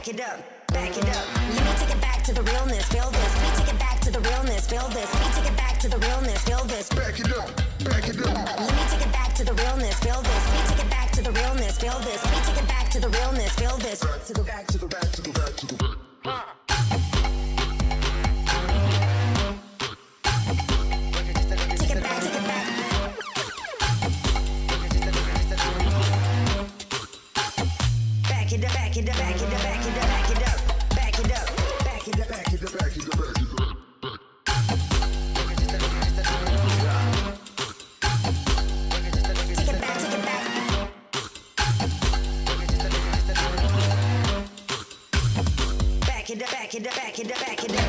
back it up, back it up. Let me take it back to the realness, feel this. Let me take it back to the realness, feel this. Let me take it back to the realness, feel this. Back it up, back it up. Let me take it back to the realness, feel this. Let me take it back to the realness, feel this. Let me take it back to the realness, feel this. Back to the back to the back to the back to the back. Take it back, take it back. Back it up, back it up, back it up, back it up, back it up, back it up, back it up, back it up, back it up, back it up. Take it back, take it back. Back it up, back it up, back it up, back it up.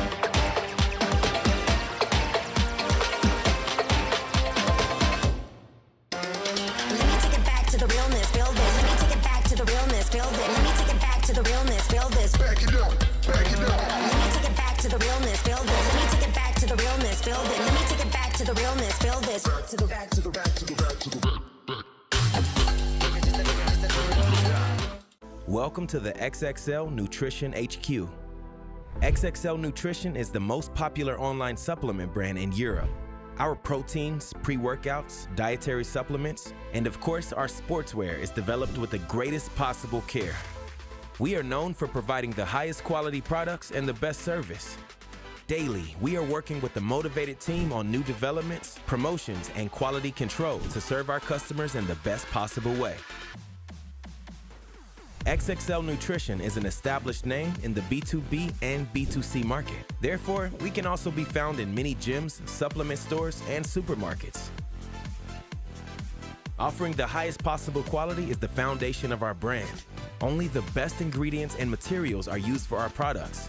Let me take it back to the realness, feel this. Let me take it back to the realness, feel this. Let me take it back to the realness, feel this. Back it up, back it up. Let me take it back to the realness, feel this. Let me take it back to the realness, feel this. Let me take it back to the realness, feel this. Back to the back to the back to the back to the back. Welcome to the XXL Nutrition HQ. XXL Nutrition is the most popular online supplement brand in Europe. Our proteins, pre-workouts, dietary supplements, and of course our sportswear is developed with the greatest possible care. We are known for providing the highest quality products and the best service. Daily, we are working with a motivated team on new developments, promotions, and quality control to serve our customers in the best possible way. XXL Nutrition is an established name in the B2B and B2C market. Therefore, we can also be found in many gyms, supplement stores, and supermarkets. Offering the highest possible quality is the foundation of our brand. Only the best ingredients and materials are used for our products.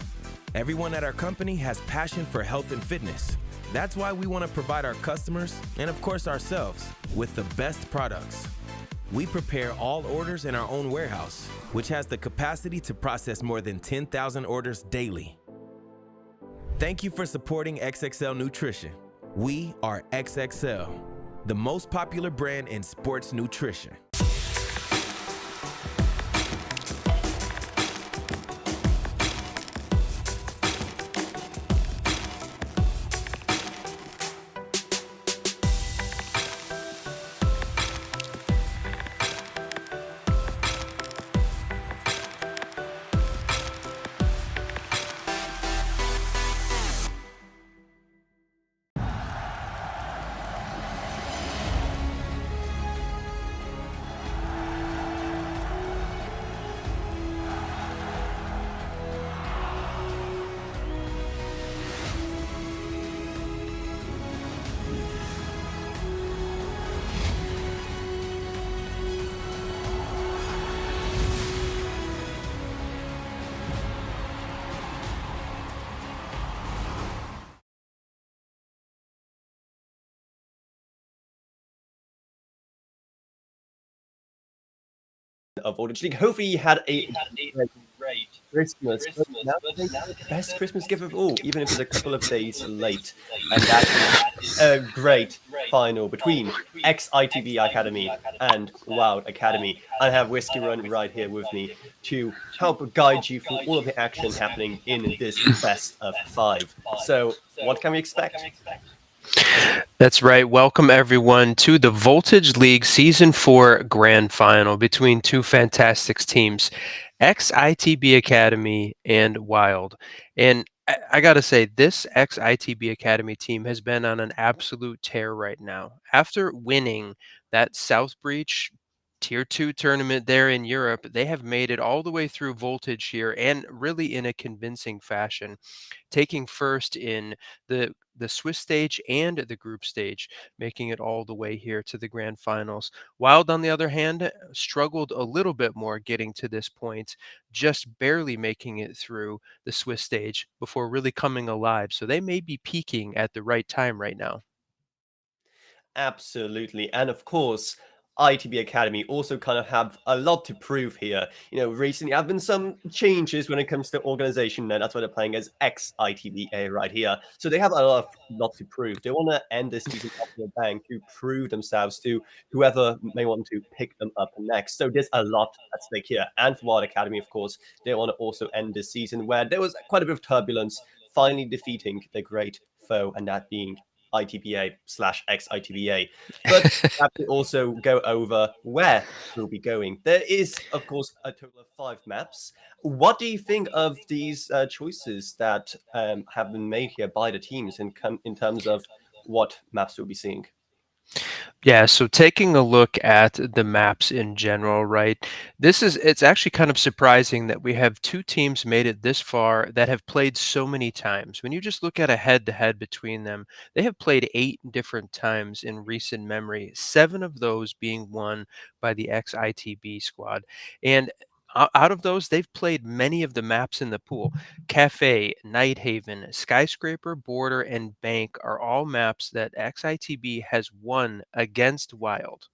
Everyone at our company has passion for health and fitness. That's why we want to provide our customers, and of course ourselves, with the best products. We prepare all orders in our own warehouse, which has the capacity to process more than 10,000 orders daily. Thank you for supporting XXL Nutrition. We are XXL, the most popular brand in sports nutrition. Of Voltage League. Hopefully you had a great Christmas. But now I think the best Christmas gift of all, even if it's a couple of days late. And that is a great final between Ex-Itba Academy and Wylde Academy. I have Whiskey Run right here with me to help guide you through all of the action happening in this best of 5. So what can we expect? That's right. Welcome, everyone, to the Voltage League Season 4 Grand Final between two fantastic teams, Ex-Itba Academy and Wylde. And I got to say, this Ex-Itba Academy team has been on an absolute tear right now. After winning that South Breach Tier 2 tournament there in Europe, they have made it all the way through Voltage here, and really in a convincing fashion, taking first in the Swiss stage and the group stage, making it all the way here to the grand finals. Wylde, on the other hand, struggled a little bit more getting to this point, just barely making it through the Swiss stage before really coming alive. So they may be peaking at the right time right now. Absolutely. And of course, ITB Academy also kind of have a lot to prove here. Recently have been some changes when it comes to organization, and that's why they're playing as Ex-Itba right here. So they have lot to prove. They want to end this season up in a bang to prove themselves to whoever may want to pick them up next. So there's a lot at stake here. And for Wylde Academy, of course, they want to also end this season where there was quite a bit of turbulence, finally defeating the great foe, and that being ITBA/Ex-Itba. But have to also go over where we'll be going. There is, of course, a total of 5 maps. What do you think of these choices that have been made here by the teams in terms of what maps we'll be seeing? Yeah, so taking a look at the maps in general, right? It's actually kind of surprising that we have two teams made it this far that have played so many times. When you just look at a head-to-head between them, they have played 8 different times in recent memory, 7 of those being won by the ex-ITB squad. And out of those, they've played many of the maps in the pool. Cafe, Nighthaven, Skyscraper, Border, and Bank are all maps that XITB has won against Wylde.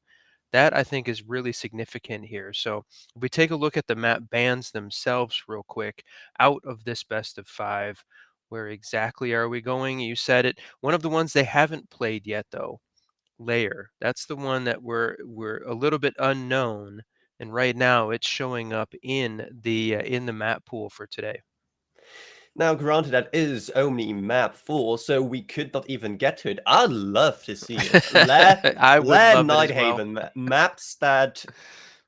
That I think is really significant here. So if we take a look at the map bans themselves real quick, out of this best of 5, where exactly are we going? You said it. One of the ones they haven't played yet, though, Layer. That's the one that we're a little bit unknown, and right now it's showing up in the map pool for today. Now, granted, that is only map 4, so we could not even get to it. I'd love to see it. I would Lair love it as well. Nighthaven, maps that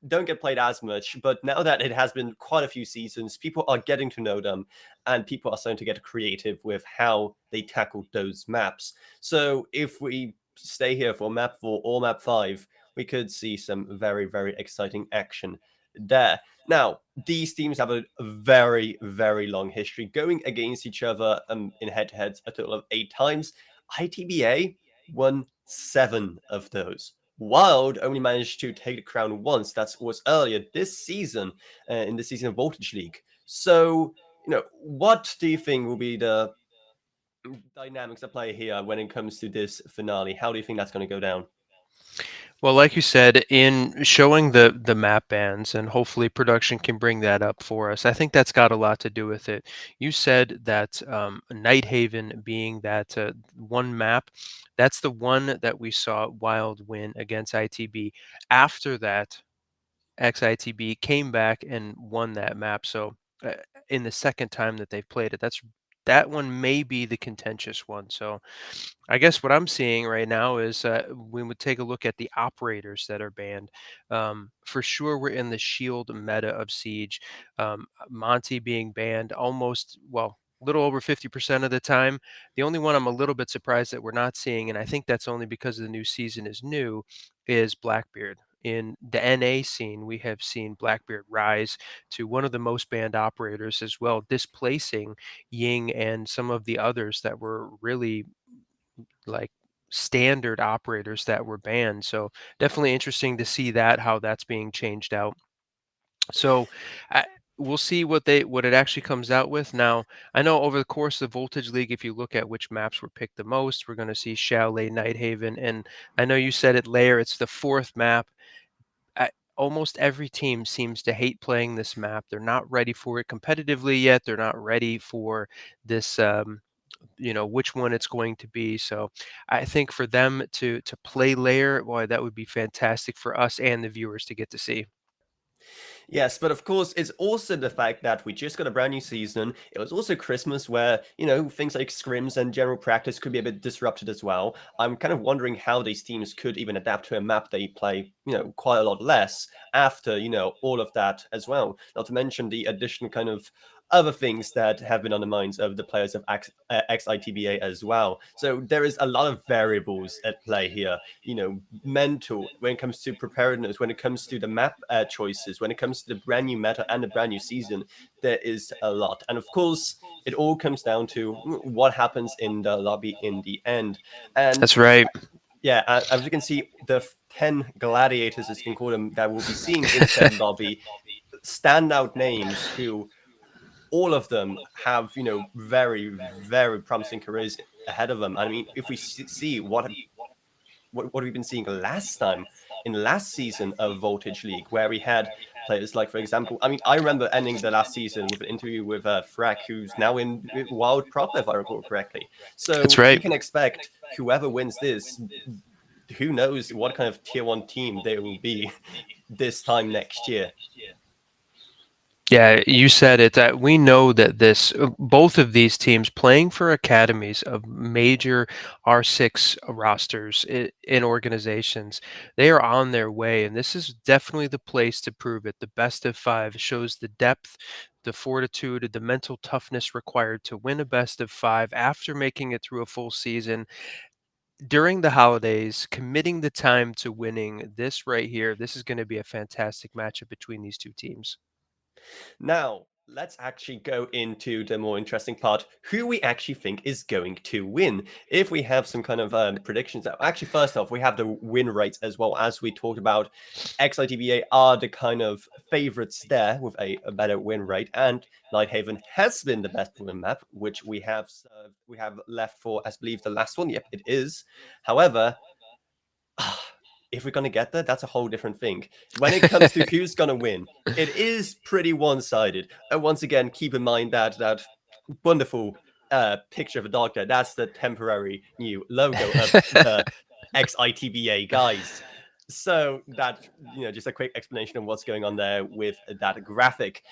don't get played as much, but now that it has been quite a few seasons, people are getting to know them, and people are starting to get creative with how they tackled those maps. So if we stay here for map 4 or map 5, we could see some very, very exciting action there. Now, these teams have a very, very long history going against each other in head-to-heads a total of 8 times. ITBA won 7 of those. Wylde only managed to take the crown once. That was earlier this season, in the season of Voltage League. So, what do you think will be the dynamics at play here when it comes to this finale? How do you think that's going to go down? Well, like you said, in showing the map bands, and hopefully production can bring that up for us. I think that's got a lot to do with it. You said that Nighthaven being that one map, that's the one that we saw Wild win against ITB. After that, ex-ITB came back and won that map. So in the second time that they've played it, that one may be the contentious one. So I guess what I'm seeing right now is we would take a look at the operators that are banned. For sure, we're in the shield meta of Siege. Monty being banned almost, well, a little over 50% of the time. The only one I'm a little bit surprised that we're not seeing, and I think that's only because the new season is new, is Blackbeard. In the NA scene, we have seen Blackbeard rise to one of the most banned operators as well, displacing Ying and some of the others that were really like standard operators that were banned. So definitely interesting to see that how that's being changed out. So I, we'll see what it actually comes out with. Now I know over the course of the Voltage League, if you look at which maps were picked the most, we're going to see Chalet, Nighthaven, and I know you said it, Layer. It's the 4th map. Almost every team seems to hate playing this map. They're not ready for it competitively yet. They're not ready for this. Which one it's going to be. So I think for them to play Layer, boy, that would be fantastic for us and the viewers to get to see. Yes, but of course, it's also the fact that we just got a brand new season. It was also Christmas where, things like scrims and general practice could be a bit disrupted as well. I'm kind of wondering how these teams could even adapt to a map they play, quite a lot less after, all of that as well. Not to mention the additional kind of other things that have been on the minds of the players of ex-ITBA as well. So there is a lot of variables at play here, mental, when it comes to preparedness, when it comes to the map choices, when it comes to the brand new meta and the brand new season, there is a lot. And of course, it all comes down to what happens in the lobby in the end. And That's right. yeah, as you can see, the 10 gladiators, as you can call them, that we'll be seeing in said lobby, standout names who all of them have, very, very promising careers ahead of them. I mean, if we see what we've been seeing last time, in last season of Voltage League, where we had players like, for example, I mean, I remember ending the last season with an interview with Frack, who's now in Wylde proper, if I recall correctly. That's So right. we can expect whoever wins this, who knows what kind of tier 1 team they will be this time next year. Yeah, you said it. That we know that both of these teams playing for academies of major R6 rosters in organizations, they are on their way, and this is definitely the place to prove it. The best of 5 shows the depth, the fortitude, the mental toughness required to win a best of 5 after making it through a full season during the holidays, committing the time to winning this right here. This is going to be a fantastic matchup between these two teams. Now, let's actually go into the more interesting part, who we actually think is going to win. If we have some kind of predictions, actually, first off, we have the win rates as well. As we talked about, Ex-Itba are the kind of favorites there with a better win rate, and Nighthaven has been the best win map, which we have left for, as I believe, the last one. Yep, it is. However, if we're going to get there, that's a whole different thing. When it comes to who's going to win, it is pretty one-sided. And once again, keep in mind that wonderful picture of a dog there. That's the temporary new logo of the Ex-Itba guys. So that, just a quick explanation of what's going on there with that graphic.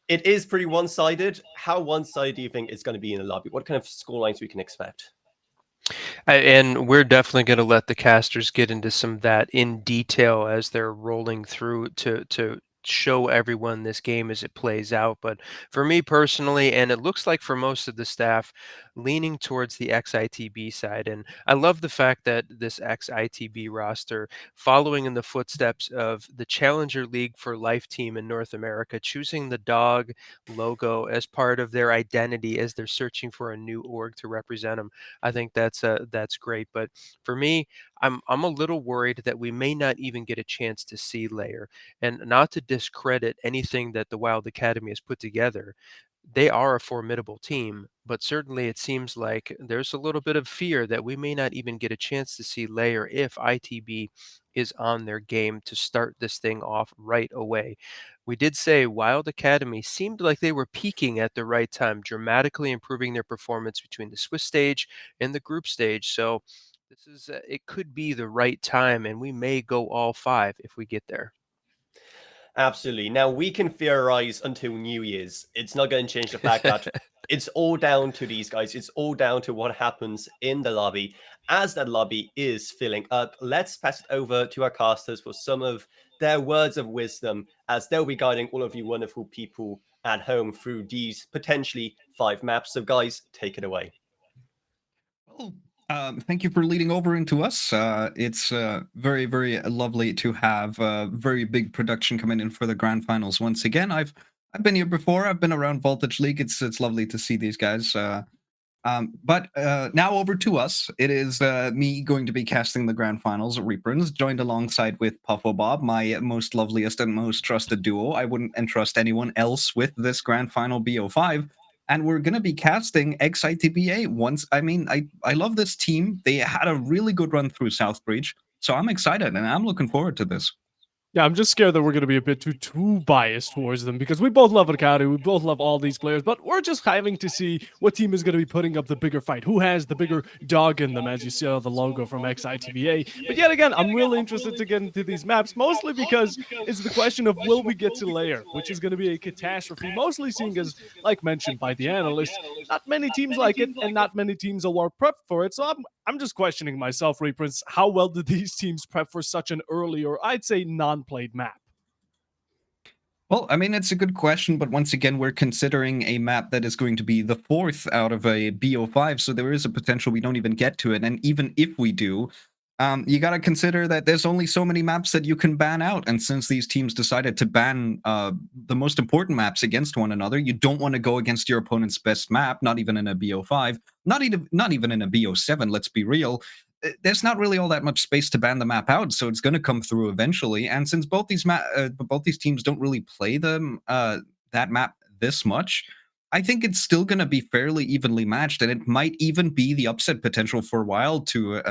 It is pretty one-sided. How one-sided do you think it's going to be in the lobby? What kind of scorelines we can expect? And we're definitely going to let the casters get into some of that in detail as they're rolling through to show everyone this game as it plays out. But for me personally, and it looks like for most of the staff, leaning towards the Ex-Itb side. And I love the fact that this Ex-Itb roster, following in the footsteps of the Challenger League for Life team in North America, choosing the dog logo as part of their identity as they're searching for a new org to represent them. I think that's great. But for me, I'm a little worried that we may not even get a chance to see Layer. And not to discredit anything that the Wylde Academy has put together, they are a formidable team, but certainly it seems like there's a little bit of fear that we may not even get a chance to see Layer if ITB is on their game to start this thing off right away. We did say Wylde Academy seemed like they were peaking at the right time, dramatically improving their performance between the Swiss stage and the group stage. So this is it could be the right time, and we may go all 5 if we get there. Absolutely. Now, we can theorize until New Year's. It's not going to change the fact that it's all down to these guys. It's all down to what happens in the lobby. As that lobby is filling up, let's pass it over to our casters for some of their words of wisdom, as they'll be guiding all of you wonderful people at home through these potentially 5 maps. So, guys, take it away. Well, thank you for leading over into us. It's very, very lovely to have a very big production coming in for the grand finals once again. I've been here before. I've been around Voltage League. It's lovely to see these guys. But now over to us. It is me going to be casting the grand finals at Reprints, joined alongside with Puffo Bob, my most loveliest and most trusted duo. I wouldn't entrust anyone else with this grand final BO5. And we're going to be casting Ex-Itba once. I mean, I love this team. They had a really good run through Southbreach. So I'm excited and I'm looking forward to this. Yeah, I'm just scared that we're going to be a bit too biased towards them because we both love Academy, we both love all these players, but we're just having to see what team is going to be putting up the bigger fight, who has the bigger dog in them, as you see the logo from Ex-Itba. But yet again, I'm really interested to get into these maps, mostly because it's the question of will we get to Layer, which is going to be a catastrophe, mostly seeing as, like mentioned by the analysts, not many teams like it, and not many teams are prepped for it. So I'm just questioning myself, Reprints, how well did these teams prep for such an early, or I'd say non-played map? Well, I mean, it's a good question, but once again, we're considering a map that is going to be the 4th out of a BO5, so there is a potential we don't even get to it, and even if we do, you got to consider that there's only so many maps that you can ban out, and since these teams decided to ban the most important maps against one another, you don't want to go against your opponent's best map, not even in a BO5, not even in a BO7, let's be real. There's not really all that much space to ban the map out, so it's going to come through eventually. And since both these teams don't really play them that map this much, I think it's still going to be fairly evenly matched, and it might even be the upset potential for Wylde to,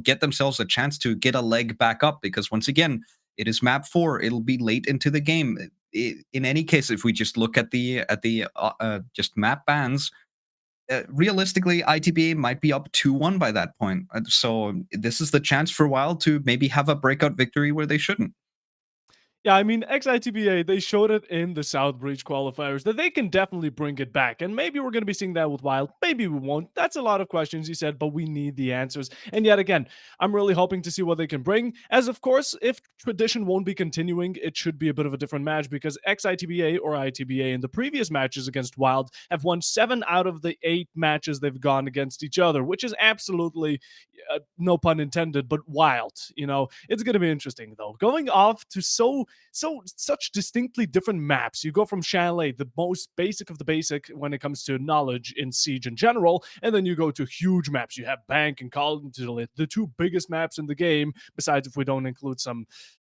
get themselves a chance to get a leg back up. Because once again, it is map 4. It'll be late into the game. In any case, if we just look at the just map bans, realistically, ITBA might be up 2-1 by that point. So this is the chance for Wylde to maybe have a breakout victory where they shouldn't. Yeah, I mean, Ex-Itba, they showed it in the South Breach qualifiers that they can definitely bring it back. And maybe we're going to be seeing that with Wylde. Maybe we won't. That's a lot of questions, you said, but we need the answers. And yet again, I'm really hoping to see what they can bring. As of course, if tradition won't be continuing, it should be a bit of a different match because Ex-Itba or ITBA in the previous matches against Wylde have won 7 out of the 8 matches they've gone against each other, which is absolutely, no pun intended, but wild. It's going to be interesting though. Going off to such distinctly different maps. You go from Chalet, the most basic of the basic when it comes to knowledge in Siege in general, and then you go to huge maps. You have Bank and Colin, the 2 biggest maps in the game, besides if we don't include some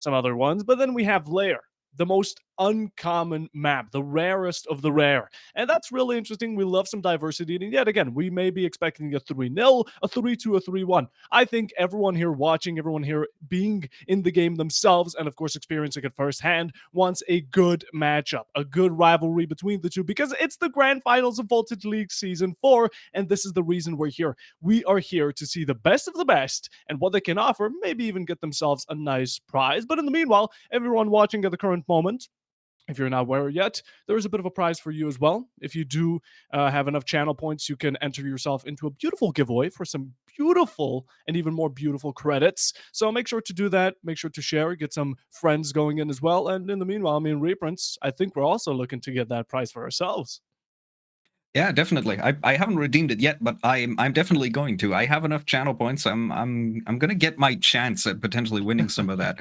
other ones. But then we have Lair, the most uncommon map, the rarest of the rare. And that's really interesting. We love some diversity. And yet again, we may be expecting a 3-0, a 3-2, a 3-1. I think everyone here watching, everyone here being in the game themselves, and of course experiencing it firsthand, wants a good matchup, a good rivalry between the two, because it's the grand finals of Voltage League Season 4, and this is the reason we're here. We are here to see the best of the best and what they can offer, maybe even get themselves a nice prize. But in the meanwhile, everyone watching at the current moment, if you're not aware yet, there is a bit of a prize for you as well. If you do have enough channel points, you can enter yourself into a beautiful giveaway for some beautiful and even more beautiful credits. So make sure to do that. Make sure to share, get some friends going in as well. And in the meanwhile, reprints, I think we're also looking to get that prize for ourselves. Yeah, definitely. I haven't redeemed it yet, but I'm definitely going to. I have enough channel points. I'm gonna get my chance at potentially winning some of that.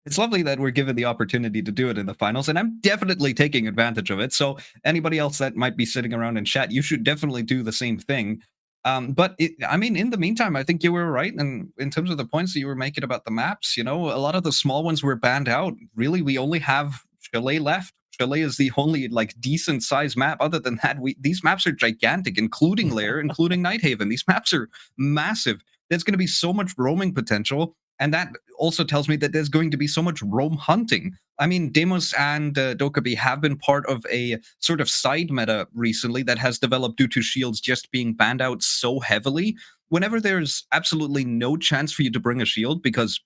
It's lovely that we're given the opportunity to do it in the finals, and I'm definitely taking advantage of it. So anybody else that might be sitting around in chat, you should definitely do the same thing. But in the meantime, I think you were right, and in terms of the points that you were making about the maps, a lot of the small ones were banned out. Really, we only have Chalet left. Chalet is the only decent sized map. Other than that, these maps are gigantic, including Lair, including Nighthaven. These maps are massive. There's going to be so much roaming potential. And that also tells me that there's going to be so much roam hunting. I mean, Demos and Dokkaebi have been part of a sort of side meta recently that has developed due to shields just being banned out so heavily. Whenever there's absolutely no chance for you to bring a shield because,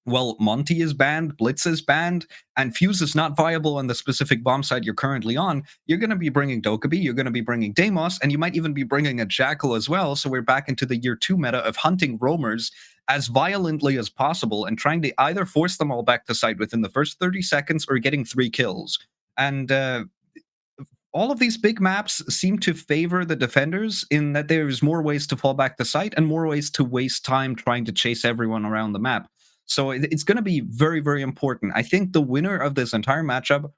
well, Monty is banned, Blitz is banned, and Fuse is not viable on the specific bomb site you're currently on, you're going to be bringing Dokkaebi, you're going to be bringing Deimos, and you might even be bringing a Jackal as well. So we're back into the year 2 meta of hunting roamers as violently as possible and trying to either force them all back to site within the first 30 seconds or getting 3 kills. And all of these big maps seem to favor the defenders in that there's more ways to fall back to site and more ways to waste time trying to chase everyone around the map. So it's going to be very, very important. I think the winner of this entire matchup,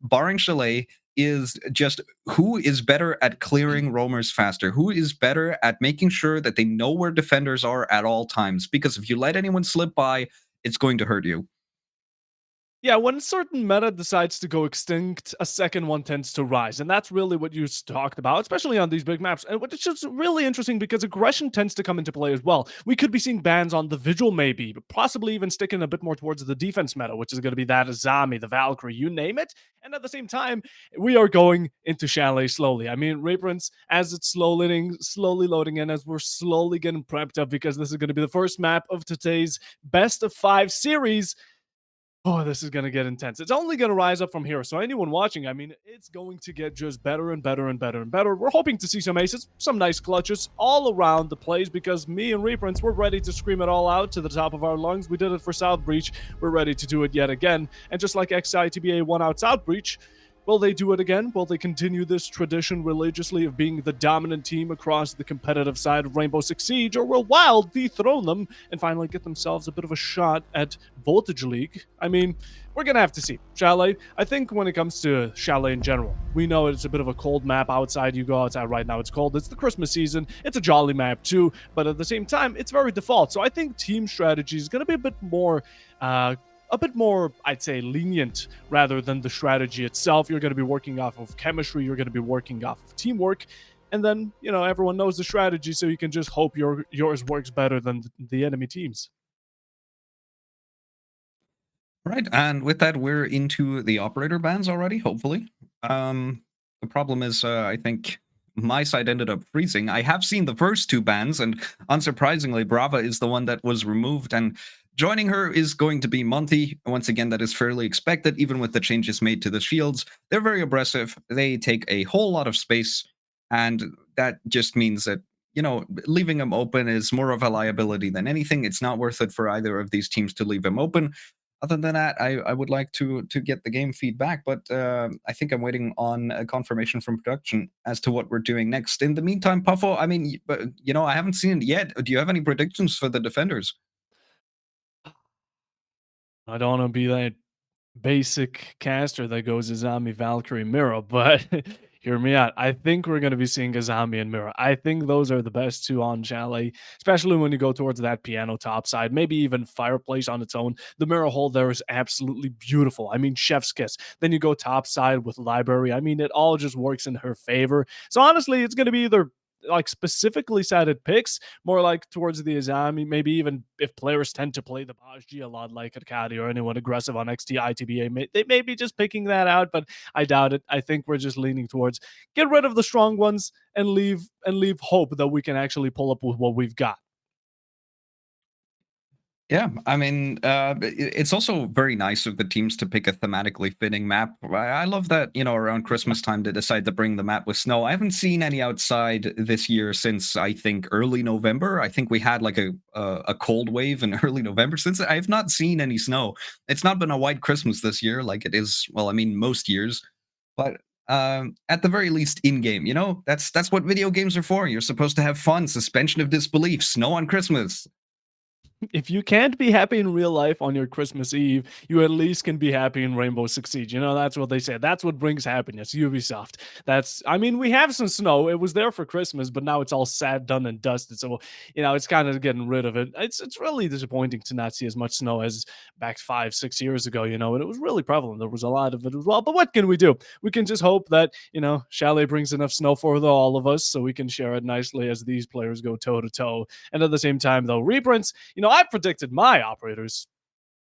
barring Chalet, is just who is better at clearing roamers faster, who is better at making sure that they know where defenders are at all times. Because if you let anyone slip by, it's going to hurt you. Yeah, when a certain meta decides to go extinct, a second one tends to rise. And that's really what you talked about, especially on these big maps. And it's just really interesting because aggression tends to come into play as well. We could be seeing bans on the Vigil maybe, but possibly even sticking a bit more towards the defense meta, which is going to be that Azami, the Valkyrie, you name it. And at the same time, we are going into Chalet slowly. Reprints, as it's slowly loading in, as we're slowly getting prepped up, because this is going to be the first map of today's best of 5 series. Oh, this is going to get intense. It's only going to rise up from here. So anyone watching, it's going to get just better and better and better and better. We're hoping to see some aces, some nice clutches all around the plays, because me and Reprints, we're ready to scream it all out to the top of our lungs. We did it for South Breach. We're ready to do it yet again. And just like Ex-Itba won out South Breach, will they do it again? Will they continue this tradition religiously of being the dominant team across the competitive side of Rainbow Six Siege? Or will Wylde dethrone them and finally get themselves a bit of a shot at Voltage League? We're going to have to see. Chalet, I think when it comes to Chalet in general, we know it's a bit of a cold map outside. You go outside right now, it's cold. It's the Christmas season. It's a jolly map too, but at the same time, it's very default. So I think team strategy is going to be a bit more a bit more, I'd say, lenient rather than the strategy itself. You're going to be working off of chemistry, you're going to be working off of teamwork, and then everyone knows the strategy, so you can just hope yours works better than the enemy teams. Right, and with that, we're into the operator bans already, hopefully. The problem is, I think my side ended up freezing. I have seen the first two bans, and unsurprisingly, Brava is the one that was removed, and joining her is going to be Monty. Once again, that is fairly expected, even with the changes made to the shields. They're very aggressive, they take a whole lot of space, and that just means that leaving them open is more of a liability than anything. It's not worth it for either of these teams to leave them open. Other than that, I would like to get the game feedback, but I think I'm waiting on a confirmation from production as to what we're doing next. In the meantime, Puffo, I mean, I haven't seen it yet. Do you have any predictions for the defenders? I don't want to be that basic caster that goes Azami, Valkyrie, Mira, but hear me out. I think we're going to be seeing Azami and Mira. I think those are the best two on Chalet, especially when you go towards that piano top side, maybe even Fireplace on its own. The Mira hold there is absolutely beautiful. I mean, chef's kiss. Then you go top side with Library. I mean, it all just works in her favor. So honestly, it's going to be either like specifically sided picks, more like towards the Azami, maybe even if players tend to play the Bajji a lot like Arkady or anyone aggressive on XT they may be just picking that out, but I doubt it. I think we're just leaning towards get rid of the strong ones and leave hope that we can actually pull up with what we've got. Yeah, I mean, it's also very nice of the teams to pick a thematically fitting map. I love that, around Christmas time they decide to bring the map with snow. I haven't seen any outside this year since, I think, early November. I think we had like a cold wave in early November. Since I have not seen any snow. It's not been a white Christmas this year like it is, well, I mean, most years. But at the very least in game, that's what video games are for. You're supposed to have fun, suspension of disbelief, snow on Christmas. If you can't be happy in real life on your Christmas Eve, you at least can be happy in Rainbow Six Siege. That's what they say. That's what brings happiness. Ubisoft. I mean, we have some snow. It was there for Christmas, but now it's all sad, done, and dusted. So, it's kind of getting rid of it. It's really disappointing to not see as much snow as back 5-6 years ago, and it was really prevalent. There was a lot of it as well. But what can we do? We can just hope that, Chalet brings enough snow for all of us so we can share it nicely as these players go toe to toe. And at the same time, though, reprints, I predicted my operators.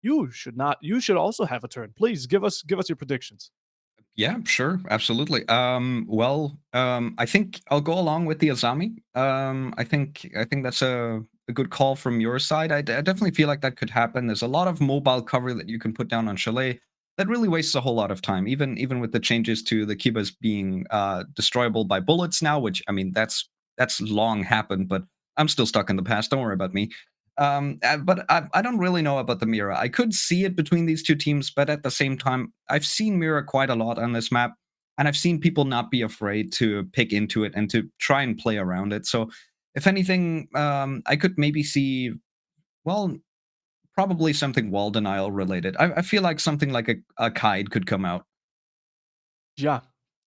You should not. You should also have a turn. Please give us your predictions. Yeah, sure, absolutely. I think I'll go along with the Azami. I think that's a good call from your side. I definitely feel like that could happen. There's a lot of mobile cover that you can put down on Chalet that really wastes a whole lot of time. Even with the changes to the Kibas being destroyable by bullets now, which I mean that's long happened, but I'm still stuck in the past. Don't worry about me. But I don't really know about the Mira. I could see it between these two teams, but at the same time, I've seen Mira quite a lot on this map, and I've seen people not be afraid to pick into it and to try and play around it. So, if anything, I could maybe see, well, probably something wall denial related. I feel like something like a Kaid could come out. Yeah,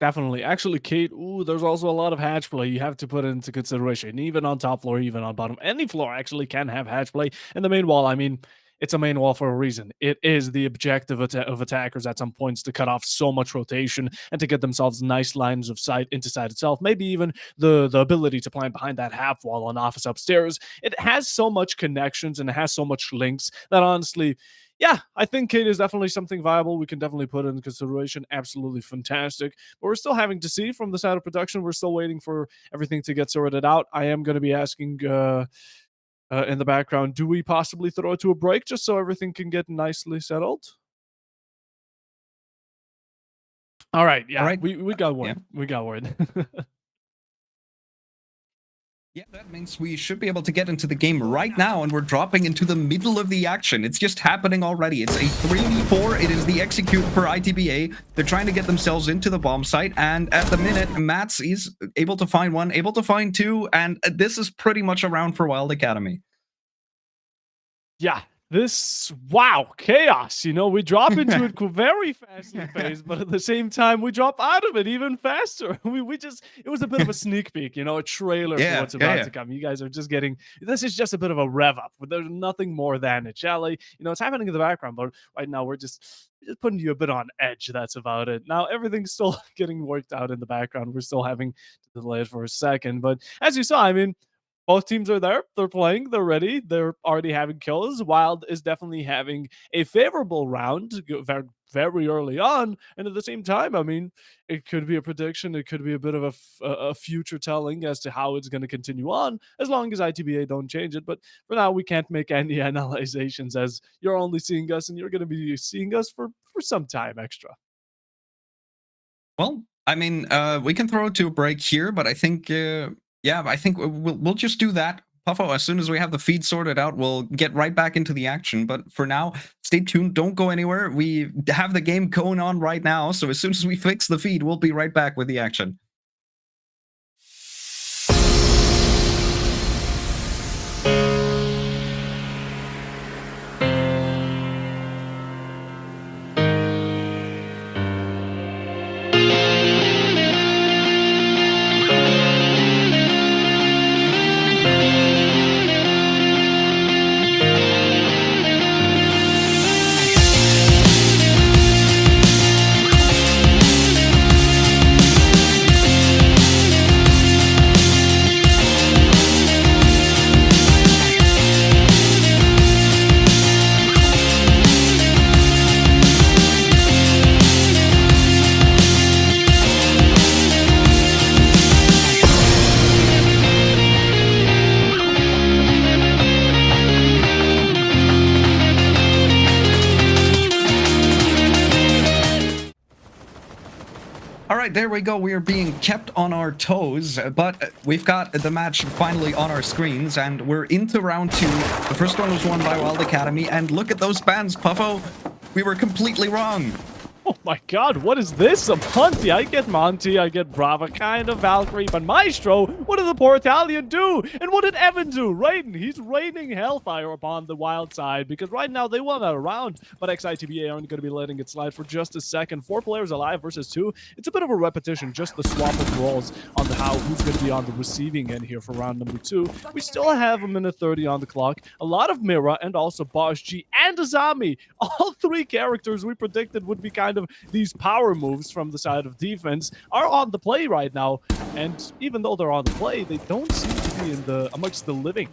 definitely. Actually, Kate, there's also a lot of hatch play you have to put into consideration. Even on top floor, even on bottom. Any floor actually can have hatch play. And the main wall, I mean, it's a main wall for a reason. It is the objective of attackers at some points to cut off so much rotation and to get themselves nice lines of sight into side itself. Maybe even the ability to plant behind that half wall on office upstairs. It has so much connections and it has so much links that honestly, yeah, I think Kate is definitely something viable. We can definitely put in consideration. Absolutely fantastic. But we're still having to see from the side of production. We're still waiting for everything to get sorted out. I am going to be asking in the background, do we possibly throw it to a break just so everything can get nicely settled? All right. Yeah, All right. we got word. Yeah. We got word. Yeah, that means we should be able to get into the game right now, and we're dropping into the middle of the action. It's just happening already. It's a 3v4. It is the execute for ITBA. They're trying to get themselves into the bomb site, and at the minute, Mats is able to find one, able to find two, and this is pretty much around for Wylde Academy. Yeah, Wow, chaos. You know, we drop into it very fastly paced, but at the same time, we drop out of it even faster. We just, it was a bit of a sneak peek, you know, a trailer for Yeah, what's yeah, about yeah. to come. You guys are just getting, this is just a bit of a rev up. There's nothing more than it, shall I? You know, it's happening in the background, but right now we're just putting you a bit on edge. That's about it. Now everything's still getting worked out in the background. We're still having to delay it for a second, but as you saw, I mean, both teams are there. They're playing. They're ready. They're already having kills. Wylde is definitely having a favorable round very early on. And at the same time, I mean, it could be a prediction. It could be a bit of a future telling as to how it's going to continue on, as long as ITBA don't change it. But for now, we can't make any analyzations, as you're only seeing us and you're going to be seeing us for some time extra. Well, I mean, we can throw it to a break here, but I think, yeah, I think we'll just do that. Puffo, as soon as we have the feed sorted out, we'll get right back into the action. But for now, stay tuned. Don't go anywhere. We have the game going on right now, so as soon as we fix the feed, we'll be right back with the action. All right, there we go. We are being kept on our toes, but we've got the match finally on our screens, and we're into round 2. The first one was won by Wylde Academy, and look at those bans, Puffo. We were completely wrong. Oh my god, what is this? A Monty? I get Monty, I get Brava, kind of Valkyrie, but Maestro, what did the poor Italian do? And what did Evan do? Raiden, he's raining hellfire upon the Wylde side, because right now they won a round, but Ex-Itba aren't going to be letting it slide for just a second. 4 players alive versus 2. It's a bit of a repetition, just the swap of roles on the who's going to be on the receiving end here for round number 2. We still have a minute 30 on the clock. A lot of Mira and also Boss G and Azami. All 3 characters we predicted would be kind of these power moves from the side of defense are on the play right now, and even though they're on the play, they don't seem to be in the amongst the living.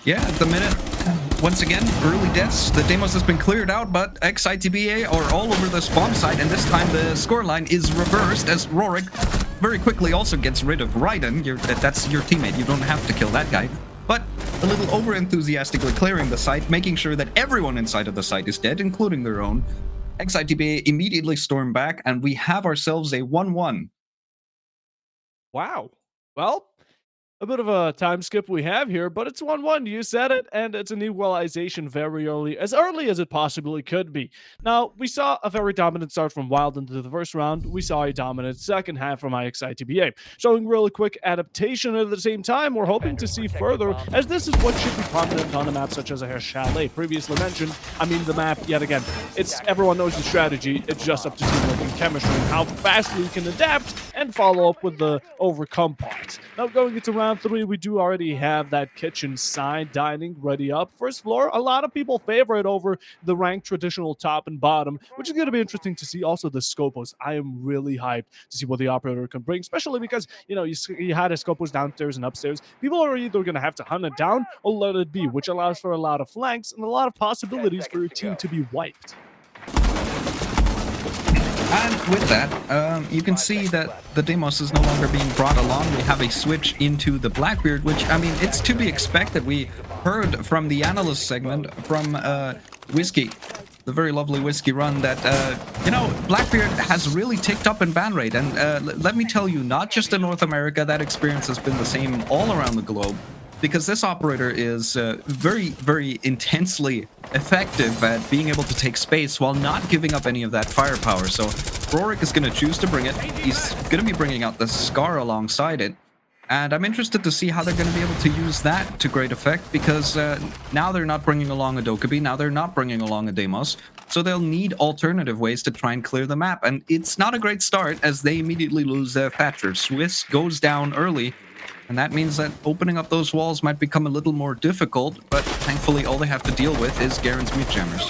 Yeah, at the minute, once again, early deaths. The Deimos has been cleared out, but Ex-Itba are all over the spawn site, and this time the scoreline is reversed as Rorik very quickly also gets rid of Raiden. That's your teammate. You don't have to kill that guy. But a little over-enthusiastically clearing the site, making sure that everyone inside of the site is dead, including their own. Ex-Itba immediately storm back, and we have ourselves a 1-1. Wow. Well, a bit of a time skip we have here, but it's 1-1. You said it, and it's an equalization very early as it possibly could be. Now, we saw a very dominant start from Wylde into the first round. We saw a dominant second half from Ex-Itba. Showing really quick adaptation at the same time, we're hoping to see further, as this is what should be prominent on a map such as a Chalet. Previously mentioned, I mean, the map, yet again, it's everyone knows the strategy. It's just up to teamwork and chemistry and how fast we can adapt and follow up with the overcome part. Now, going into round 3, we do already have that kitchen side dining ready up. First floor, a lot of people favor it over the ranked traditional top and bottom, which is going to be interesting to see. Also, the Scopos. I am really hyped to see what the operator can bring, especially because, you know, you had a Scopos downstairs and upstairs. People are either going to have to hunt it down or let it be, which allows for a lot of flanks and a lot of possibilities for your team to be wiped. And with that, you can see that the Deimos is no longer being brought along. We have a switch into the Blackbeard, which, I mean, it's to be expected. We heard from the analyst segment from Whiskey, the very lovely Whiskey Run, that, you know, Blackbeard has really ticked up in ban rate. And let me tell you, not just in North America, that experience has been the same all around the globe. Because this operator is very, very intensely effective at being able to take space while not giving up any of that firepower. So Rorik is going to choose to bring it. He's going to be bringing out the Scar alongside it. And I'm interested to see how they're going to be able to use that to great effect, because now they're not bringing along a Dokkaebi, now they're not bringing along a Deimos, so they'll need alternative ways to try and clear the map. And it's not a great start, as they immediately lose their Thatcher. Swiss goes down early, and that means that opening up those walls might become a little more difficult, but thankfully all they have to deal with is Garen's Mute Jammers.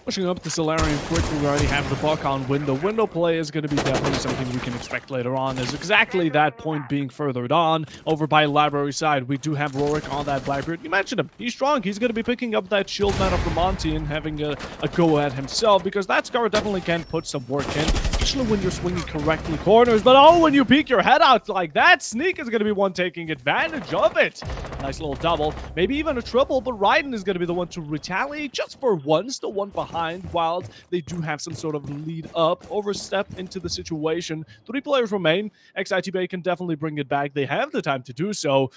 Pushing up the Solarium quickly, we already have the buck on window. Window play is going to be definitely something we can expect later on, as exactly that point being furthered on. Over by library side, we do have Rorik on that Blackbeard. You mentioned him. He's strong. He's going to be picking up that shield mana from Monty and having a go at himself, because that Scar definitely can put some work in, especially when you're swinging correctly corners. But oh, when you peek your head out like that, Sneak is going to be one taking advantage of it. Nice little double, maybe even a triple, but Raiden is going to be the one to retaliate just for one, still one behind Wylde. They do have some sort of lead up, overstep into the situation. 3 players remain. Ex-Itba can definitely bring it back. They have the time to do so,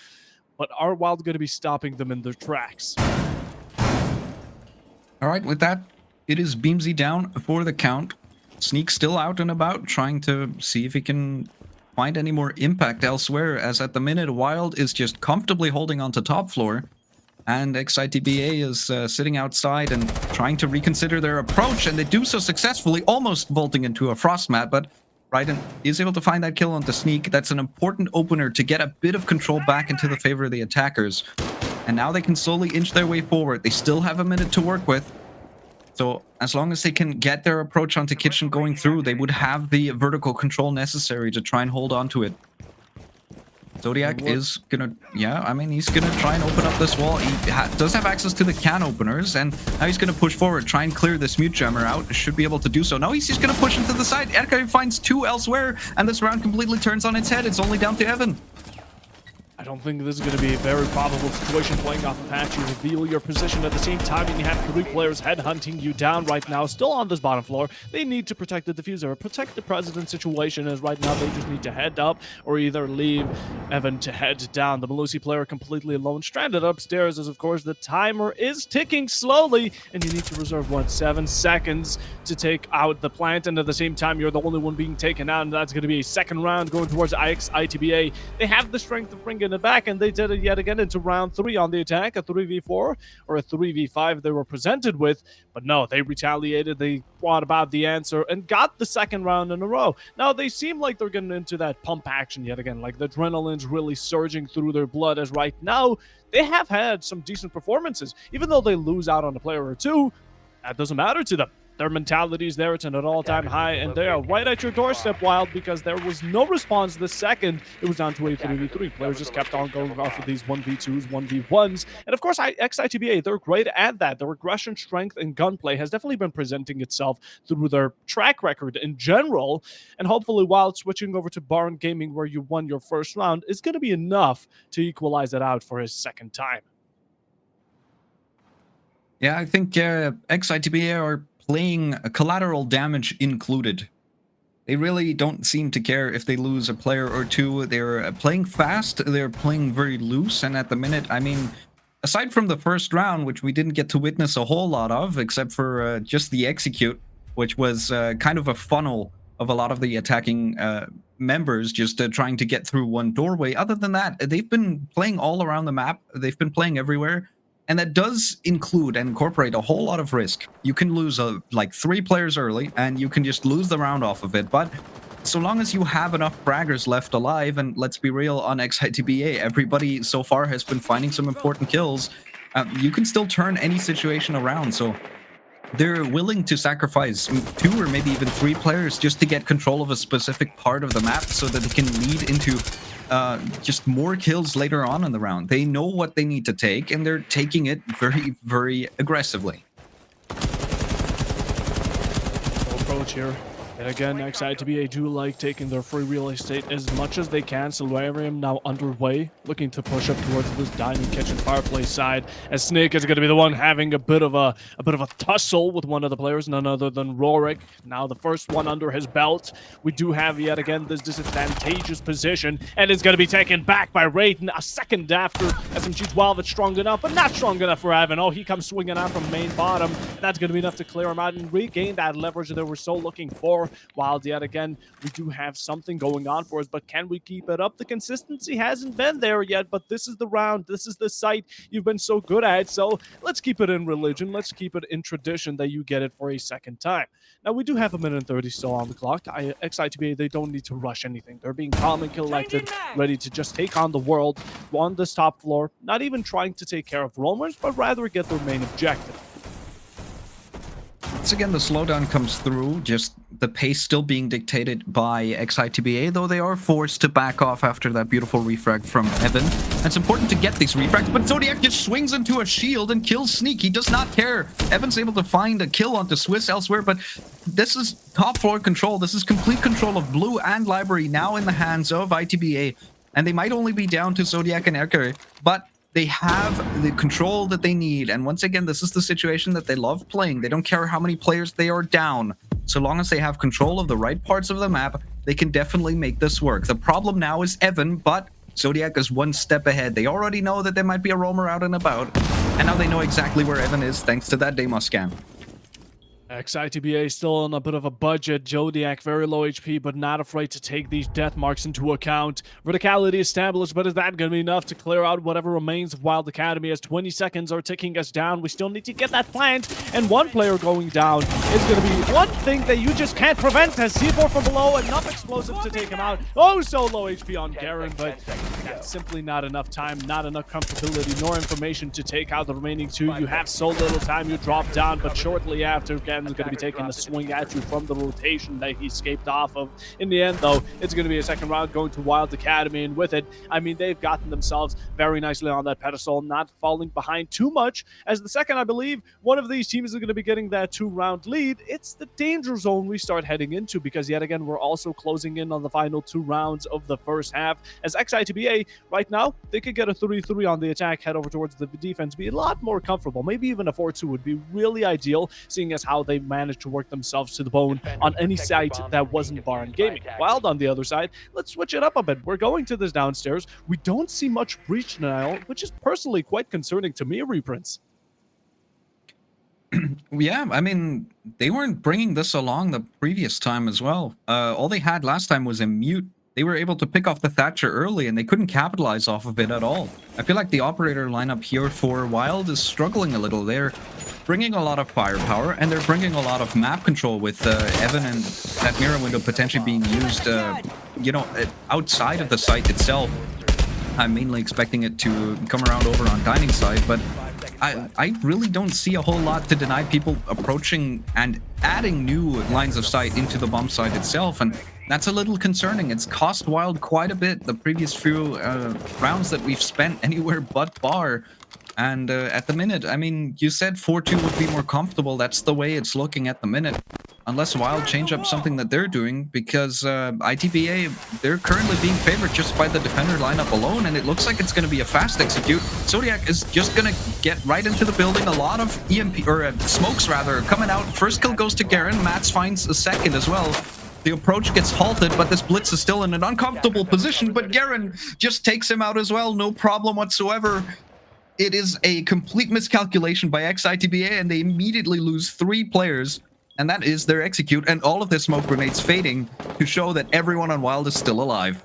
but are Wylde going to be stopping them in their tracks? All right, with that, it is Beamsy down for the count. Sneak still out and about, trying to see if he can find any more impact elsewhere, as at the minute, Wylde is just comfortably holding on to top floor, and Ex-Itba is sitting outside and trying to reconsider their approach, and they do so successfully, almost vaulting into a frost mat, but Raiden is able to find that kill on the Sneak. That's an important opener to get a bit of control back into the favor of the attackers. And now they can slowly inch their way forward. They still have a minute to work with. So as long as they can get their approach onto Kitchen going through, they would have the vertical control necessary to try and hold on to it. Zodiac is gonna, he's gonna try and open up this wall. He does have access to the can openers, and now he's gonna push forward, try and clear this Mute Jammer out. Should be able to do so. No, he's just gonna push into the side. Erka finds 2 elsewhere, and this round completely turns on its head. It's only down to Evan. I don't think this is going to be a very probable situation playing off the patch. You reveal your position at the same time, and you have 3 players headhunting you down right now, still on this bottom floor. They need to protect the diffuser, protect the President situation, as right now they just need to head up or either leave Evan to head down. The Melusi player completely alone, stranded upstairs, as of course the timer is ticking slowly, and you need to reserve 7 seconds to take out the plant, and at the same time you're the only one being taken out, and that's going to be a second round going towards Ex-Itba. They have the strength to bring it back, and they did it yet again into round 3 on the attack, a 3v4 or a 3v5 they were presented with, but no, they retaliated. They brought about the answer and got the second round in a row. Now they seem like they're getting into that pump action yet again, like the adrenaline's really surging through their blood, as right now they have had some decent performances. Even though they lose out on a player or 2, that doesn't matter to them. Their mentality is there. It's at an all-time high, and they are right at your doorstep, Wylde, because there was no response the second it was down to a 3v3. Players just kept on going off of these 1v2s, 1v1s, and of course, Ex-Itba, they're great at that. Their aggression, strength, and gunplay has definitely been presenting itself through their track record in general, and hopefully, Wylde switching over to Barn Gaming, where you won your first round, is going to be enough to equalize it out for his second time. Yeah, I think Ex-Itba are playing collateral damage included. They really don't seem to care if they lose a player or 2. They're playing fast, they're playing very loose, and at the minute, I mean, aside from the first round, which we didn't get to witness a whole lot of, except for just the execute, which was kind of a funnel of a lot of the attacking members just trying to get through one doorway. Other than that, they've been playing all around the map. They've been playing everywhere. And that does include and incorporate a whole lot of risk. You can lose like 3 players early, and you can just lose the round off of it. But so long as you have enough fraggers left alive, and let's be real, on Ex-Itba, everybody so far has been finding some important kills, you can still turn any situation around. So they're willing to sacrifice 2 or maybe even 3 players just to get control of a specific part of the map, so that they can lead into just more kills later on in the round. They know what they need to take, and they're taking it very, very aggressively. Approach here. And again, Ex-Itba do like taking their free real estate as much as they can. Solarium now underway, looking to push up towards this dining kitchen fireplace side, as Snake is going to be the one having a bit of a tussle with one of the players, none other than Rorik. Now the first one under his belt. We do have yet again this disadvantageous position, and it's going to be taken back by Raiden a second after. SMG's Wylde is strong enough, but not strong enough for Evan. Oh, he comes swinging out from main bottom. That's going to be enough to clear him out and regain that leverage that they were so looking for. for Wylde yet again. We do have something going on for us, but can we keep it up? The consistency hasn't been there yet, but this is the round. This is the site you've been so good at. So let's keep it in religion. Let's keep it in tradition that you get it for a second time. Now, we do have a minute and 30 still on the clock. Ex-Itba, they don't need to rush anything. They're being calm and collected, ready to just take on the world on this top floor, not even trying to take care of roamers, but rather get their main objective. Once again, the slowdown comes through, just the pace still being dictated by Ex-Itba, though they are forced to back off after that beautiful refrag from Evan. It's important to get these refrags, but Zodiac just swings into a shield and kills Sneak. He does not care. Evan's able to find a kill onto Swiss elsewhere, but this is top floor control. This is complete control of Blue and Library now in the hands of ITBA, and they might only be down to Zodiac and Erker, but they have the control that they need. And once again, this is the situation that they love playing. They don't care how many players they are down. So long as they have control of the right parts of the map, they can definitely make this work. The problem now is Evan, but Zodiac is one step ahead. They already know that there might be a roamer out and about. And now they know exactly where Evan is thanks to that Deimos scam. Ex-Itba still on a bit of a budget. Zodiac very low HP, but not afraid to take these death marks into account. Verticality established, but is that going to be enough to clear out whatever remains of Wylde Academy as 20 seconds are ticking us down? We still need to get that plant, and one player going down is going to be one thing that you just can't prevent, as C4 from below, enough explosive to take him out. Oh, so low HP on Garen, but that's simply not enough time, not enough comfortability, nor information to take out the remaining two. You have so little time, you drop down, but shortly after, Garen's going to be taking a swing at you from the rotation that he escaped off of. In the end, though, it's going to be a second round going to Wylde Academy, and with it, I mean, they've gotten themselves very nicely on that pedestal, not falling behind too much, as the second, I believe, one of these teams is going to be getting that 2-round lead. It's the danger zone we start heading into, because yet again, we're also closing in on the final 2 rounds of the first half, as Ex-Itba, right now, they could get a 3-3 on the attack, head over towards the defense, be a lot more comfortable. Maybe even a 4-2 would be really ideal, seeing as how they managed to work themselves to the bone on any site that wasn't Baron Gaming. Wylde on the other side, let's switch it up a bit. We're going to this downstairs. We don't see much breach denial, which is personally quite concerning to me, Reprints. Yeah, I mean, they weren't bringing this along the previous time as well. All they had last time was a mute. They were able to pick off the Thatcher early, and they couldn't capitalize off of it at all. I feel like the operator lineup here for Wylde is struggling a little. They're bringing a lot of firepower, and they're bringing a lot of map control with Evan and that mirror window potentially being used, you know, outside of the site itself. I'm mainly expecting it to come around over on dining side, but I really don't see a whole lot to deny people approaching and adding new lines of sight into the bomb site itself, and that's a little concerning. It's cost Wylde quite a bit the previous few rounds that we've spent anywhere but bar. And at the minute, I mean, you said 4-2 would be more comfortable. That's the way it's looking at the minute. Unless Wylde change up something that they're doing, because ITBA, they're currently being favored just by the defender lineup alone, and it looks like it's going to be a fast execute. Zodiac is just going to get right into the building. A lot of EMP, or smokes rather, coming out. First kill goes to Garen. Mats finds a second as well. The approach gets halted, but this Blitz is still in an uncomfortable position, but Garen just takes him out as well. No problem whatsoever. It is a complete miscalculation by Ex-Itba, and they immediately lose 3 players, and that is their execute, and all of their smoke grenades fading to show that everyone on Wylde is still alive.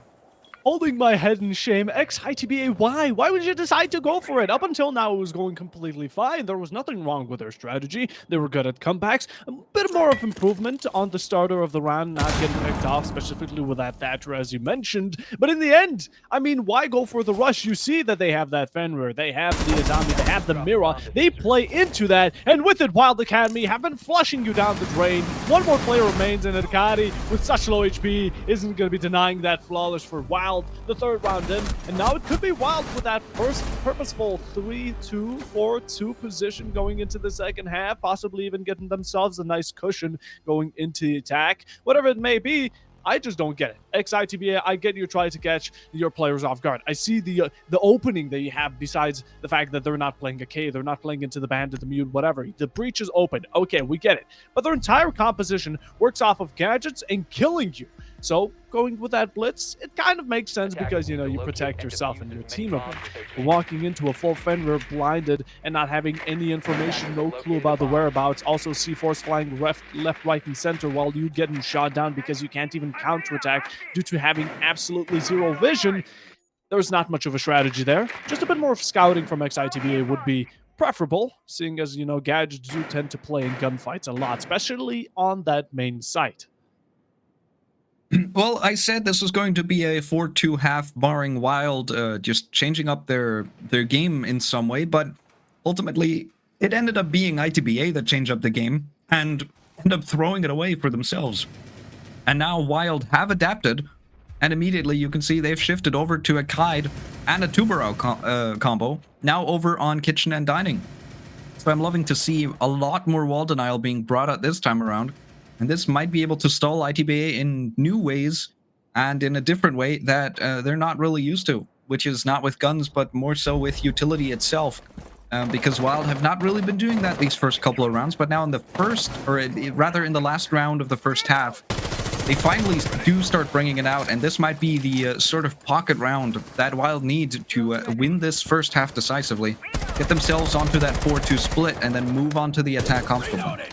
Holding my head in shame. Ex-Itba, why? Why would you decide to go for it? Up until now, it was going completely fine. There was nothing wrong with their strategy. They were good at comebacks. A bit more of improvement on the starter of the round, not getting picked off, specifically with that Thatcher, as you mentioned. But in the end, I mean, why go for the rush? You see that they have that Fenrir, they have the Azami, they have the Mira. They play into that, and with it, Wylde Academy have been flushing you down the drain. One more player remains, and Akari, with such low HP, isn't going to be denying that flawless for Wylde. The third round in, and now it could be Wylde with that first purposeful 3-2, 4-2 position going into the second half, possibly even getting themselves a nice cushion going into the attack. Whatever it may be, I just don't get it. Ex-Itba, I get you trying to catch your players off guard. I see the opening that you have, besides the fact that they're not playing a K, they're not playing into the Bandit, the Mute, whatever. The breach is open. Okay, we get it. But their entire composition works off of gadgets and killing you. So going with that blitz, it kind of makes sense because, you know, you protect yourself and your team a bit. But walking into a full Fenrir blinded and not having any information, no clue about the whereabouts, also C4s flying left, right, and center while you getting shot down because you can't even counterattack due to having absolutely zero vision, there's not much of a strategy there. Just a bit more of scouting from Ex-Itba would be preferable, seeing as, you know, gadgets do tend to play in gunfights a lot, especially on that main site. Well, I said this was going to be a 4-2 half, barring Wylde just changing up their game in some way, but ultimately it ended up being ITBA that changed up the game and ended up throwing it away for themselves. And now Wylde have adapted, and immediately you can see they've shifted over to a Kaid and a Tuberau combo, now over on Kitchen and Dining. So I'm loving to see a lot more wall denial being brought out this time around. And this might be able to stall ITBA in new ways and in a different way that they're not really used to, which is not with guns, but more so with utility itself. Because Wylde have not really been doing that these first couple of rounds, but now in the first, or rather in the last round of the first half, they finally do start bringing it out, and this might be the sort of pocket round that Wylde need to win this first half decisively, get themselves onto that 4-2 split, and then move on to the attack comfortably.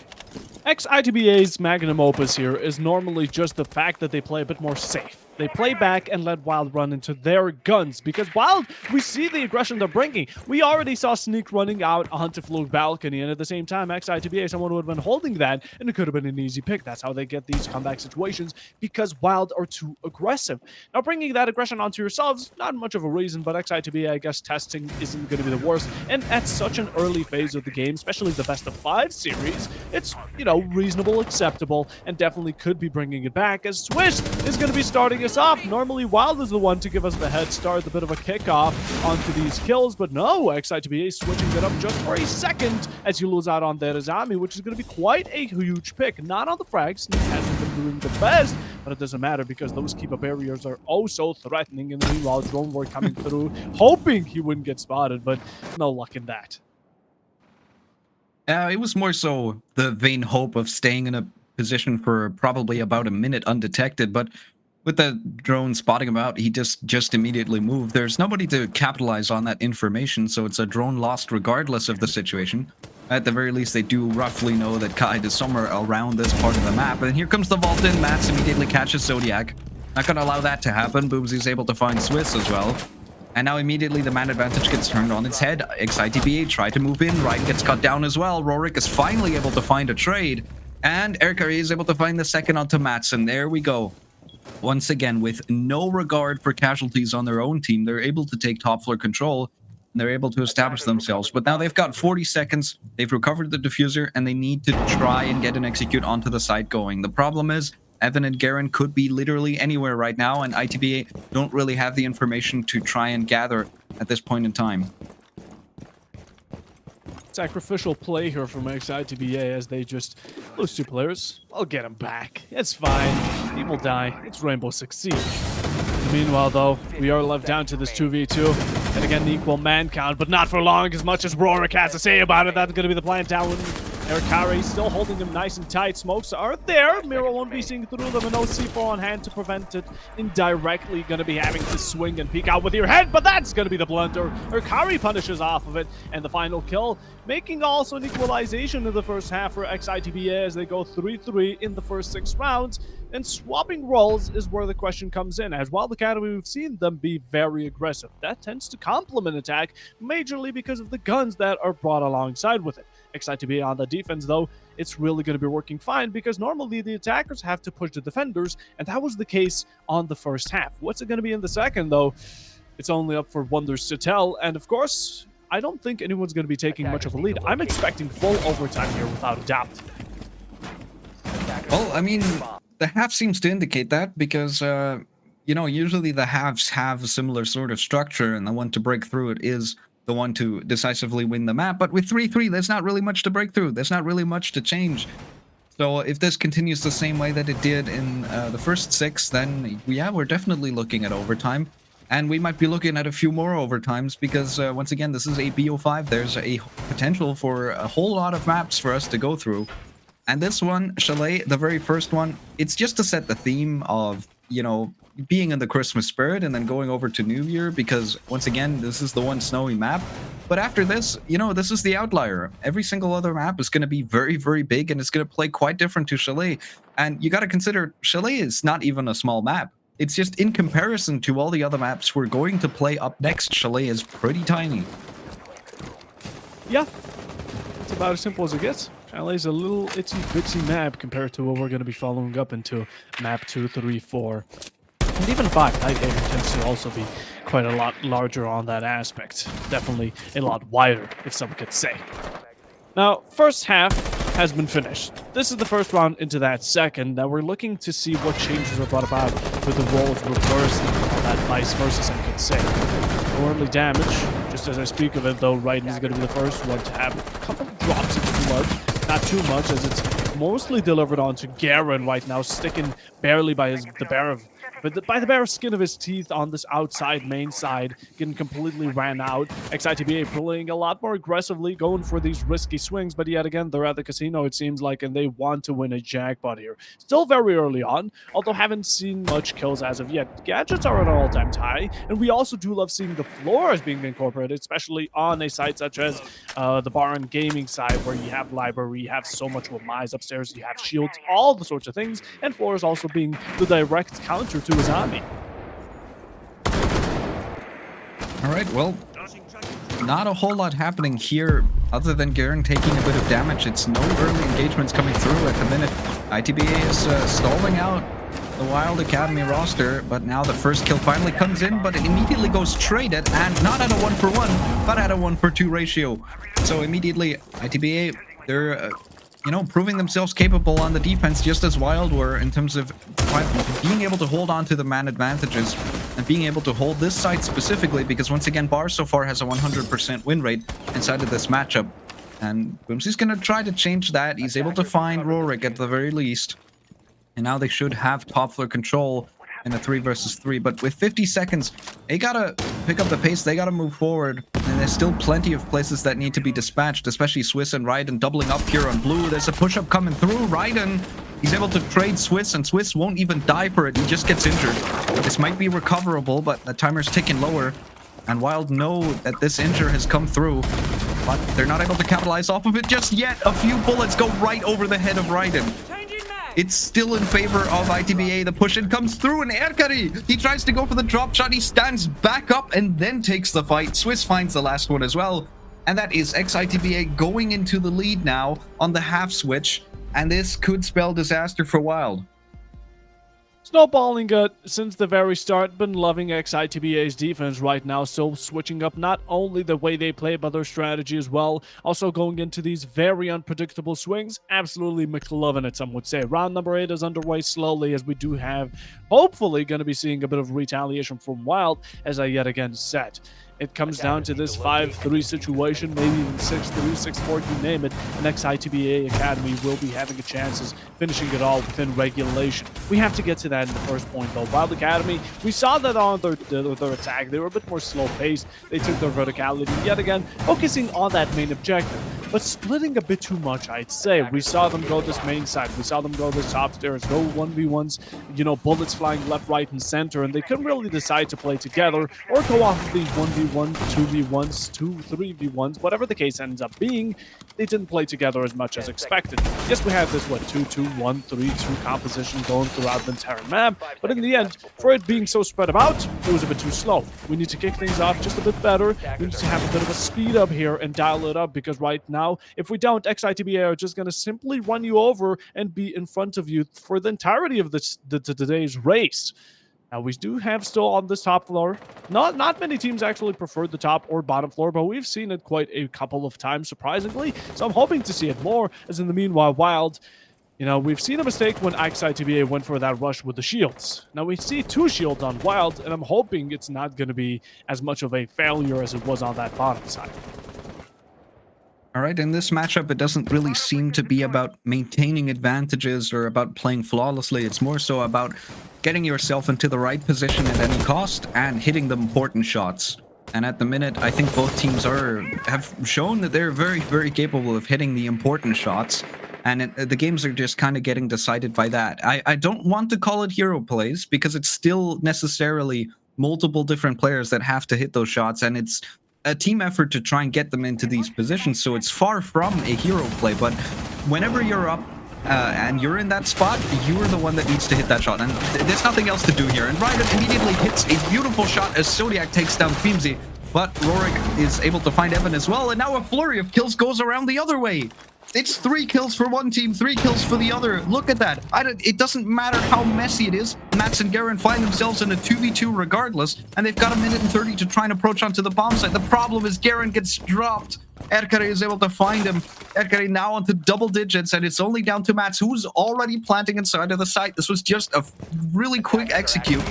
Ex-Itba's magnum opus here is normally just the fact that they play a bit more safe. They play back and let Wylde run into their guns, because Wylde, we see the aggression they're bringing. We already saw Sneak running out onto Flug balcony, and at the same time, Ex-Itba, someone who would have been holding that, and it could have been an easy pick. That's how they get these comeback situations, because Wylde are too aggressive. Now, bringing that aggression onto yourselves, not much of a reason, but Ex-Itba, I guess, testing isn't going to be the worst. And at such an early phase of the game, especially the best of 5 series, it's, you know, reasonable, acceptable, and definitely could be bringing it back, as Swish is going to be starting us off. Normally, Wylde is the one to give us the head start, a bit of a kickoff onto these kills, but no, Ex-Itba switching it up just for a second as you lose out on their Izami, which is going to be quite a huge pick. Not on the frags, Sneak hasn't been doing the best, but it doesn't matter because those Kiba barriers are oh so threatening, and meanwhile, Drone War coming through, hoping he wouldn't get spotted, but no luck in that. It was more so the vain hope of staying in a position for probably about a minute undetected, but with the drone spotting him out, he just immediately moved. There's nobody to capitalize on that information, so it's a drone lost regardless of the situation. At the very least, they do roughly know that Kaid is somewhere around this part of the map. And here comes the vault in. Mats immediately catches Zodiac. Not going to allow that to happen. Boomsy's able to find Swiss as well. And now immediately the man advantage gets turned on its head. Ex-Itba try to move in. Ryan gets cut down as well. Rorik is finally able to find a trade. And Erkari is able to find the second onto Mats. And there we go. Once again, with no regard for casualties on their own team, they're able to take top floor control. And they're able to establish themselves. But now they've got 40 seconds. They've recovered the diffuser. And they need to try and get an execute onto the site going. The problem is, Evan and Garen could be literally anywhere right now, and ITBA don't really have the information to try and gather at this point in time. Sacrificial play here from Ex-Itba as they just lose 2 players. I'll get him back. It's fine. He will die. It's Rainbow Six Siege. Meanwhile, though, we are left down to this 2v2. And again, the equal man count, but not for long. As much as Rorik has to say about it, that's going to be the plan down. Erkari still holding him nice and tight. Smokes are there. Miro won't be seeing through them, and no C4 on hand to prevent it. Indirectly going to be having to swing and peek out with your head, but that's going to be the blunder. Erkari punishes off of it, and the final kill, making also an equalization in the first half for Ex-Itba as they go 3-3 in the first 6 rounds. And swapping roles is where the question comes in, as while the Academy, we've seen them be very aggressive. That tends to complement attack, majorly because of the guns that are brought alongside with it. Ex-Itba on the defense, though, it's really going to be working fine because normally the attackers have to push the defenders, and that was the case on the first half. What's it going to be in the second, though? It's only up for wonders to tell, and of course, I don't think anyone's going to be taking much of a lead. I'm expecting full overtime here without a doubt. Well, I mean, the half seems to indicate that because, you know, usually the halves have a similar sort of structure, and the one to break through it is the one to decisively win the map. But with 3-3, there's not really much to break through. There's not really much to change. So if this continues the same way that it did in the first 6, then yeah, we're definitely looking at overtime. And we might be looking at a few more overtimes because, once again, this is a BO5. There's a potential for a whole lot of maps for us to go through. And this one, Chalet, the very first one, it's just to set the theme of you know, being in the Christmas spirit and then going over to New Year, because once again, this is the one snowy map. But after this, you know, this is the outlier. Every single other map is going to be very, very big, and it's going to play quite different to Chalet. And you got to consider, Chalet is not even a small map. It's just in comparison to all the other maps we're going to play up next, Chalet is pretty tiny. Yeah, it's about as simple as it gets. Chalet's a little itsy-bitsy map compared to what we're going to be following up into map 2, 3, 4. And even 5, Nighthaven tends to also be quite a lot larger on that aspect. Definitely a lot wider, if some could say. Now, first half has been finished. This is the first round into that second. Now we're looking to see what changes are brought about with the roles reversing on that vice versa, some could say. Early damage, just as I speak of it, though, Raiden is going to be the first one to have a couple drops of blood. Not too much, as it's mostly delivered onto Garen right now, sticking barely by the bare skin of his teeth on this outside main side, getting completely ran out. Ex-Itba playing a lot more aggressively, going for these risky swings, but yet again, they're at the casino, it seems like, and they want to win a jackpot here. Still very early on, although haven't seen much kills as of yet. Gadgets are at an all-time high, and we also do love seeing the floors being incorporated, especially on a site such as the bar and gaming side, where you have library, you have so much Wamais upstairs, you have shields, all the sorts of things, and floors also being the direct counter to his army. All right, well, not a whole lot happening here other than Garen taking a bit of damage. It's no early engagements coming through at the minute. ITBA is stalling out the Wylde Academy roster, but now the first kill finally comes in, but it immediately goes traded, and not at a 1-for-1, but at a 1-for-2 ratio. So immediately, ITBA, they're you know, proving themselves capable on the defense, just as Wylde were, in terms of being able to hold on to the man advantages and being able to hold this side specifically, because once again, Bar so far has a 100% win rate inside of this matchup. And Boomsy's going to try to change that. He's able to find Rorik at the very least. And now they should have top floor control in a 3 versus 3. But with 50 seconds, they gotta pick up the pace. They gotta move forward. And there's still plenty of places that need to be dispatched, especially Swiss and Raiden doubling up here on blue. There's a push-up coming through. Raiden, he's able to trade Swiss, and Swiss won't even die for it. He just gets injured. This might be recoverable, but the timer's ticking lower. And Wylde know that this injure has come through, but they're not able to capitalize off of it just yet. A few bullets go right over the head of Raiden. It's still in favor of ITBA. The push-in comes through, and Erkari, he tries to go for the drop shot. He stands back up and then takes the fight. Swiss finds the last one as well. And that is Ex-Itba going into the lead now on the half switch. And this could spell disaster for Wylde. Snowballing since the very start. Been loving Ex-Itba's defense right now, so switching up not only the way they play, but their strategy as well. Also going into these very unpredictable swings. Absolutely McLovin it, some would say. Round number 8 is underway slowly, as we do have, hopefully, going to be seeing a bit of retaliation from Wylde, as I yet again said. It comes down to this 5-3 situation, maybe even 6-3, 6-4, you name it. And Ex-Itba Academy will be having a chances finishing it all within regulation. We have to get to that in the first point, though. Wylde Academy, we saw that on their attack. They were a bit more slow-paced. They took their verticality, yet again, focusing on that main objective, but splitting a bit too much, I'd say. We saw them go this main side. We saw them go this top stairs, go 1v1s, you know, bullets flying left, right, and center, and they couldn't really decide to play together or go off of these 1v1, 2v1s, 2, 3v1s, whatever the case ends up being. They didn't play together as much as expected. Yes, we had this, 2-2-1-3-2 composition going throughout the entire map, but in the end, for it being so spread about, it was a bit too slow. We need to kick things off just a bit better. We need to have a bit of a speed up here and dial it up, because right now, if we don't, Ex-Itba are just going to simply run you over and be in front of you for the entirety of today's race. Now, we do have still on this top floor, not many teams actually prefer the top or bottom floor, but we've seen it quite a couple of times, surprisingly. So I'm hoping to see it more, as in the meanwhile, Wylde, you know, we've seen a mistake when Ex-Itba went for that rush with the shields. Now, we see 2 shields on Wylde, and I'm hoping it's not going to be as much of a failure as it was on that bottom side. All right, in this matchup, it doesn't really seem to be about maintaining advantages or about playing flawlessly. It's more so about getting yourself into the right position at any cost and hitting the important shots. And at the minute, I think both teams have shown that they're very, very capable of hitting the important shots. and the games are just kind of getting decided by that. I don't want to call it hero plays because it's still necessarily multiple different players that have to hit those shots, and it's a team effort to try and get them into these positions, so it's far from a hero play. But whenever you're up and you're in that spot, you are the one that needs to hit that shot, and there's nothing else to do here. And Ryden immediately hits a beautiful shot as Zodiac takes down Fimsy, but Rorik is able to find Evan as well, and now a flurry of kills goes around the other way. It's 3 kills for one team, 3 kills for the other. Look at that. It doesn't matter how messy it is. Mats and Garen find themselves in a 2v2 regardless, and they've got 1:30 to try and approach onto the bomb site. The problem is Garen gets dropped. Erkare is able to find him. Erkare now onto double digits, and it's only down to Mats, who's already planting inside of the site. This was just a really quick execute.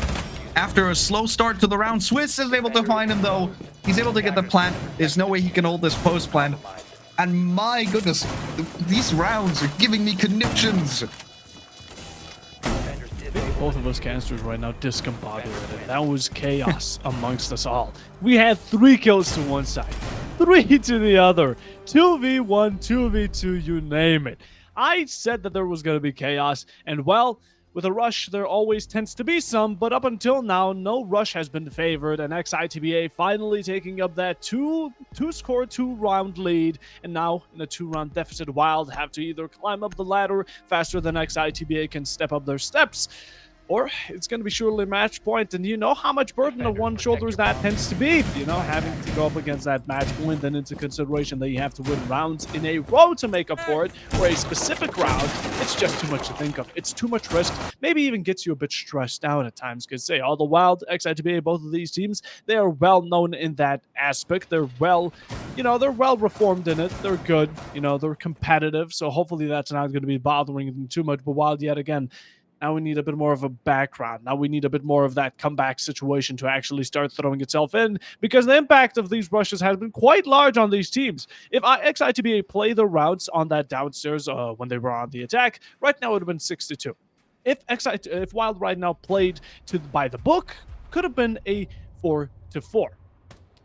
After a slow start to the round, Swiss is able to find him, though. He's able to get the plant. There's no way he can hold this post plant. And my goodness, these rounds are giving me conniptions. Both of us casters right now discombobulated. That was chaos amongst us all. We had 3 kills to one side, 3 to the other, 2v1, 2v2, you name it. I said that there was going to be chaos, and well, with a rush, there always tends to be some, but up until now, no rush has been favored, and Ex-Itba finally taking up that two-score, 2-round lead, and now in a 2-round deficit, Wylde have to either climb up the ladder faster than Ex-Itba can step up their steps, or it's going to be surely match point, and you know how much burden on one's shoulders that tends to be, you know, having to go up against that match point, and into consideration that you have to win rounds in a row to make up for it, or a specific round. It's just too much to think of. It's too much risk, maybe even gets you a bit stressed out at times, because say, all the Wylde, Ex-Itba, both of these teams, they are well known in that aspect. They're well, you know, they're well reformed in it. They're good, you know, they're competitive, so hopefully that's not going to be bothering them too much. But Wylde, yet again, now we need a bit more of a background. Now we need a bit more of that comeback situation to actually start throwing itself in, because the impact of these rushes has been quite large on these teams. If Ex-Itba play the routes on that downstairs when they were on the attack, right now it would have been 6-2. If Wylde right now played by the book, could have been a 4-4.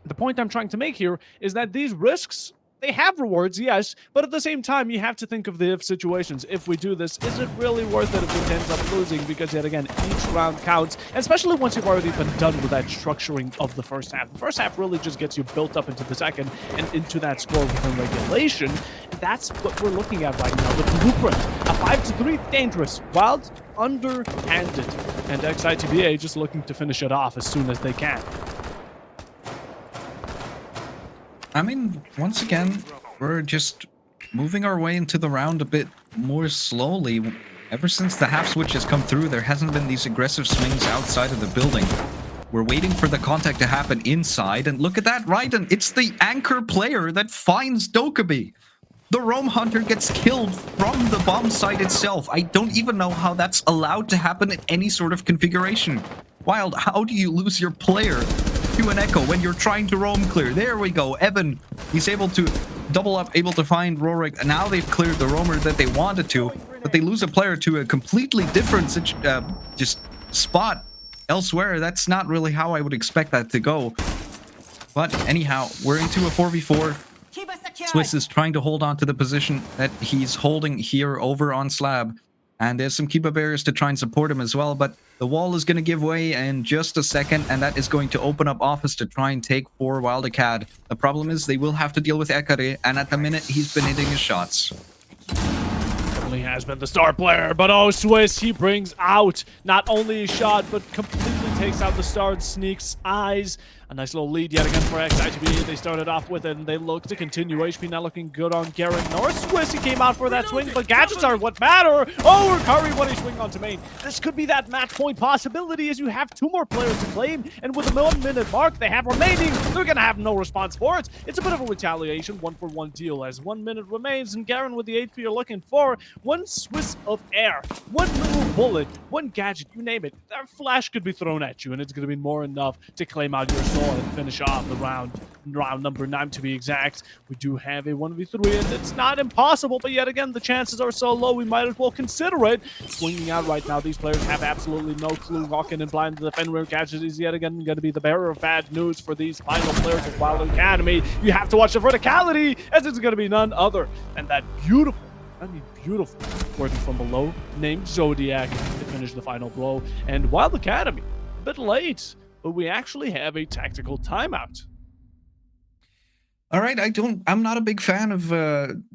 The point I'm trying to make here is that these risks, they have rewards, yes, but at the same time, you have to think of the if situations. If we do this, is it really worth it if we end up losing? Because yet again, each round counts, especially once you've already been done with that structuring of the first half. The first half really just gets you built up into the second and into that score within regulation. And that's what we're looking at right now, the blueprint. A 5-3, dangerous. Wylde, underhanded. And Ex-Itba just looking to finish it off as soon as they can. I mean, once again, we're just moving our way into the round a bit more slowly. Ever since the half switch has come through, there hasn't been these aggressive swings outside of the building. We're waiting for the contact to happen inside, and look at that, Ryden. It's the anchor player that finds Dokkaebi. The Roam Hunter gets killed from the bomb site itself. I don't even know how that's allowed to happen in any sort of configuration. Wylde, how do you lose your player to an echo when you're trying to roam clear? There we go. Evan, he's able to double up, able to find Rorik. Now they've cleared the roamer that they wanted to, but they lose a player to a completely different just spot elsewhere. That's not really how I would expect that to go. But anyhow, we're into a 4v4. Swiss is trying to hold on to the position that he's holding here over on Slab. And there's some Kiba barriers to try and support him as well, but the wall is going to give way in just a second, and that is going to open up office to try and take for Wylde Acad. The problem is they will have to deal with Erkare, and at the minute, he's been hitting his shots. Definitely has been the star player, but oh, Swiss, he brings out not only a shot, but completely takes out the star and sneaks eyes. A nice little lead yet again for Ex-Itba. They started off with it, and they look to continue. HP now looking good on Garen nor Swiss. He came out for that swing, but gadgets are what matter. Oh, Curry, what a swing onto main. This could be that match point possibility, as you have 2 more players to claim, and with the 1-minute mark they have remaining, they're going to have no response for it. It's a bit of a retaliation, 1-for-1 deal, as 1 minute remains, and Garen with the HP you're looking for. 1 Swiss of air, 1 little bullet, 1 gadget, you name it. That flash could be thrown at you, and it's going to be more enough to claim out your soul and finish off the round number 9 to be exact. We do have a 1v3, and it's not impossible, but yet again, the chances are so low, we might as well consider it. Swinging out right now, these players have absolutely no clue. Walking in blind to the Fenrir catches is yet again going to be the bearer of bad news for these final players of Wylde Academy. You have to watch the verticality, as it's going to be none other than that beautiful I mean, beautiful working from below, named Zodiac to finish the final blow. And Wylde Academy, a bit late, but we actually have a tactical timeout. All right, I'm not a big fan of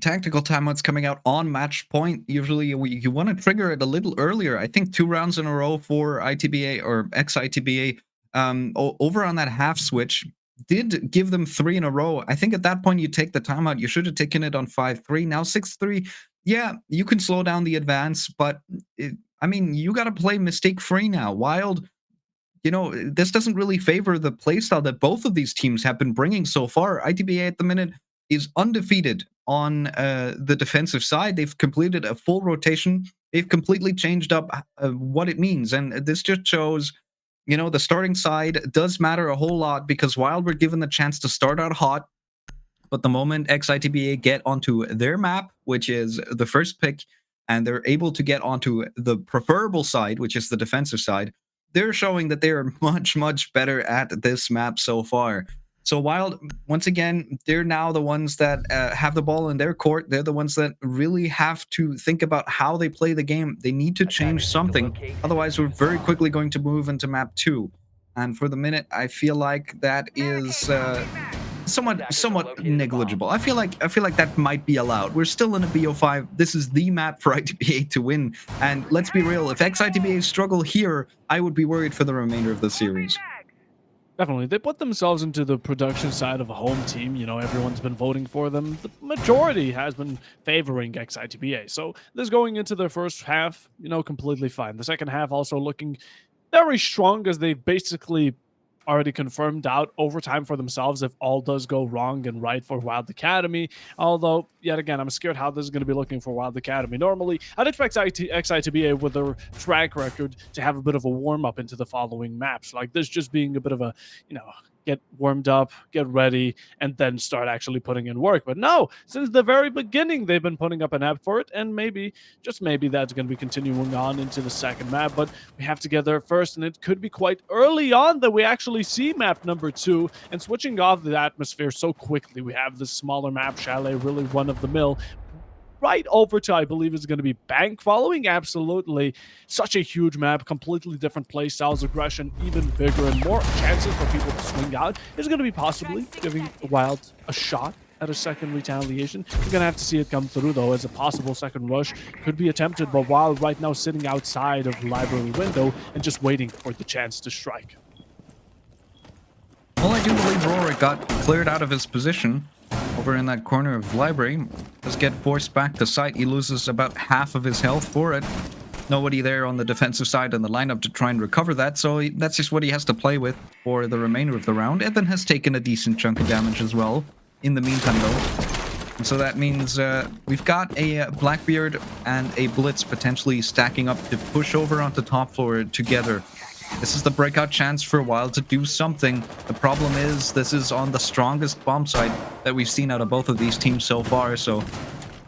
tactical timeouts coming out on match point. Usually you want to trigger it a little earlier. I think 2 rounds in a row for ITBA or ex-ITBA over on that half switch did give them 3 in a row. I think at that point you take the timeout. You should have taken it on 5-3. Now 6-3. Yeah, you can slow down the advance, but I mean, you got to play mistake-free now. Wylde, you know, this doesn't really favor the playstyle that both of these teams have been bringing so far. ITBA at the minute is undefeated on the defensive side. They've completed a full rotation. They've completely changed up what it means. And this just shows, you know, the starting side does matter a whole lot because Wylde were given the chance to start out hot. But the moment ex-ITBA get onto their map, which is the first pick, and they're able to get onto the preferable side, which is the defensive side, they're showing that they're much, much better at this map so far. So Wylde, once again, they're now the ones that have the ball in their court. They're the ones that really have to think about how they play the game. They need to change something. Otherwise, we're very quickly going to move into map 2. And for the minute, I feel like that is somewhat negligible. I feel like that might be allowed. We're still in a BO5. This is the map for ITBA to win. And let's be real, if ex-ITBA struggle here, I would be worried for the remainder of the series. Definitely. They put themselves into the production side of a home team. You know, everyone's been voting for them. The majority has been favoring ex-ITBA. So this going into their first half, you know, completely fine. The second half also looking very strong as they basically already confirmed out overtime for themselves if all does go wrong and right for Wylde Academy. Although, yet again, I'm scared how this is going to be looking for Wylde Academy. Normally, I'd expect ex-ITBA with their track record to have a bit of a warm-up into the following maps. Like this just being a bit of a, you know, get warmed up, get ready, and then start actually putting in work. But no, since the very beginning, they've been putting up an effort, and maybe, just maybe, that's going to be continuing on into the second map. But we have to get there first, and it could be quite early on that we actually see map number 2, and switching off the atmosphere so quickly. We have this smaller map, Chalet, really run-of-the-mill, right over to, I believe, is going to be Bank following. Absolutely. Such a huge map, completely different play styles, aggression even bigger, and more chances for people to swing out. Is going to be possibly giving Wylde a shot at a second retaliation. We're going to have to see it come through, though, as a possible second rush could be attempted, but Wylde right now sitting outside of the library window and just waiting for the chance to strike. Well, I do believe Rorik got cleared out of his position over in that corner of the library. Does get forced back to site. He loses about half of his health for it. Nobody there on the defensive side in the lineup to try and recover that, so that's just what he has to play with for the remainder of the round. Evan has taken a decent chunk of damage as well in the meantime, though. And so that means we've got a Blackbeard and a Blitz potentially stacking up to push over onto top floor together. This is the breakout chance for Wylde to do something. The problem is this is on the strongest bomb site that we've seen out of both of these teams so far, so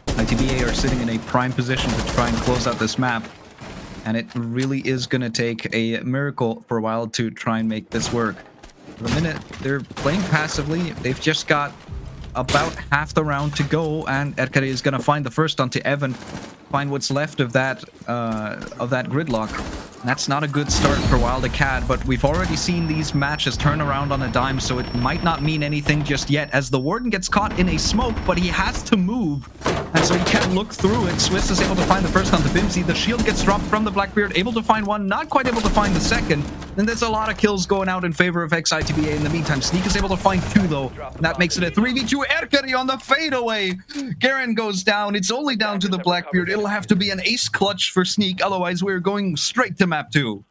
ITBA are sitting in a prime position to try and close out this map. And it really is going to take a miracle for Wylde to try and make this work. For the minute, they're playing passively. They've just got about half the round to go, and Erkare is going to find the first onto Evan, find what's left of that gridlock. That's not a good start for Wylde Acad, but we've already seen these matches turn around on a dime, so it might not mean anything just yet, as the Warden gets caught in a smoke, but he has to move, and so he can't look through it. Swiss is able to find the first on the Bimsy. The shield gets dropped from the Blackbeard, able to find one, not quite able to find the second, and there's a lot of kills going out in favor of ex-ITBA in the meantime. Sneak is able to find 2, though, and that makes it a 3v2. Erkari on the fadeaway. Garen goes down. It's only down to the Blackbeard. It'll have to be an ace clutch for Sneak, otherwise we're going straight to map 2.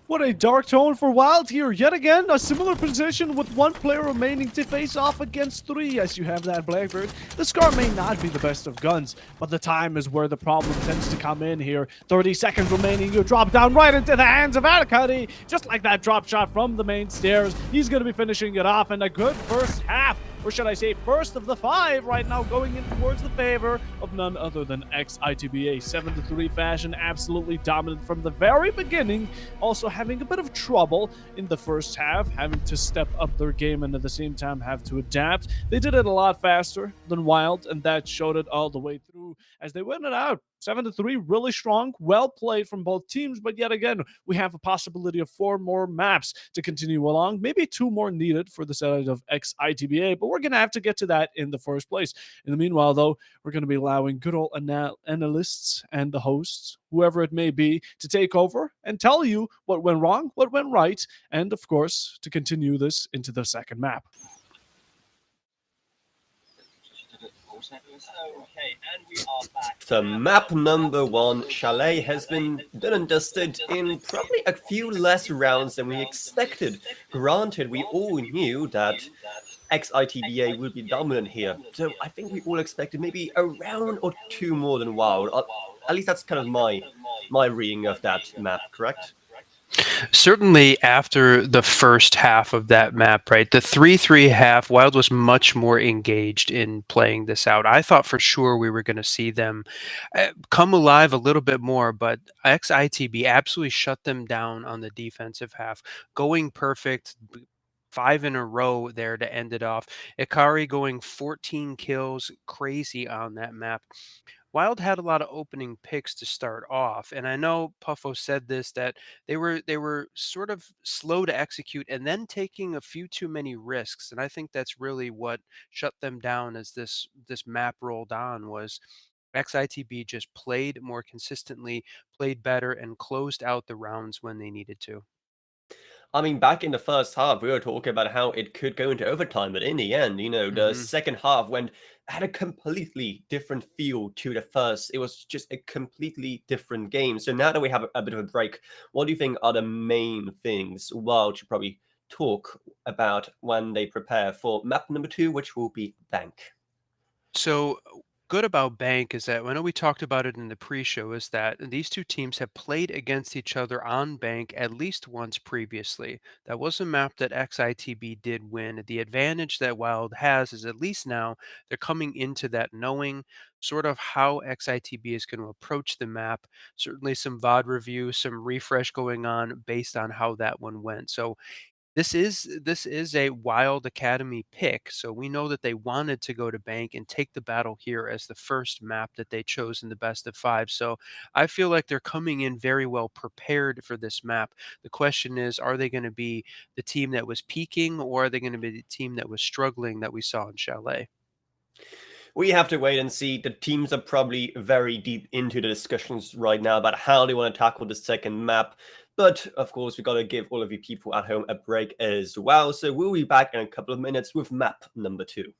What a dark tone for Wylde here. Yet again, a similar position with 1 player remaining to face off against 3 as you have that Blackbeard. The Scar may not be the best of guns, but the time is where the problem tends to come in here. 30 seconds remaining. You drop down right into the hands of Arakari. Just like that drop shot from the main stairs. He's going to be finishing it off in a good first half. or should I say first of the 5 right now, going in towards the favor of none other than Ex-Itba. 7-3 fashion, absolutely dominant from the very beginning, also having a bit of trouble in the first half, having to step up their game and at the same time have to adapt. They did it a lot faster than Wylde, and that showed it all the way through as they win it out. 7-3, really strong, well played from both teams, but yet again, we have a possibility of 4 more maps to continue along. Maybe 2 more needed for the side of Ex-Itba, but we're going to have to get to that in the first place. In the meanwhile, though, we're going to be allowing good old analysts and the hosts, whoever it may be, to take over and tell you what went wrong, what went right, and of course, to continue this into the second map. Okay, and we are back. So map number 1, Chalet, has been done and dusted in probably a few less rounds than we expected. Granted, we all knew that Ex-Itba would be dominant here, so I think we all expected maybe a round or 2 more than Wylde. At least that's kind of my reading of that map, correct? Certainly after the first half of that map, right? The 3-3 half, Wylde was much more engaged in playing this out. I thought for sure we were going to see them come alive a little bit more, but Ex-Itba absolutely shut them down on the defensive half, going perfect. 5 in a row there to end it off. Ikari going 14 kills, crazy on that map. Wylde had a lot of opening picks to start off, and I know Puffo said this, that they were sort of slow to execute and then taking a few too many risks, and I think that's really what shut them down as this map rolled on. Was Ex-Itba just played more consistently, played better, and closed out the rounds when they needed to. I mean, back in the first half, we were talking about how it could go into overtime, but in the end, the second half had a completely different feel to the first. It was just a completely different game. So now that we have a bit of a break, what do you think are the main things Wylde should probably talk about when they prepare for map number 2, which will be Bank? So good about Bank is that I know we talked about it in the pre-show, is that these two teams have played against each other on Bank at least once previously. That was a map that Ex-Itba did win. The advantage that Wylde has is at least now they're coming into that knowing sort of how Ex-Itba is going to approach the map. Certainly some VOD review, some refresh going on based on how that one went. So this is a Wylde Academy pick, so we know that they wanted to go to Bank and take the battle here as the first map that they chose in the best of 5. So I feel like they're coming in very well prepared for this map. The question is, are they going to be the team that was peaking, or are they going to be the team that was struggling that we saw in Chalet? We have to wait and see. The teams are probably very deep into the discussions right now about how they want to tackle the second map. But of course, we got to give all of you people at home a break as well. So we'll be back in a couple of minutes with map number 2.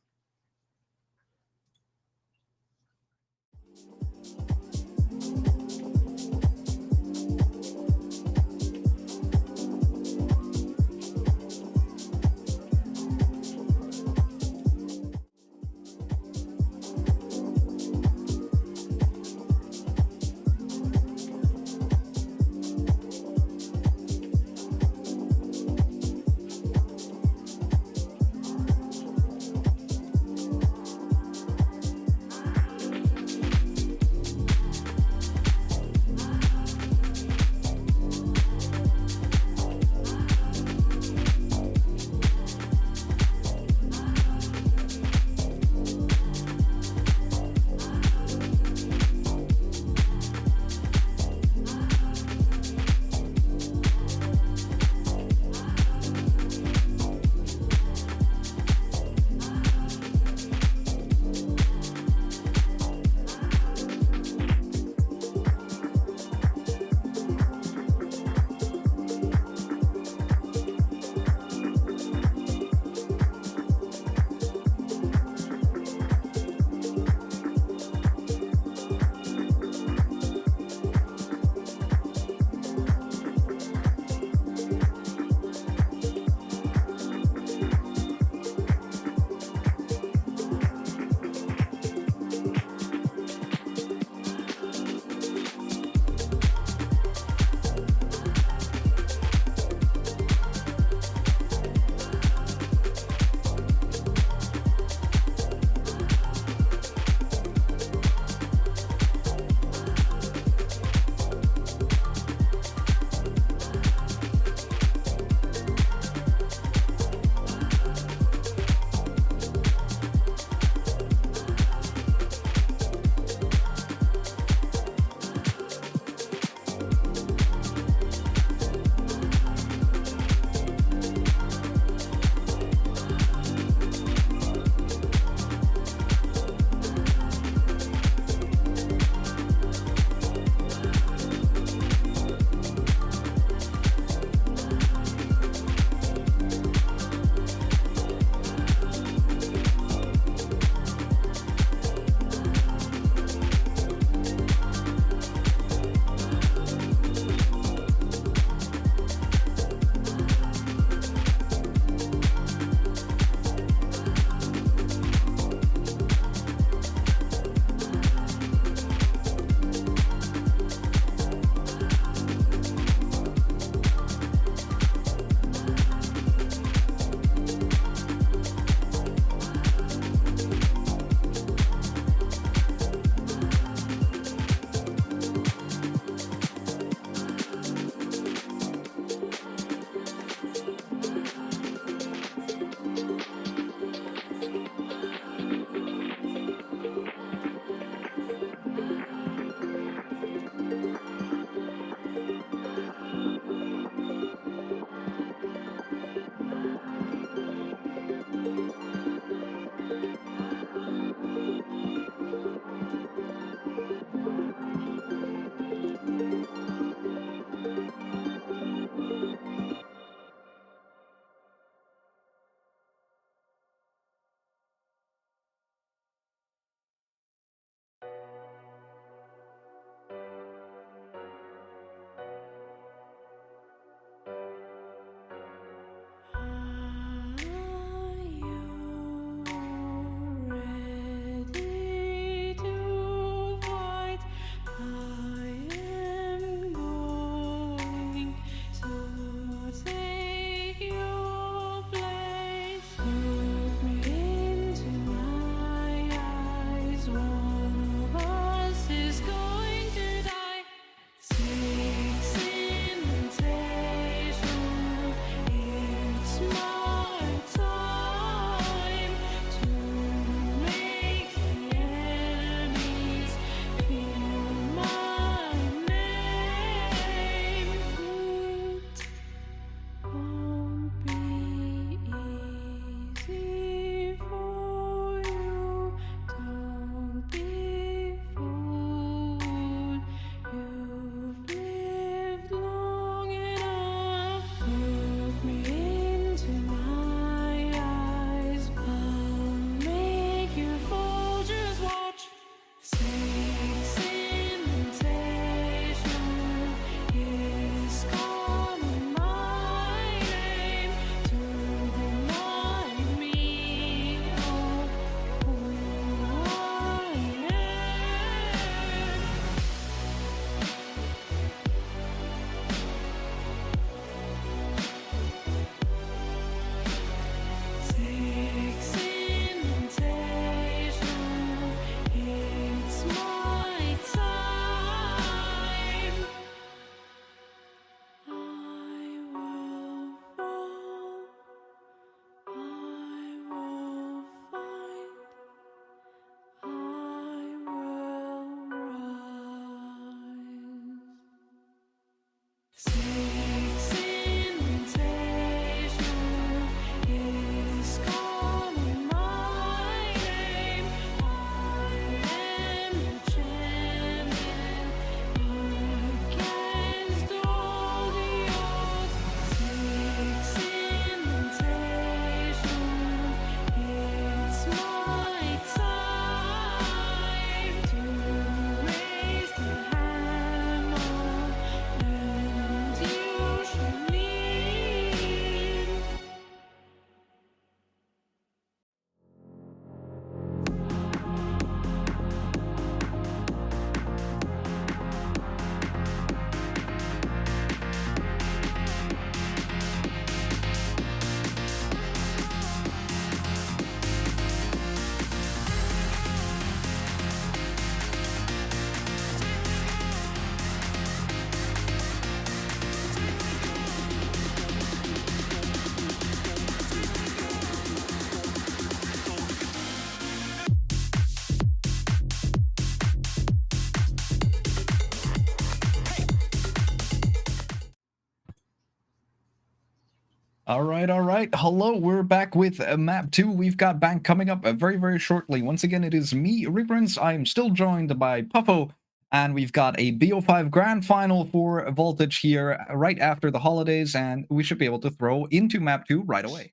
All right, all right. Hello, we're back with map 2. We've got Bank coming up very, very shortly. Once again, it is me, Reprince. I'm still joined by Puffo, and we've got a BO5 Grand Final for Voltage here right after the holidays, and we should be able to throw into map 2 right away.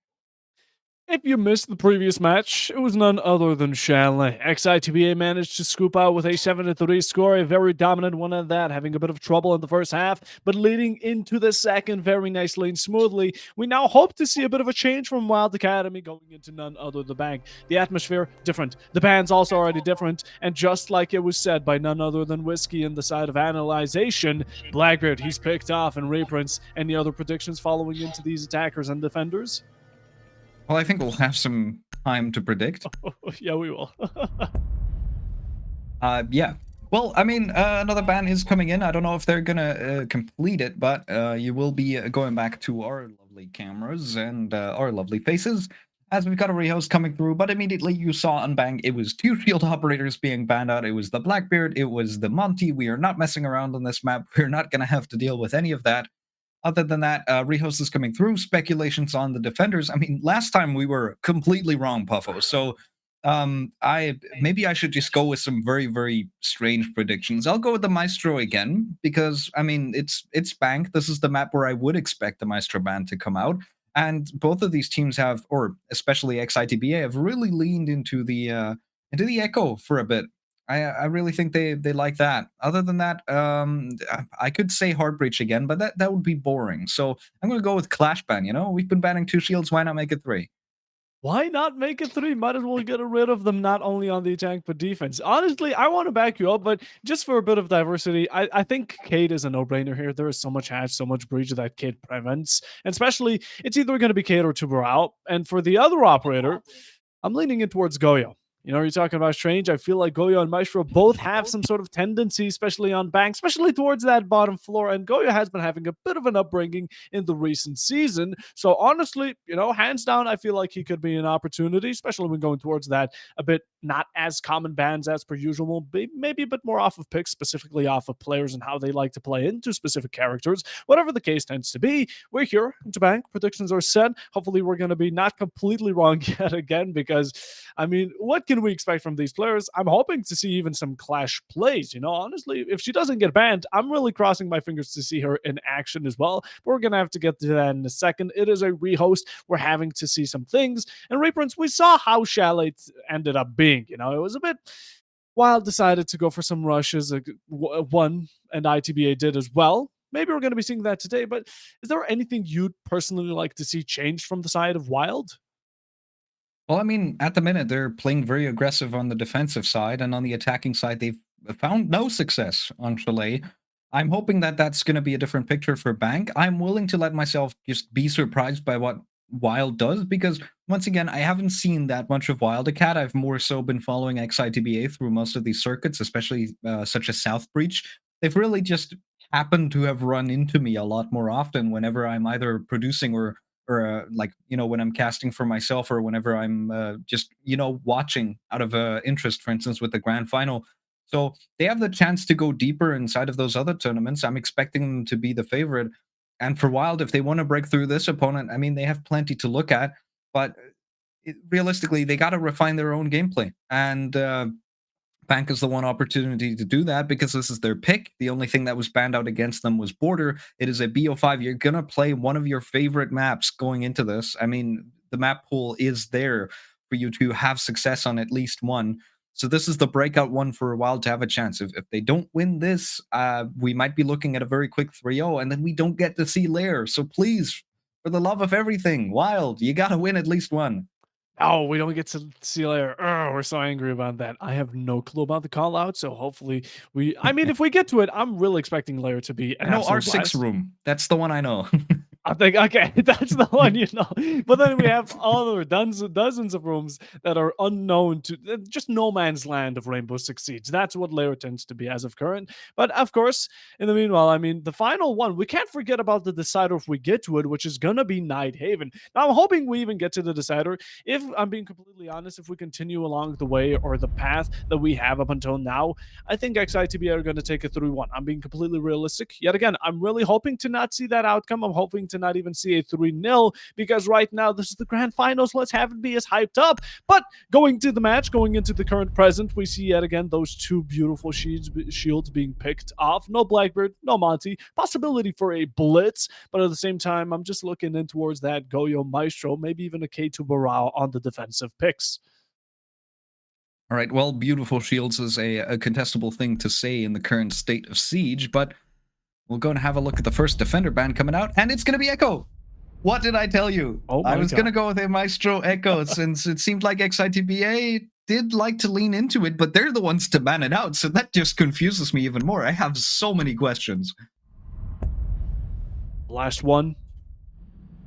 If you missed the previous match, it was none other than Shanley. Ex-Itba managed to scoop out with a 7-3 score, a very dominant one at that, having a bit of trouble in the first half, but leading into the second very nicely and smoothly. We now hope to see a bit of a change from Wylde Academy going into none other than Bank. The atmosphere, different. The band's also already different, and just like it was said by none other than Whiskey in the side of analyzation, Blackbeard, he's picked off, and Reprince. Any other predictions following into these attackers and defenders? Well, I think we'll have some time to predict. Yeah, we will. Yeah. Well, I mean, another ban is coming in. I don't know if they're gonna complete it, but you will be going back to our lovely cameras and our lovely faces, as we've got a rehost coming through. But immediately you saw on Bang, it was 2 shield operators being banned out. It was the Blackbeard, it was the Monty. We are not messing around on this map. We're not gonna have to deal with any of that. Other than that, rehost is coming through. Speculations on the defenders. I mean, last time we were completely wrong, Puffo. So maybe I should just go with some very, very strange predictions. I'll go with the Maestro again because I mean it's Bank. This is the map where I would expect the Maestro band to come out. And both of these teams have, or especially Ex-Itba, have really leaned into the Echo for a bit. I really think they like that. Other than that, I could say Heartbreach again, but that would be boring. So I'm gonna go with Clash ban. You know, we've been banning 2 shields. Why not make it 3? Why not make it 3? Might as well get rid of them not only on the attack but defense. Honestly, I want to back you up, but just for a bit of diversity, I think Cade is a no-brainer here. There is so much hatch, so much breach that Cade prevents. And especially, it's either going to be Cade or Tuber. And for the other operator, I'm leaning in towards Goyo. You know, you're talking about Strange. I feel like Goyo and Maestro both have some sort of tendency, especially on Bank, especially towards that bottom floor. And Goyo has been having a bit of an upbringing in the recent season. So honestly, you know, hands down, I feel like he could be an opportunity, especially when going towards that a bit not as common bans as per usual, maybe a bit more off of picks, specifically off of players and how they like to play into specific characters. Whatever the case tends to be, we're here into Bank. Predictions are set. Hopefully, we're going to be not completely wrong yet again, because I mean, what can we expect from these players? I'm hoping to see even some Clash plays. You know, honestly, if she doesn't get banned, I'm really crossing my fingers to see her in action as well. But we're going to have to get to that in a second. It is a rehost. We're having to see some things. And Reprints, we saw how Chalet ended up being. You know, it was a bit Wild decided to go for some rushes. One, and ITBA did as well. Maybe we're going to be seeing that today. But is there anything you'd personally like to see changed from the side of Wild? Well, I mean, at the minute, they're playing very aggressive on the defensive side, and on the attacking side, they've found no success on Chalet. I'm hoping that that's going to be a different picture for Bank. I'm willing to let myself just be surprised by what Wild does, because, once again, I haven't seen that much of Wild Cat. I've more so been following Ex-Itba through most of these circuits, especially such as South Breach. They've really just happened to have run into me a lot more often whenever I'm either producing or like, you know, when I'm casting for myself, or whenever I'm just, you know, watching out of interest, for instance, with the grand final. So they have the chance to go deeper inside of those other tournaments. I'm expecting them to be the favorite. And for Wild, if they want to break through this opponent, I mean, they have plenty to look at, but realistically, they got to refine their own gameplay. And Bank is the one opportunity to do that, because this is their pick. The only thing that was banned out against them was Border. It is a BO5. You're going to play one of your favorite maps going into this. I mean, the map pool is there for you to have success on at least one. So this is the breakout one for a while to have a chance. If they don't win this, we might be looking at a very quick 3-0, and then we don't get to see Lair. So please, for the love of everything, Wild, you got to win at least one. Oh, we don't get to see Lair. Oh, we're so angry about that. I have no clue about the call out, so hopefully I mean, if we get to it, I'm really expecting Lair to be an No, absolute R6 blast. room. That's the one I know. I think, okay, that's the one, you know. But then we have other dozens of rooms that are unknown to just no man's land of Rainbow Six Siege. That's what Lair tends to be as of current. But of course, in the meanwhile, I mean, the final one, we can't forget about the decider if we get to it, which is going to be Night Haven. Now, I'm hoping we even get to the decider. If I'm being completely honest, if we continue along the way or the path that we have up until now, I think Ex-Itba are going to take a 3-1. I'm being completely realistic. Yet again, I'm really hoping to not see that outcome. I'm hoping to to not even see a 3-0 because right now this is the grand finals. Let's have it be as hyped up. But going to the match, going into the current present, we see yet again those two beautiful shields being picked off. No Blackbird, no Monty. Possibility for a blitz, but at the same time, I'm just looking in towards that Goyo Maestro, maybe even a K2 Barao on the defensive picks. All right, well, beautiful shields is a contestable thing to say in the current state of Siege, but we'll go and have a look at the first defender band coming out, and it's going to be Echo. What did I tell you? Oh I was God. going to go with a Maestro Echo since it seemed like Ex-Itba did like to lean into it, but they're the ones to ban it out, so that just confuses me even more. I have so many questions. Last one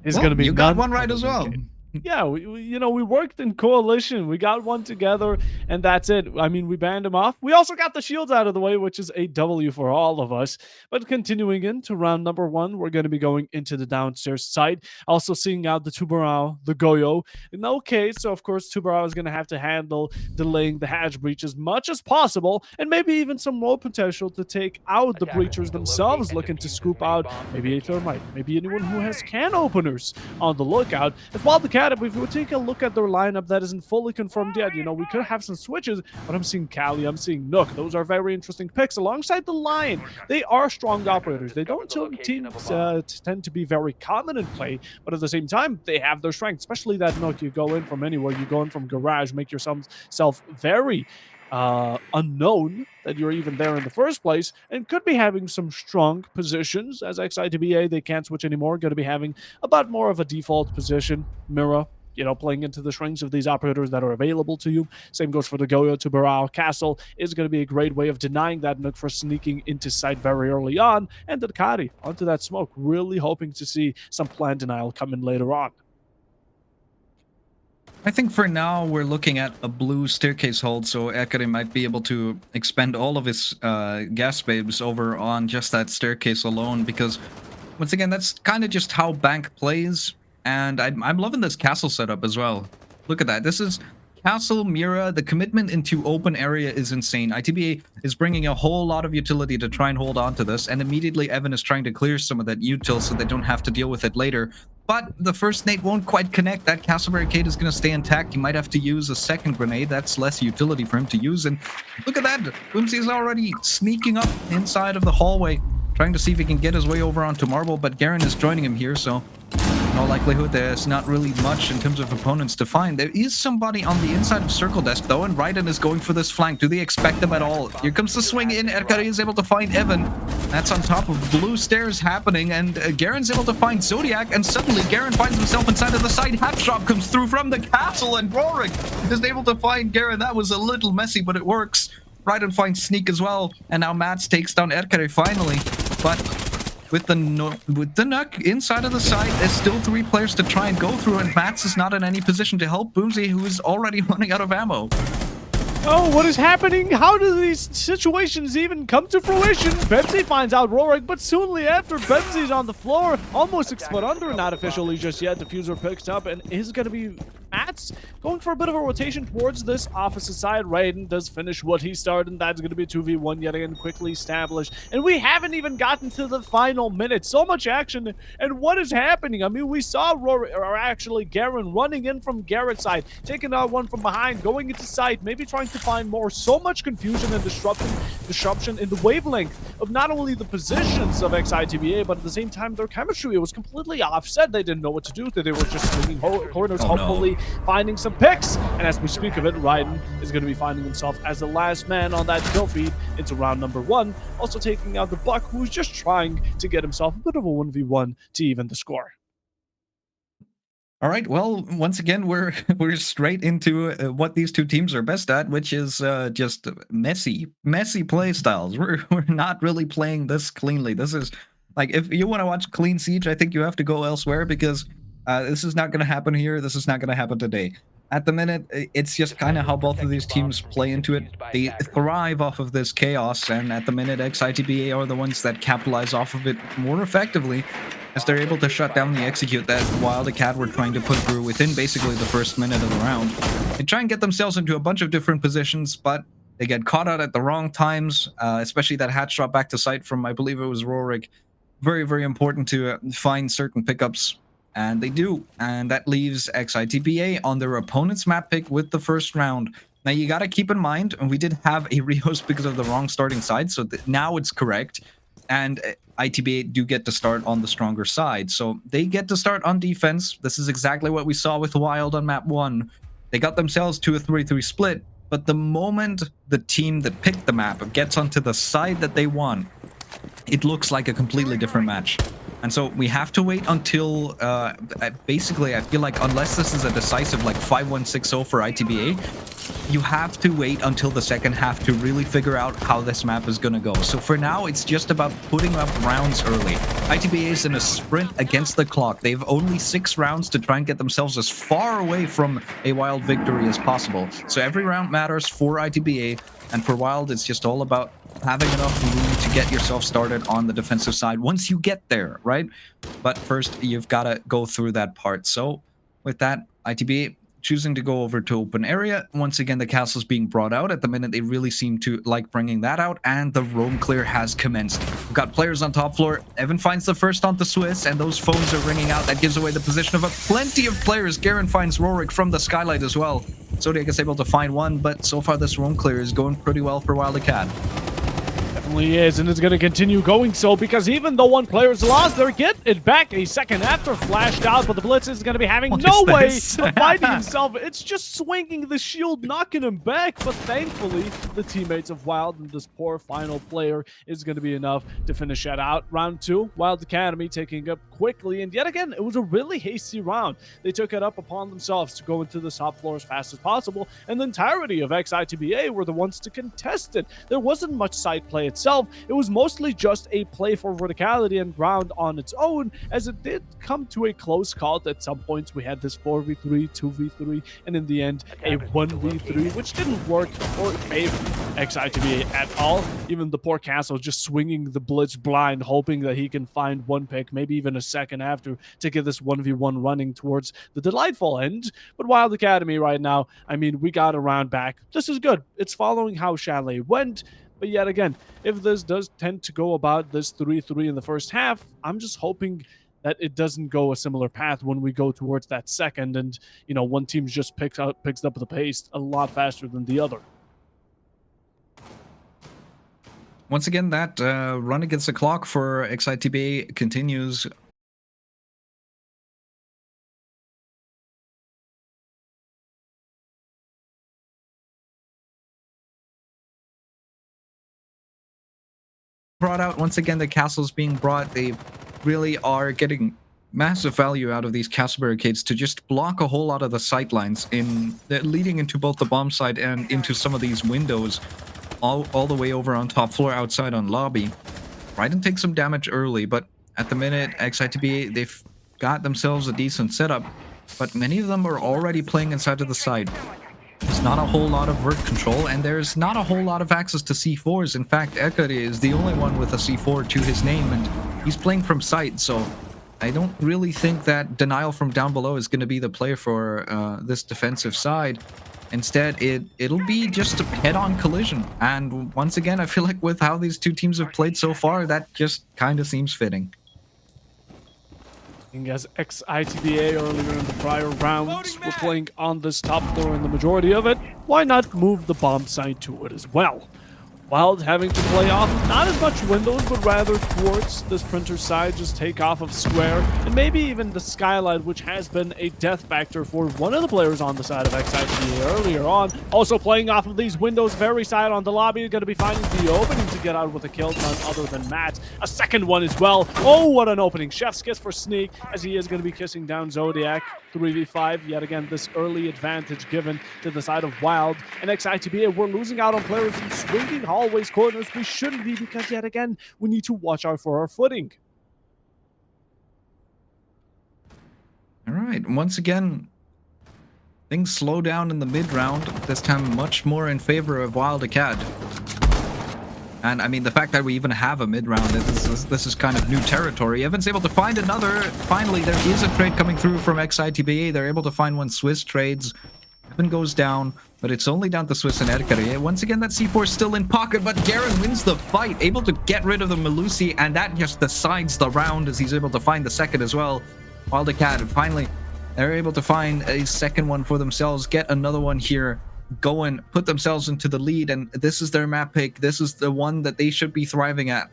is Well, going to be you got none one right other as than well. K. Yeah, we worked in coalition. We got one together, and that's it. I mean, we banned him off. We also got the shields out of the way, which is a W for all of us. But continuing into round number 1, we're going to be going into the downstairs side. Also seeing out the Tubarao, the Goyo. In no case, so of course, Tubarao is going to have to handle delaying the hatch breach as much as possible, and maybe even some more potential to take out the breachers themselves, looking to scoop out maybe a thermite, maybe anyone who has can openers on the lookout. As Wylde Academy, if we take a look at their lineup that isn't fully confirmed yet, we could have some switches, but I'm seeing Kali, I'm seeing Nook. Those are very interesting picks alongside the Lion. They are strong operators. They don't tend to be very common in play, but at the same time, they have their strength, especially that Nook. You go in from anywhere, you go in from garage, make yourself very unknown that you're even there in the first place, and could be having some strong positions. As Ex-Itba, they can't switch anymore, going to be having about more of a default position. Mira, playing into the strengths of these operators that are available to you. Same goes for the Goyo to Barao. Castle is going to be a great way of denying that Nook for sneaking into sight very early on, and the Kari onto that smoke, really hoping to see some plan denial come in later on. I think for now we're looking at a blue staircase hold, so Ekari might be able to expend all of his gas babes over on just that staircase alone, because once again, that's kind of just how Bank plays, and I'm loving this castle setup as well. Look at that. This is Castle, Mira. The commitment into open area is insane. ITBA is bringing a whole lot of utility to try and hold on to this, and immediately Evan is trying to clear some of that util so they don't have to deal with it later. But the first nade won't quite connect. That castle barricade is going to stay intact. He might have to use a second grenade. That's less utility for him to use. And look at that. Boomsy is already sneaking up inside of the hallway, trying to see if he can get his way over onto Marble. But Garen is joining him here, so in all likelihood there's not really much in terms of opponents to find. There is somebody on the inside of Circle Desk, though, and Raiden is going for this flank. Do they expect them at all? Here comes the swing in. Erkari is able to find Evan. That's on top of blue stairs happening, and Garen's able to find Zodiac, and suddenly Garen finds himself inside of the side. Hat drop comes through from the castle, and Rorik is able to find Garen. That was a little messy, but it works. Raiden finds Sneak as well, and now Mats takes down Erkari finally, but with the Nook inside of the site, there's still 3 players to try and go through, and Mats is not in any position to help Boomsy, who is already running out of ammo. Oh, what is happening? How do these situations even come to fruition? Bebsy finds out Rorik, but soonly after, Bebsy's on the floor, almost 6 foot under, not officially just yet. Diffuser picks up and is going to be Mats going for a bit of a rotation towards this opposite side. Raiden does finish what he started, and that's going to be 2v1 yet again, quickly established. And we haven't even gotten to the final minute. So much action, and what is happening? I mean, we saw Rorik, or actually Garen, running in from Garrett's side, taking out one from behind, going into sight, maybe trying to find more. So much confusion and disruption in the wavelength of not only the positions of Ex-Itba, but at the same time their chemistry was completely offset. They didn't know what to do. They were just swinging corners, hopefully finding some picks. And as we speak of it, Raiden is going to be finding himself as the last man on that kill feed into round number 1, also taking out the Buck, who's just trying to get himself a bit of a 1v1 to even the score. All right, well, once again, we're straight into what these two teams are best at, which is just messy play styles. We're not really playing this cleanly. This is like, if you want to watch clean Siege, I think you have to go elsewhere, because this is not going to happen here. This is not going to happen today. At the minute, it's just kind of how both of these teams play into it. They thrive off of this chaos, and at the minute, Ex-Itba are the ones that capitalize off of it more effectively, as they're able to shut down the execute that Wylde Cat were trying to put through within basically the first minute of the round. They try and get themselves into a bunch of different positions, but they get caught out at the wrong times, especially that hatch drop back to sight from, I believe it was Rorik. very, very important to find certain pickups, and they do. And that leaves Ex-Itba on their opponent's map pick with the first round. Now, you got to keep in mind, we did have a rehost because of the wrong starting side, so now it's correct. And ITBA do get to start on the stronger side. So they get to start on defense. This is exactly what we saw with Wylde on map 1. They got themselves to a 3-3 split, but the moment the team that picked the map gets onto the side that they want, it looks like a completely different match. And so we have to wait until, basically, I feel like unless this is a decisive like 5-1-6-0 for ITBA, you have to wait until the second half to really figure out how this map is going to go. So for now, it's just about putting up rounds early. ITBA is in a sprint against the clock. They have only 6 rounds to try and get themselves as far away from a Wylde victory as possible. So every round matters for ITBA, and for Wylde, it's just all about having enough room to get yourself started on the defensive side once you get there, right? But first, you've got to go through that part. So with that, ITBA choosing to go over to open area. Once again, the castle's being brought out. At the minute, they really seem to like bringing that out, and the roam clear has commenced. We've got players on top floor. Evan finds the first onto Swiss, and those phones are ringing out. That gives away the position of plenty of players. Garen finds Rorik from the skylight as well. Zodiac is able to find one, but so far this roam clear is going pretty well for Wylde Cat. Definitely is, and it's going to continue going so, because even though one player is lost, they're getting it back a second after flashed out, but the Blitz is going to be having no way of finding himself. It's just swinging the shield, knocking him back, but thankfully the teammates of Wylde and this poor final player is going to be enough to finish that out. Round 2, Wylde Academy taking up quickly, and yet again, it was a really hasty round. They took it up upon themselves to go into the top floor as fast as possible, and the entirety of Ex-Itba were the ones to contest it. There wasn't much side play itself. It was mostly just a play for verticality and ground on its own, as it did come to a close call. At some points we had this 4v3, 2v3, and in the end a 1v3, which didn't work or favor Ex-Itba at all. Even the poor Castle just swinging the Blitz blind, hoping that he can find one pick, maybe even a second after, to get this 1v1 running towards the delightful end. But Wylde Academy right now, I mean, we got a round back. This is good. It's following how Chalet went. But yet again, if this does tend to go about this 3-3 in the first half, I'm just hoping that it doesn't go a similar path when we go towards that second, and you know, one team just picks up the pace a lot faster than the other. Once again, that run against the clock for Ex-Itba continues. Brought out once again, the castle's being brought. They really are getting massive value out of these castle barricades to just block a whole lot of the sight lines leading into both the bomb site and into some of these windows all the way over on top floor outside on lobby. Raiden takes some damage early, but at the minute, Ex-Itba, they've got themselves a decent setup, but many of them are already playing inside of the side. There's not a whole lot of vert control, and there's not a whole lot of access to C4s. In fact, Ekari is the only one with a C4 to his name, and he's playing from sight, so I don't really think that denial from down below is going to be the play for this defensive side. Instead, it'll be just a head-on collision, and once again, I feel like with how these two teams have played so far, that just kind of seems fitting. As Ex-Itba earlier in the prior rounds were playing on this top floor in the majority of it, why not move the bomb site to it as well? Wylde having to play off not as much windows, but rather towards this printer side, just take off of square, and maybe even the skylight, which has been a death factor for one of the players on the side of Ex-Itba earlier on. Also playing off of these windows, very side on the lobby, going to be finding the opening to get out with a kill, none other than Matt. A second one as well. Oh, what an opening. Chef's kiss for Sneak, as he is going to be kissing down Zodiac. 3v5, yet again, this early advantage given to the side of Wylde. And Ex-Itba, we're losing out on players in swinging hallways, corners. We shouldn't be, because yet again, we need to watch out for our footing. All right, once again, things slow down in the mid-round, this time much more in favor of Wylde Acad. And I mean, the fact that we even have a mid-round, this is kind of new territory. Evan's able to find another. Finally, there is a trade coming through from Ex-Itba. They're able to find one. Swiss trades. Evan goes down, but it's only down to Swiss and Erkari. Once again, that C4 is still in pocket, but Garen wins the fight, able to get rid of the Melusi, and that just decides the round as he's able to find the second as well. Wylde Cat, finally, they're able to find a second one for themselves, get another one here going, put themselves into the lead, and this is their map pick. This is the one that they should be thriving at.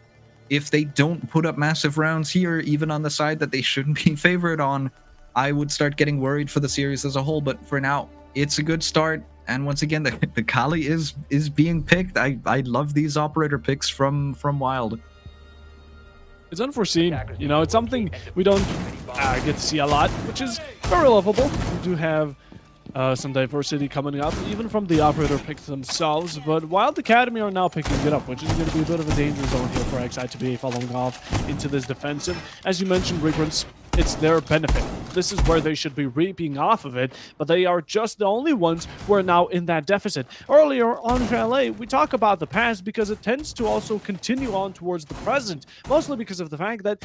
If they don't put up massive rounds here, even on the side that they shouldn't be favored on, I would start getting worried for the series as a whole. But for now, it's a good start. And once again, the Kali is being picked. I love these operator picks from Wylde. It's unforeseen, you know, it's something we don't get to see a lot, which is very lovable. We do have some diversity coming up, even from the operator picks themselves, but Wylde Academy are now picking it up, which is going to be a bit of a danger zone here for Ex-Itba following off into this defensive. As you mentioned, Regrants, it's their benefit. This is where they should be reaping off of it, but they are just the only ones who are now in that deficit. Earlier on Chalet, we talk about the past because it tends to also continue on towards the present, mostly because of the fact that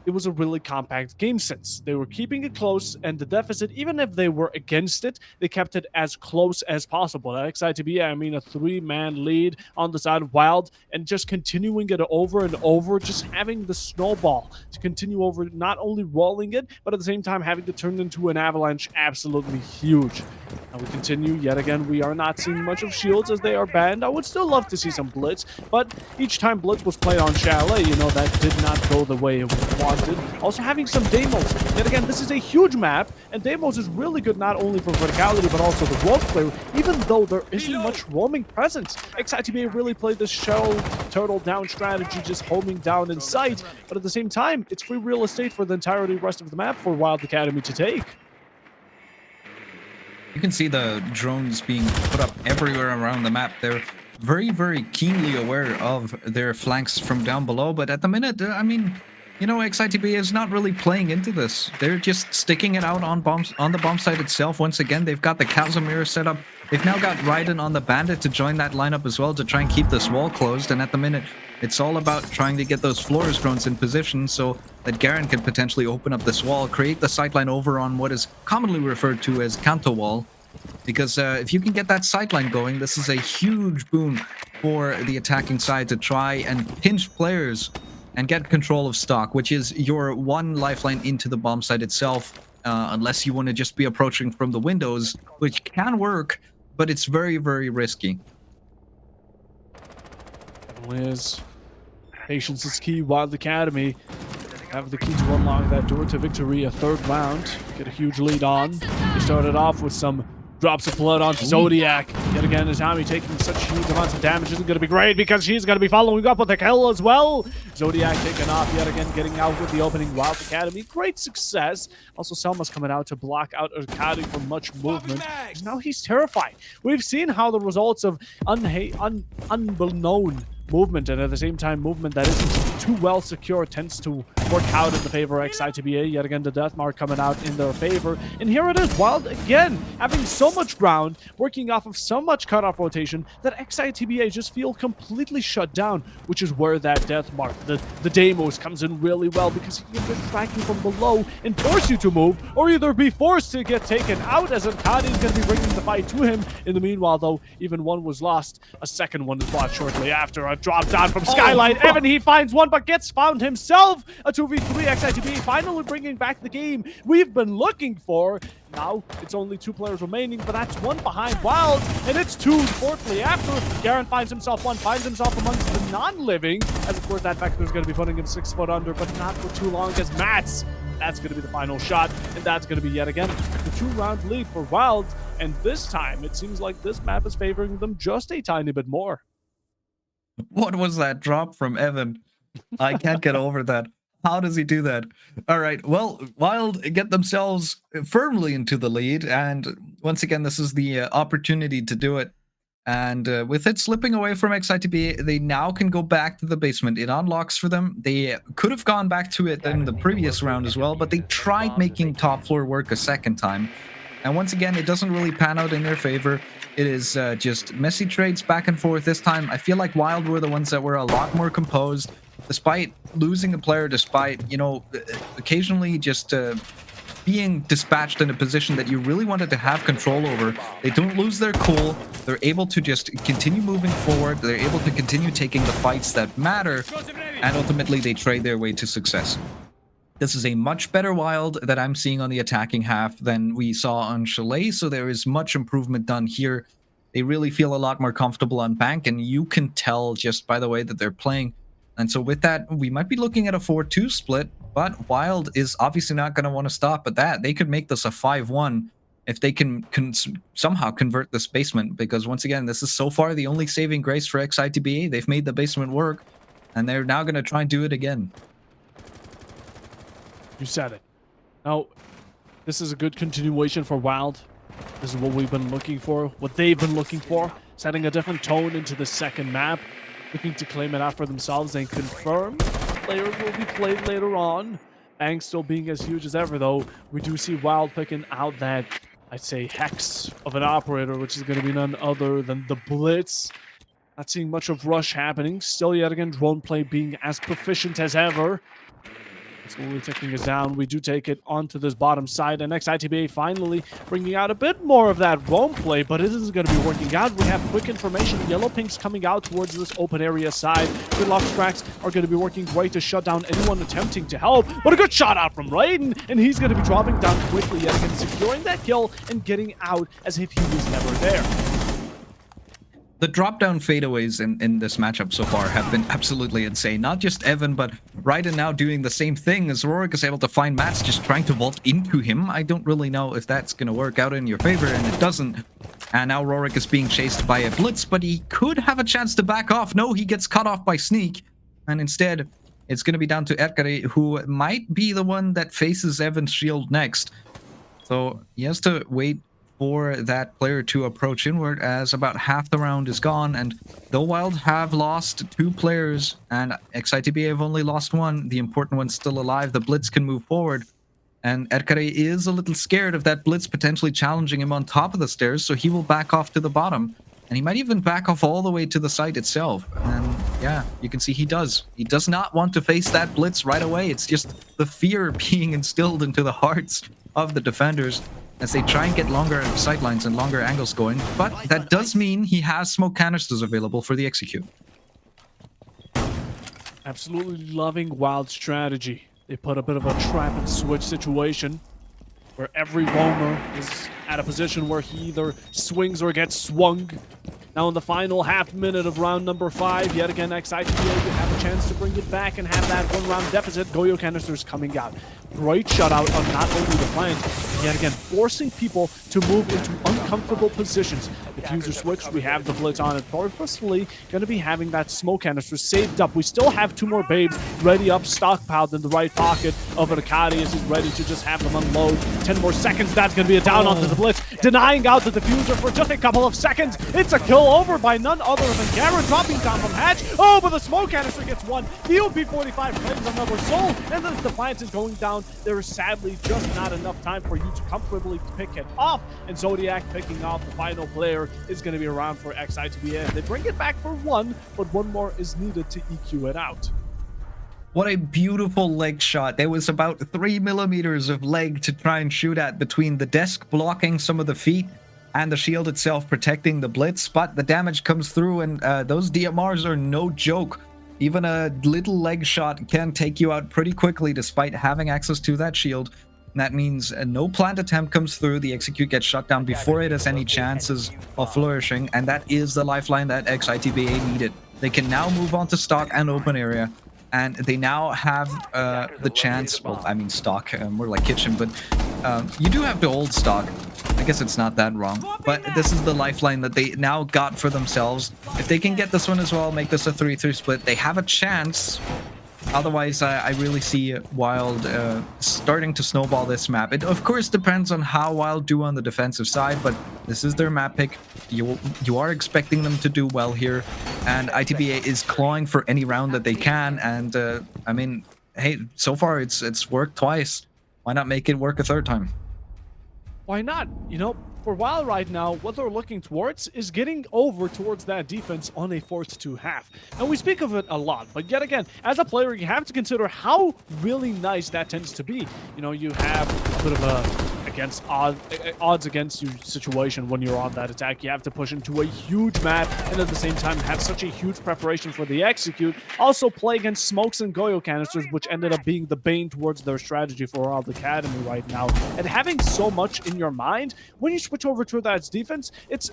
it was a really compact game sense. They were keeping it close, and the deficit, even if they were against it, they kept it as close as possible. At Ex-Itba, I mean, a 3-man lead on the side of Wylde, and just continuing it over and over, just having the snowball to continue over, not only rolling it, but at the same time having to turn into an avalanche, absolutely huge. And we continue, yet again, we are not seeing much of shields as they are banned. I would still love to see some blitz, but each time blitz was played on Chalet, you know, that did not go the way it was wanted. Also having some Deimos. Yet again, this is a huge map, and Deimos is really good not only for verticality, but also the rogue player, even though there isn't much roaming presence. Ex-Itba really played this shell turtle down strategy, just homing down in sight, but at the same time, it's free real estate for the entirety rest of the map for Wylde Academy to take. You can see the drones being put up everywhere around the map. They're very, very keenly aware of their flanks from down below, but at the minute, I mean, you know, Ex-Itba is not really playing into this. They're just sticking it out on bombs on the bomb site itself. Once again, they've got the Casimir set up. They've now got Raiden on the Bandit to join that lineup as well to try and keep this wall closed. And at the minute, it's all about trying to get those Flores drones in position so that Garen can potentially open up this wall, create the sightline over on what is commonly referred to as Kanto wall. Because if you can get that sightline going, this is a huge boon for the attacking side to try and pinch players and get control of stock, which is your one lifeline into the bomb site itself, unless you want to just be approaching from the windows, which can work, but it's very, very risky. Liz, patience is key. Wylde Academy have the key to unlock that door to victory. A third round, get a huge lead on. They started off with some drops of blood onto Zodiac. Yet again, Izami taking such huge amounts of damage isn't going to be great because she's going to be following up with a kill as well. Zodiac taking off yet again, getting out with the opening. Wylde Academy, great success. Also, Selma's coming out to block out Arkady from much movement. Now he's terrified. We've seen how the results of unbeknown movement, and at the same time movement that isn't too well secure, tends to work out in the favor of Ex-Itba. Yet again, the death mark coming out in their favor, and here it is, Wylde again having so much ground, working off of so much cutoff rotation that Ex-Itba just feel completely shut down, which is where that death mark, the Deimos, comes in really well, because he can distract you from below and force you to move, or either be forced to get taken out, as Arkady is going to be bringing the fight to him. In the meanwhile, though, even one was lost, a second one is bought shortly after. A drop down from Skylight. Evan, he finds one, but gets found himself. A 2v3. Ex-Itba finally bringing back the game we've been looking for. Now it's only 2 players remaining, but that's one behind Wylde, and it's 2 shortly after. Garen finds himself amongst the non-living, as of course that Vector is going to be putting him 6 foot under, but not for too long, as Mats, that's going to be the final shot, and that's going to be yet again the 2-round lead for Wylde, and this time it seems like this map is favoring them just a tiny bit more. What was that drop from Evan? I can't get over that. How does he do that? All right, well, Wylde get themselves firmly into the lead, and once again, this is the opportunity to do it. And with it slipping away from Ex-Itba, they now can go back to the basement. It unlocks for them. They could have gone back to it in the previous round as well, but they tried making top floor work a second time. And once again, it doesn't really pan out in their favor. It is just messy trades back and forth. This time, I feel like Wylde were the ones that were a lot more composed, despite losing a player, despite, you know, occasionally just being dispatched in a position that you really wanted to have control over. They don't lose their cool. They're able to just continue moving forward. They're able to continue taking the fights that matter, and ultimately they trade their way to success. This is a much better Wylde that I'm seeing on the attacking half than we saw on Chalet, so there is much improvement done here. They really feel a lot more comfortable on bank, and you can tell just by the way that they're playing. And so with that, we might be looking at a 4-2 split, but Wylde is obviously not going to want to stop at that. They could make this a 5-1 if they can somehow convert this basement, because once again, this is so far the only saving grace for Ex-Itba. They've made the basement work, and they're now going to try and do it again. You said it. Now, this is a good continuation for Wylde. This is what we've been looking for, what they've been looking for, setting a different tone into the second map, looking to claim it out for themselves and confirm players will be played later on. Bang still being as huge as ever, though. We do see Wylde picking out that, I'd say, hex of an operator, which is going to be none other than the Blitz. Not seeing much of rush happening. Still, yet again, drone play being as proficient as ever. Slowly taking us down. We do take it onto this bottom side, and Ex-Itba finally bringing out a bit more of that roam play, but it isn't going to be working out. We have quick information. Yellow Pink's coming out towards this open area side. Gridlock tracks are going to be working great to shut down anyone attempting to help, but a good shot out from Raiden, and he's going to be dropping down quickly yet again, securing that kill and getting out as if he was never there. The drop-down fadeaways in this matchup so far have been absolutely insane. Not just Evan, but Raiden now doing the same thing as Rorik is able to find Mats just trying to vault into him. I don't really know if that's going to work out in your favor, and it doesn't. And now Rorik is being chased by a Blitz, but he could have a chance to back off. No, he gets cut off by Sneak, and instead it's going to be down to Edgari, who might be the one that faces Evan's shield next. So he has to wait for that player to approach inward, as about half the round is gone. And though Wylde have lost 2 players and Ex-Itba have only lost 1, the important one's still alive. The Blitz can move forward, and Edgari is a little scared of that Blitz potentially challenging him on top of the stairs, so he will back off to the bottom, and he might even back off all the way to the site itself. And yeah, you can see he does not want to face that Blitz right away. It's just the fear being instilled into the hearts of the defenders as they try and get longer sightlines and longer angles going. But that does mean he has smoke canisters available for the execute. Absolutely loving Wylde's strategy. They put a bit of a trap and switch situation where every roamer is at a position where he either swings or gets swung. Now in the final half minute of round number 5, yet again Ex-Itba will have a chance to bring it back and have that 1-round deficit. Goyo canisters coming out. Great shutout on not only the flank, but yet again forcing people to move into uncomfortable positions. Diffuser switch, we have the Blitz on it purposefully, going to be having that smoke canister saved up. We still have 2 more babes ready up, stockpiled in the right pocket of Akadi as he's ready to just have them unload. 10 more seconds, that's going to be a down onto the Blitz, denying out the diffuser for just a couple of seconds. It's a kill over by none other than Garen, dropping down from Hatch. Oh, but the smoke canister gets one. The OP-45 claims another soul, and then the plant is going down. There is sadly just not enough time for you to comfortably pick it off, and Zodiac picking off the final player is going to be around for Ex-Itba. They bring it back for 1, but 1 more is needed to EQ it out. What a beautiful leg shot. There was about 3 millimeters of leg to try and shoot at between the desk blocking some of the feet and the shield itself protecting the Blitz, but the damage comes through, and those DMRs are no joke. Even a little leg shot can take you out pretty quickly despite having access to that shield. And that means no plant attempt comes through, the execute gets shut down before it has any chances of flourishing, and that is the lifeline that Ex-Itba needed. They can now move on to stock and open area, and they now have the chance, well, I mean stock, more like kitchen, but you do have to hold stock. I guess it's not that wrong, but this is the lifeline that they now got for themselves. If they can get this one as well, make this a 3-3 split, they have a chance. Otherwise, I really see Wylde starting to snowball this map. It, of course, depends on how Wylde do on the defensive side, but this is their map pick. You are expecting them to do well here, and Itba is clawing for any round that they can, and I mean, hey, so far it's worked twice. Why not make it work a 3rd time? Why not? You know, for Wylde right now, what they're looking towards is getting over towards that defense on a 4-2 half. And we speak of it a lot, but yet again, as a player, you have to consider how really nice that tends to be. You know, you have a bit of a odds against you situation when you're on that attack. You have to push into a huge map and at the same time have such a huge preparation for the execute. Also play against smokes and Goyo canisters, which ended up being the bane towards their strategy for Wylde Academy right now. And having so much in your mind, when you switch over to that defense, it's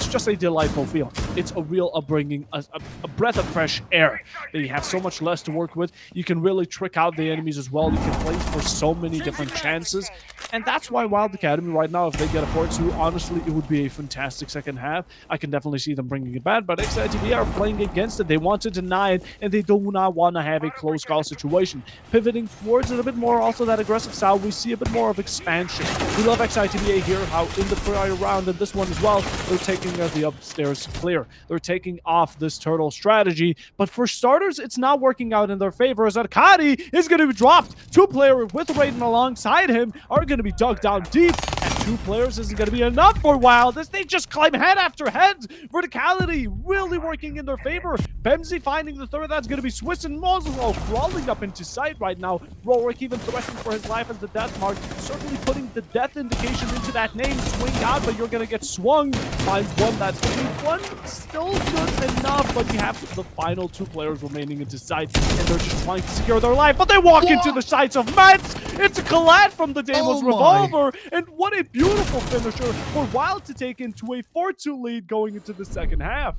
just a delightful feel. It's a real upbringing, a breath of fresh air. You have so much less to work with. You can really trick out the enemies as well. You can play for so many different chances. And that's why Wylde Academy right now, if they get a 4-2, honestly, it would be a fantastic second half. I can definitely see them bringing it back, but Ex-Itba are playing against it. They want to deny it, and they do not want to have a close call situation. Pivoting towards it a bit more, also that aggressive style, we see a bit more of expansion. We love Ex-Itba here, how in the prior round and this one as well, they're taking the upstairs clear. They're taking off this turtle strategy, but for starters, it's not working out in their favor, as Arkady is going to be dropped. Two players with Raiden alongside him are going to be dug down deep, and two players isn't going to be enough for Wylde as they just climb head after head. Verticality really working in their favor. Bemsy finding the third, that's going to be Swiss and Moslow crawling up into sight right now. Rorik even threatening for his life as the death mark, certainly putting the death indication into that name. Swing out, but you're going to get swung. Finds one, that's going to be one. Still good enough, but you have the final two players remaining into sight, and they're just trying to secure their life, but they walk into the sights of Mets. It's a collide from the Deimos revolver, and what a beautiful finisher for Wylde to take into a 4-2 lead going into the second half.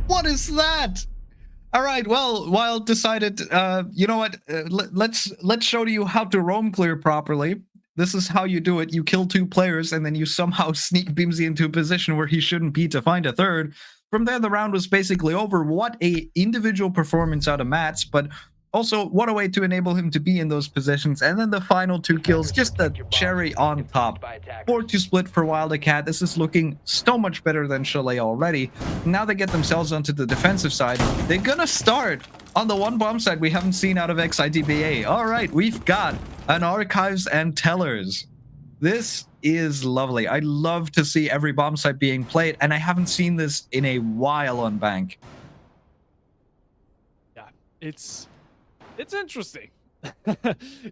What is that? All right, well, Wylde decided, you know what, let's show you how to roam clear properly. This is how you do it. You kill two players, and then you somehow sneak Bimsy into a position where he shouldn't be to find a third. From there, the round was basically over. What a individual performance out of Mats, but also, what a way to enable him to be in those positions. And then the final two kills, just the cherry on top. 4-2 split for Wylde Cat. This is looking so much better than Chalet already. Now they get themselves onto the defensive side. They're gonna start on the one bomb side we haven't seen out of Ex-Itba. All right, we've got an Archives and Tellers. This is lovely. I love to see every bomb site being played, and I haven't seen this in a while on Bank. Yeah, it's interesting.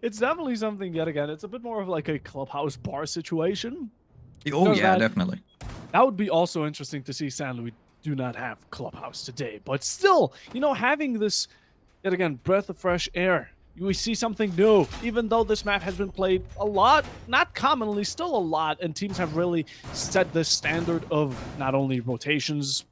It's definitely something, yet again, it's a bit more of like a clubhouse bar situation. Oh yeah, definitely. That would be also interesting to see. Sadly, we do not have clubhouse today, but still, you know, having this, yet again, breath of fresh air. We see something new, even though this map has been played a lot, not commonly, still a lot, and teams have really set the standard of not only rotations,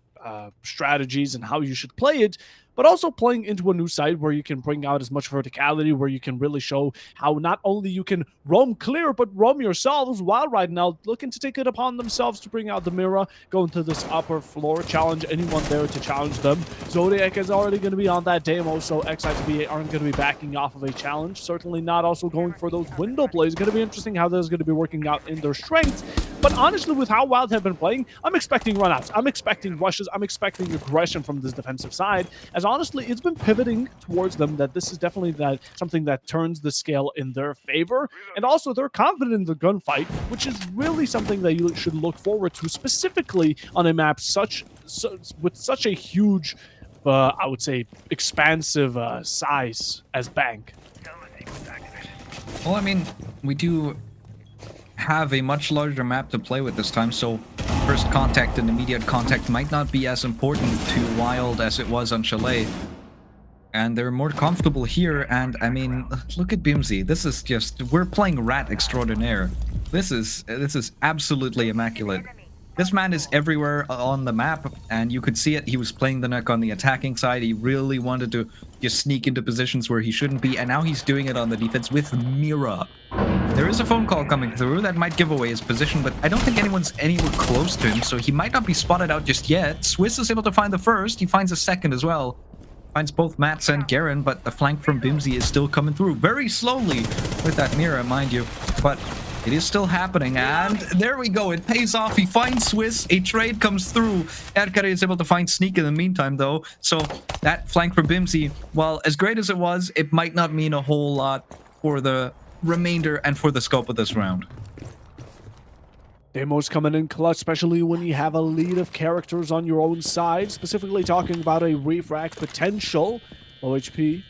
strategies, and how you should play it, but also playing into a new side where you can bring out as much verticality, where you can really show how not only you can roam clear, but roam yourselves, while right now looking to take it upon themselves to bring out the mirror, go into this upper floor, challenge anyone there to challenge them. Zodiac is already going to be on that demo, so Ex-Itba aren't going to be backing off of a challenge. Certainly not also going for those window plays. Going to be interesting how this is going to be working out in their strengths. But honestly, with how Wylde have been playing, I'm expecting runouts. I'm expecting rushes. I'm expecting aggression from this defensive side, as honestly, it's been pivoting towards them that this is definitely something that turns the scale in their favor. And also, they're confident in the gunfight, which is really something that you should look forward to, specifically on a map with such a huge, I would say, expansive size as Bank. Well, I mean, we do have a much larger map to play with this time, so first contact and immediate contact might not be as important to Wylde as it was on Chalet. And they're more comfortable here, and I mean, look at Bimsy. This is just, we're playing rat extraordinaire. This is absolutely immaculate. This man is everywhere on the map, and you could see it. He was playing the neck on the attacking side. He really wanted to just sneak into positions where he shouldn't be, and now he's doing it on the defense with Mira. There is a phone call coming through that might give away his position, but I don't think anyone's anywhere close to him, so he might not be spotted out just yet. Swiss is able to find the first. He finds a second as well. Finds both Mats and Garen, but the flank from Bimsy is still coming through very slowly with that Mira, mind you, but it is still happening, and there we go. It pays off. He finds Swiss. A trade comes through. Arkady is able to find Sneak in the meantime, though. So that flank from Bimsy, while as great as it was, it might not mean a whole lot for the remainder and for the scope of this round. Demos coming in clutch, especially when you have a lead of characters on your own side. Specifically talking about a refract potential. Low HP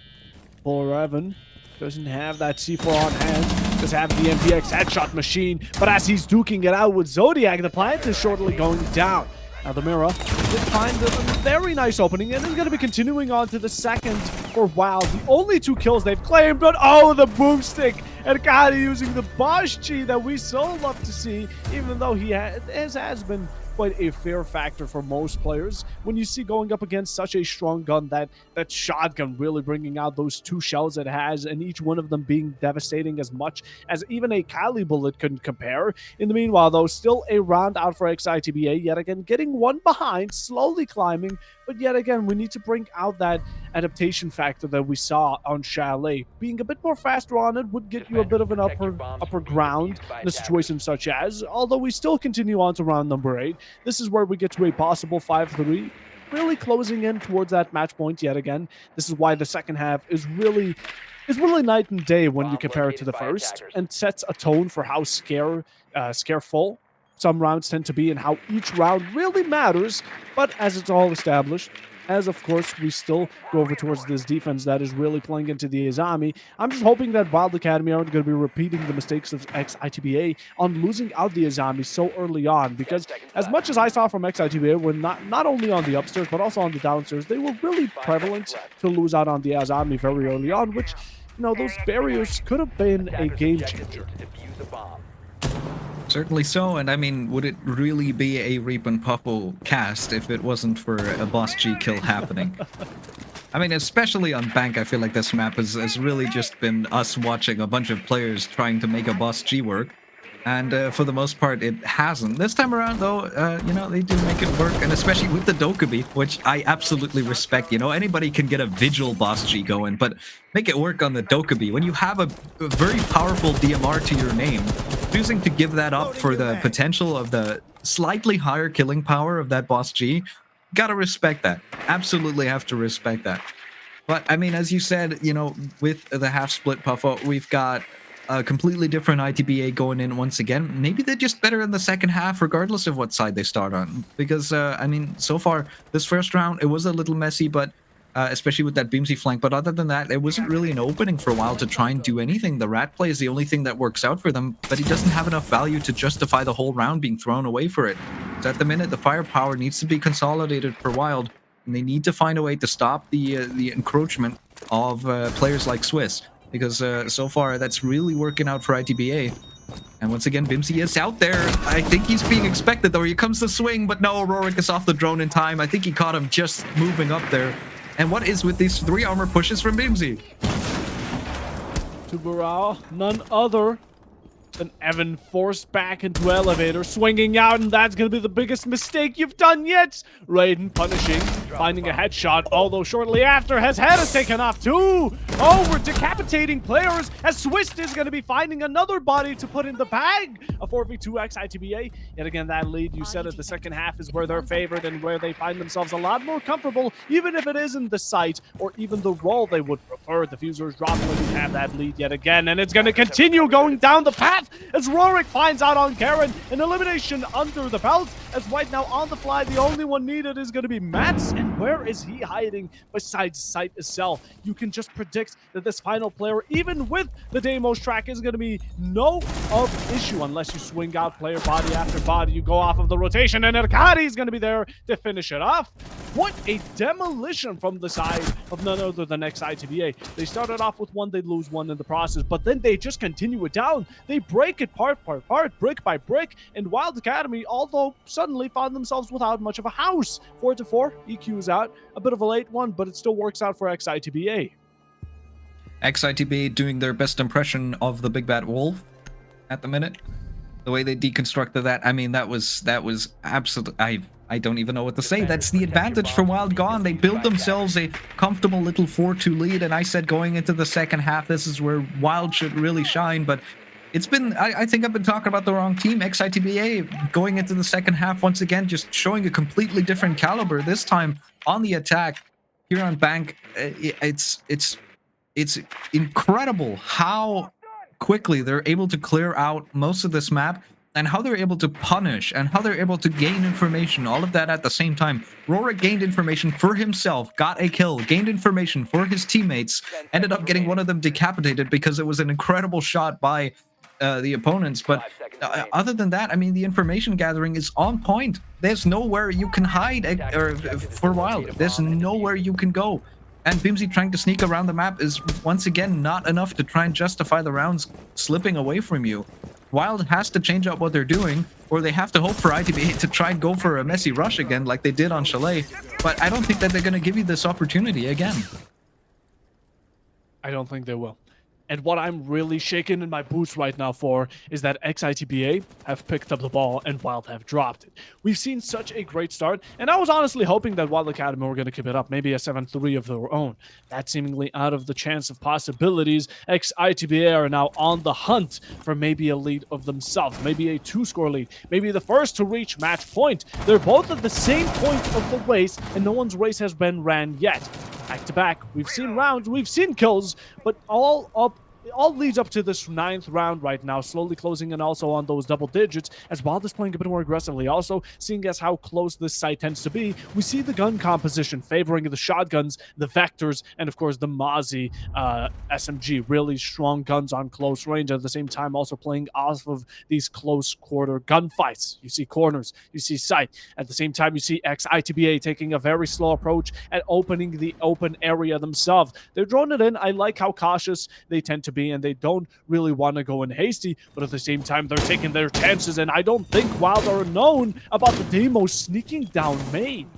for Evan. Doesn't have that C4 on hand. Does have the MPX headshot machine. But as he's duking it out with Zodiac, the plant is shortly going down. Now the Mirror did find a very nice opening and is going to be continuing on to the second for Wylde. The only 2 kills they've claimed, but oh, the boomstick! And kind of using the Bosch G that we so love to see, even though he has been quite a fear factor for most players. When you see going up against such a strong gun, that shotgun really bringing out those 2 shells it has, and each one of them being devastating as much as even a Kali bullet couldn't compare. In the meanwhile, though, still a round out for Ex-Itba, yet again getting 1 behind, slowly climbing, but yet again we need to bring out that adaptation factor that we saw on Chalet. Being a bit more faster on it would get you a bit of an upper ground in a situation such as, although we still continue on to round number 8. This is where we get to a possible 5-3, really closing in towards that match point yet again. This is why the second half is really night and day when you compare it to the first, and sets a tone for how scareful some rounds tend to be and how each round really matters. But as it's all established, as of course we still go over towards this defense that is really playing into the Azami, I'm just hoping that Wylde Academy aren't going to be repeating the mistakes of Ex-Itba on losing out the Azami so early on, because as much as I saw from Ex-Itba, when not only on the upstairs but also on the downstairs, they were really prevalent to lose out on the Azami very early on, which, you know, those barriers could have been a game changer. Certainly so, and I mean, would it really be a Reap and Puffle cast if it wasn't for a Boss G kill happening? I mean, especially on Bank, I feel like this map has really just been us watching a bunch of players trying to make a Boss G work, and for the most part, it hasn't. This time around, though, you know, they do make it work, and especially with the Dokubi, which I absolutely respect. You know, anybody can get a Vigil Boss G going, but make it work on the Dokubi. When you have a very powerful DMR to your name, choosing to give that up for the potential of the slightly higher killing power of that Boss G, gotta respect that. Absolutely have to respect that. But, I mean, as you said, you know, with the half-split Puffo, we've got a completely different ITBA going in once again. Maybe they're just better in the second half, regardless of what side they start on. Because, I mean, so far, this first round, it was a little messy, but especially with that Beamsy flank. But other than that, it wasn't really an opening for a while to try and do anything. The Rat play is the only thing that works out for them, but he doesn't have enough value to justify the whole round being thrown away for it. So at the minute, the firepower needs to be consolidated for Wylde, and they need to find a way to stop the encroachment of players like Swiss. Because so far, that's really working out for ITBA. And once again, Bimsy is out there. I think he's being expected, though. Here comes the swing, but no, Rorik is off the drone in time. I think he caught him just moving up there. And what is with these 3 armor pushes from Bimsy? To Burrell, none other than Evan, forced back into elevator, swinging out, and that's going to be the biggest mistake you've done yet. Raiden punishing, finding a headshot, although shortly after, his head is taken off too. Oh, we're decapitating players as Swiss is going to be finding another body to put in the bag. A 4v2 Ex-Itba. Yet again, that lead, you said it, the second half is where they're favored and where they find themselves a lot more comfortable, even if it isn't the site or even the role they would prefer. The Fusers drop when you have that lead yet again, and it's going to continue going down the path as Rorik finds out on Karen. An elimination under the belt, as right now on the fly, the only one needed is going to be Mats. And where is he hiding besides sight itself? You can just predict that this final player, even with the Deimos track, is going to be no issue unless you swing out player body after body. You go off of the rotation, and Arkady is going to be there to finish it off. What a demolition from the side of none other than Ex-Itba. They started off with 1, they lose 1 in the process, but then they just continue it down. They break it part, brick by brick, and Wylde Academy, although suddenly found themselves without much of a house. 4-4, EQ is out. A bit of a late one, but it still works out for Ex-Itba. Ex-Itba doing their best impression of the Big Bad Wolf at the minute. The way they deconstructed that, I mean, that was absolutely... I don't even know what to say. That's the advantage for Wylde gone. They built themselves a comfortable little 4-2 lead, and I said going into the second half, this is where Wylde should really shine, but it's been, I think I've been talking about the wrong team. Ex-Itba going into the second half, once again, just showing a completely different caliber. This time on the attack here on Bank, it's incredible how quickly they're able to clear out most of this map. and how they're able to punish and how they're able to gain information, all of that at the same time. Rorik gained information for himself, got a kill, gained information for his teammates, ended up getting one of them decapitated because it was an incredible shot by the opponents. But other than that, I mean, the information gathering is on point. There's nowhere you can hide for Wylde. There's nowhere you can go. And Bimsy trying to sneak around the map is once again not enough to try and justify the rounds slipping away from you. Wylde has to change up what they're doing, or they have to hope for ITB to try and go for a messy rush again like they did on Chalet. But I don't think that they're going to give you this opportunity again. I don't think they will. And what I'm really shaking in my boots right now for is that Ex-Itba have picked up the ball and Wylde have dropped it. We've seen such a great start, and I was honestly hoping that Wylde Academy were going to keep it up, maybe a 7-3 of their own. That's seemingly out of the chance of possibilities. Ex-Itba are now on the hunt for maybe a lead of themselves, maybe a 2-score lead, maybe the first to reach match point. They're both at the same point of the race, and no one's race has been ran yet. Back to back, we've seen rounds, we've seen kills, but all leads up to this 9th round right now, slowly closing in also on those double digits, as Wylde is playing a bit more aggressively. Also, seeing as how close this site tends to be, we see the gun composition favoring the shotguns, the vectors, and of course the Mozzie SMG. Really strong guns on close range, at the same time also playing off of these close quarter gunfights. You see corners, you see sight. At the same time, you see Ex-Itba taking a very slow approach at opening the open area themselves. They're drawing it in. I like how cautious they tend to be, and they don't really want to go in hasty, but at the same time they're taking their chances, and I don't think Wylde are known about the demo sneaking down main.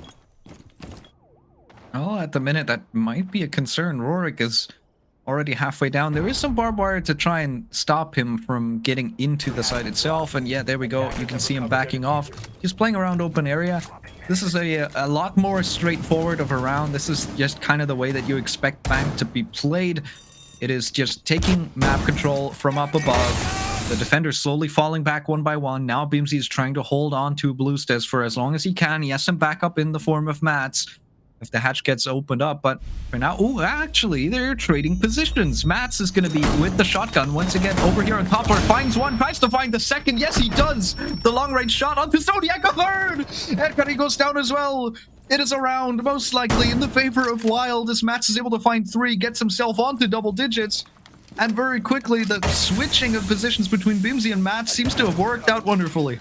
Oh, at the minute that might be a concern. Rorik is already halfway down. There is some barbed wire to try and stop him from getting into the site itself, and yeah, there we go. You can see him backing off. He's playing around open area. This is a lot more straightforward of a round. This is just kind of the way that you expect Bank to be played. It is just taking map control from up above. The defenders slowly falling back one by one. Now Bimsy is trying to hold on to Bluestas for as long as he can. He has some backup in the form of Mats if the hatch gets opened up. But for now, oh, actually, they're trading positions. Mats is going to be with the shotgun once again over here on top where finds one, tries to find the second. Yes, he does. The long-range shot onto Zodiac, a third. And Cuddy goes down as well. It is a round, most likely, in the favor of Wylde, as Mats is able to find 3, gets himself onto double digits. And very quickly, the switching of positions between Bimsy and Mats seems to have worked out wonderfully.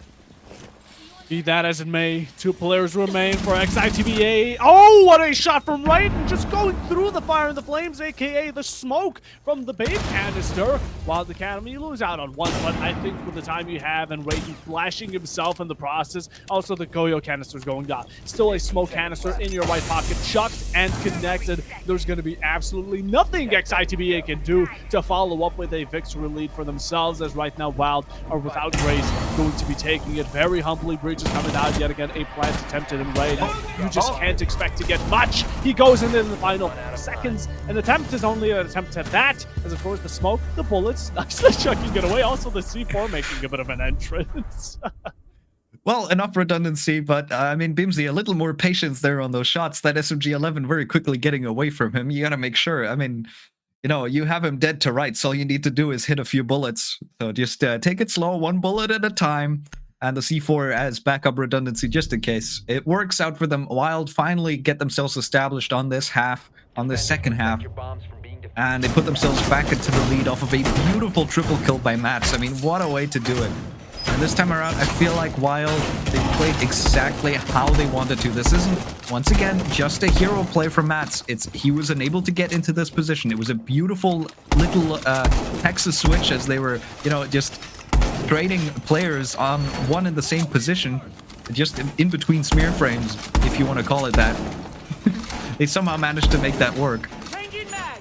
Be that as it may, 2 players remain for Ex-Itba. Oh, what a shot from right, and just going through the fire and the flames, aka the smoke from the bait canister. Wylde Academy lose out on 1, but I think with the time you have and Raiden flashing himself in the process, also the Goyo canisters going down. Still a smoke canister in your right pocket, chucked and connected. There's going to be absolutely nothing Ex-Itba can do to follow up with a victory lead for themselves, as right now Wylde are without grace, going to be taking it very humbly. Breach is coming out yet again, a plant attempted in raid. You just can't expect to get much. He goes in the final seconds. An attempt is only an attempt at that, as of course the smoke, the bullets, nicely chucking it away. Also the C4 making a bit of an entrance. Well, enough redundancy, but I mean, Bimsy, a little more patience there on those shots. That SMG-11 very quickly getting away from him. You gotta make sure. I mean, you know, you have him dead to rights. All you need to do is hit a few bullets. So just take it slow, 1 bullet at a time. And the C4 as backup redundancy just in case. It works out for them. Wylde finally get themselves established on this half, on this second half. And they put themselves back into the lead off of a beautiful triple kill by Mats. I mean, what a way to do it. And this time around, I feel like Wylde, they played exactly how they wanted to. This isn't, once again, just a hero play from Mats. He was unable to get into this position. It was a beautiful little Texas switch as they were, you know, just trading players on one in the same position, just in between smear frames, if you want to call it that. They somehow managed to make that work.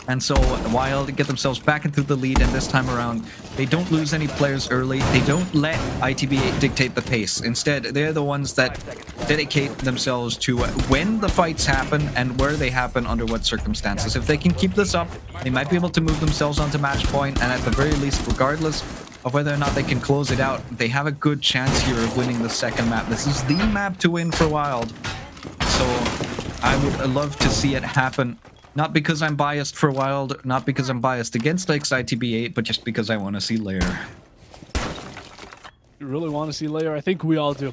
And so Wylde get themselves back into the lead, and this time around, they don't lose any players early. They don't let ITB dictate the pace. Instead, they're the ones that dedicate themselves to when the fights happen and where they happen under what circumstances. If they can keep this up, they might be able to move themselves onto match point, and at the very least, regardless of whether or not they can close it out, they have a good chance here of winning the second map. This is the map to win for Wylde. So I would love to see it happen. Not because I'm biased for Wylde, not because I'm biased against Ex-Itba, but just because I want to see Lair. You really want to see Layer? I think we all do.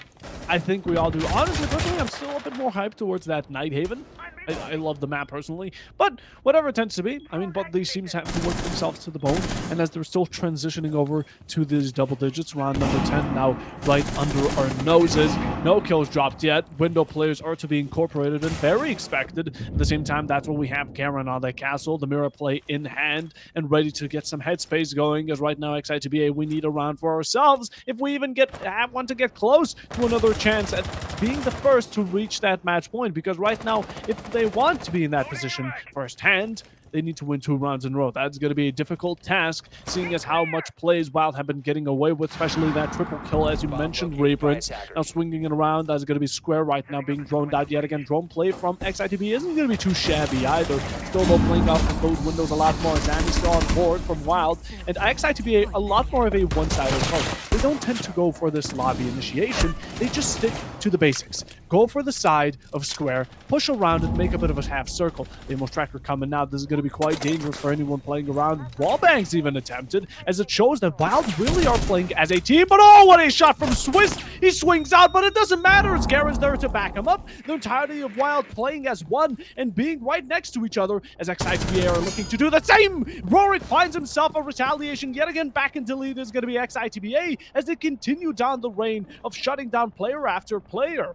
I think we all do. Honestly, personally, I'm still a bit more hyped towards that Night Haven. I love the map personally, but whatever it tends to be, I mean, both these teams have to work themselves to the bone, and as they're still transitioning over to these double digits, round number 10 now right under our noses. No kills dropped yet. Window players are to be incorporated and very expected. At the same time, that's when we have Garen on that castle, the mirror play in hand, and ready to get some headspace going, as right now, Ex-Itba, we need a round for ourselves if we even want to get close to another chance at being the first to reach that match point, because right now, if they want to be in that position firsthand, they need to win 2 rounds in a row. That's going to be a difficult task, seeing as how much plays Wylde have been getting away with, especially that triple kill, as you mentioned, Rebrints. Now swinging it around, that's going to be Square right now being droned out yet again. Drone play from Ex-Itba isn't going to be too shabby either. Still though playing out from those windows a lot more. Zanny still on board from Wylde, and Ex-Itba a lot more of a one-sided approach. They don't tend to go for this lobby initiation, they just stick to the basics. Go for the side of Square, push around and make a bit of a half circle. The Amos Tracker coming out, this is going to be quite dangerous for anyone playing around. Wallbangs even attempted, as it shows that Wylde really are playing as a team. But oh, what a shot from Swiss! He swings out, but it doesn't matter as Garen's there to back him up. The entirety of Wylde playing as one and being right next to each other, as Ex-Itba are looking to do the same. Rorik finds himself a retaliation yet again. Back into lead is going to be Ex-Itba as they continue down the reign of shutting down player after player.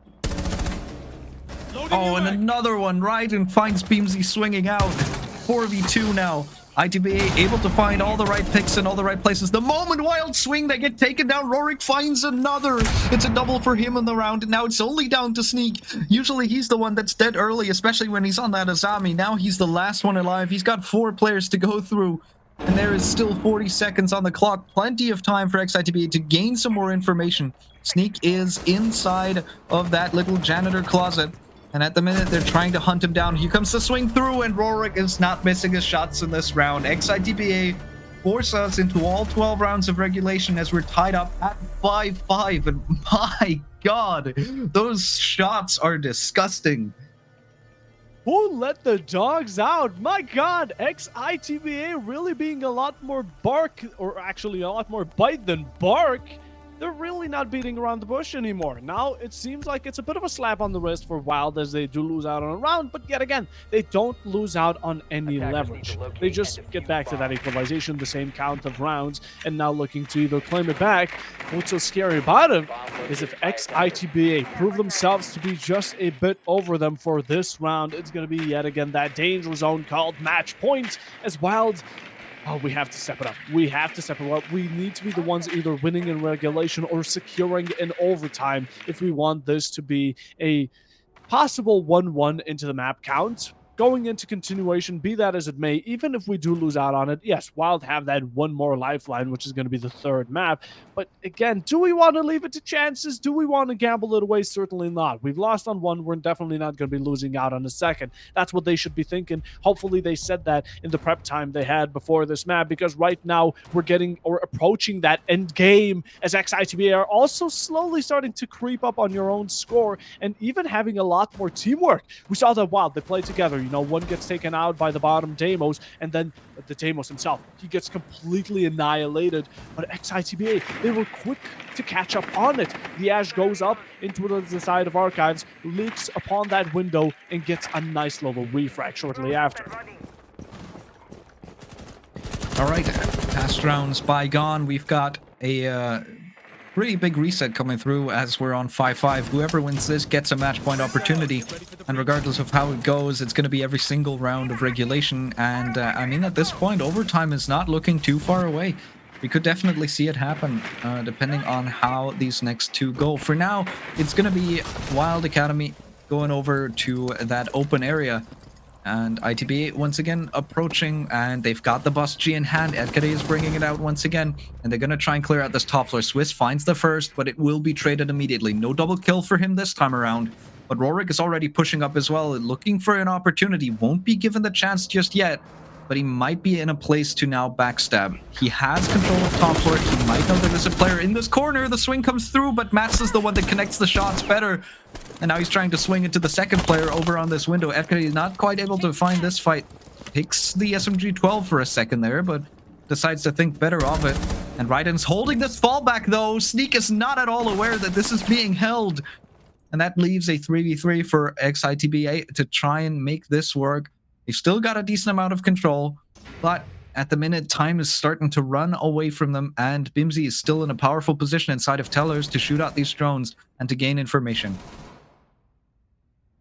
Oh, and another one, right? And finds Beamsy swinging out. 4v2 now. ITBA able to find all the right picks in all the right places. The moment Wylde swing, they get taken down. Rorik finds another. It's a double for him in the round. And now it's only down to Sneak. Usually he's the one that's dead early, especially when he's on that Azami. Now he's the last one alive. He's got 4 players to go through. And there is still 40 seconds on the clock. Plenty of time for Ex-Itba to gain some more information. Sneak is inside of that little janitor closet. And at the minute, they're trying to hunt him down. Here comes the swing through, and Rorik is not missing his shots in this round. Ex-Itba force us into all 12 rounds of regulation as we're tied up at 5-5. And my God, those shots are disgusting. Who let the dogs out? My God, Ex-Itba really being a lot more bark, or actually a lot more bite than bark. They're really not beating around the bush anymore. Now, it seems like it's a bit of a slap on the wrist for Wylde as they do lose out on a round, but yet again, they don't lose out on any leverage. They just get back to that equalization, the same count of rounds, and now looking to either claim it back. What's so scary about it is if Ex-Itba prove themselves to be just a bit over them for this round, it's going to be yet again that danger zone called match point as Wylde. Oh, we have to step it up. We have to step it up. We need to be the ones either winning in regulation or securing in overtime if we want this to be a possible 1-1 into the map count. Going into continuation, be that as it may, even if we do lose out on it, yes, Wylde have that one more lifeline, which is going to be the 3rd map. But again, do we want to leave it to chances? Do we want to gamble it away? Certainly not. We've lost on 1. We're definitely not going to be losing out on a 2nd. That's what they should be thinking. Hopefully they said that in the prep time they had before this map, because right now we're getting or approaching that end game as Ex-Itba are also slowly starting to creep up on your own score and even having a lot more teamwork. We saw that Wylde, they play together. You know, one gets taken out by the bottom Deimos, and then the Deimos himself, he gets completely annihilated. But Ex-Itba, they were quick to catch up on it. The Ash goes up into the side of Archives, leaks upon that window, and gets a nice little refrag shortly after. All right, past rounds bygone. We've got a pretty big reset coming through as we're on 5-5. Whoever wins this gets a match point opportunity, and regardless of how it goes, it's going to be every single round of regulation. And I mean, at this point, overtime is not looking too far away. We could definitely see it happen, depending on how these next 2 go. For now, it's going to be Wylde Academy going over to that open area. And ITB once again approaching, and they've got the bus G in hand. Edkade is bringing it out once again, and they're going to try and clear out this top floor. Swiss finds the first, but it will be traded immediately. No double kill for him this time around. But Rorik is already pushing up as well, looking for an opportunity. Won't be given the chance just yet, but he might be in a place to now backstab. He has control of top floor. He might know that there's a player in this corner. The swing comes through, but Mats is the one that connects the shots better. And now he's trying to swing it to the second player over on this window. Edkade is not quite able to find this fight. Picks the SMG-12 for a second there, but decides to think better of it. And Raiden's holding this fallback, though. Sneak is not at all aware that this is being held. And that leaves a 3v3 for Ex-Itba to try and make this work. They've still got a decent amount of control, but at the minute, time is starting to run away from them, and Bimsy is still in a powerful position inside of Tellers to shoot out these drones and to gain information.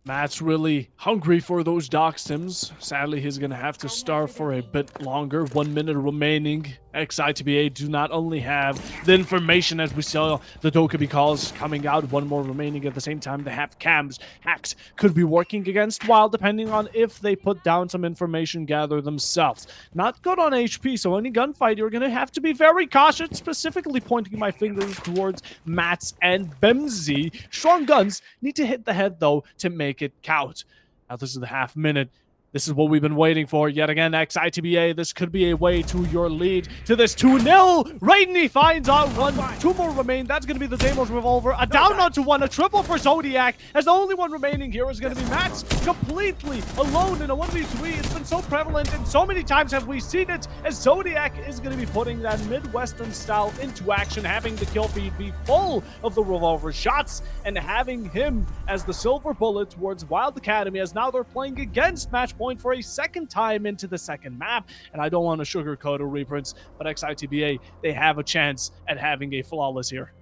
Matt's really hungry for those dock sims. Sadly, he's going to have to starve for a bit longer. 1 minute remaining. Ex-Itba do not only have the information as we saw the Dokkaebi calls coming out, one more remaining at the same time. They have cams. Hacks could be working against Wylde depending on if they put down some information gather themselves. Not good on HP, so any gunfight you're going to have to be very cautious, specifically pointing my fingers towards Mats and Bemsy. Strong guns need to hit the head though to make it count. Now this is the half minute. This is what we've been waiting for. Yet again, Ex-Itba, this could be a way to your lead to this 2-0. Raiden finds out one. 2 more remain. That's going to be the Deimos Revolver. A down onto 1. A triple for Zodiac. As the only one remaining here is going to be Max. Completely alone in a 1v3. It's been so prevalent and so many times have we seen it. As Zodiac is going to be putting that Midwestern style into action. Having the kill feed be full of the revolver shots. And having him as the silver bullet towards Wylde Academy. As now they're playing against Match Point for a second time into the second map. And I don't want to sugarcoat or reprints, but Ex-Itba, they have a chance at having a flawless here.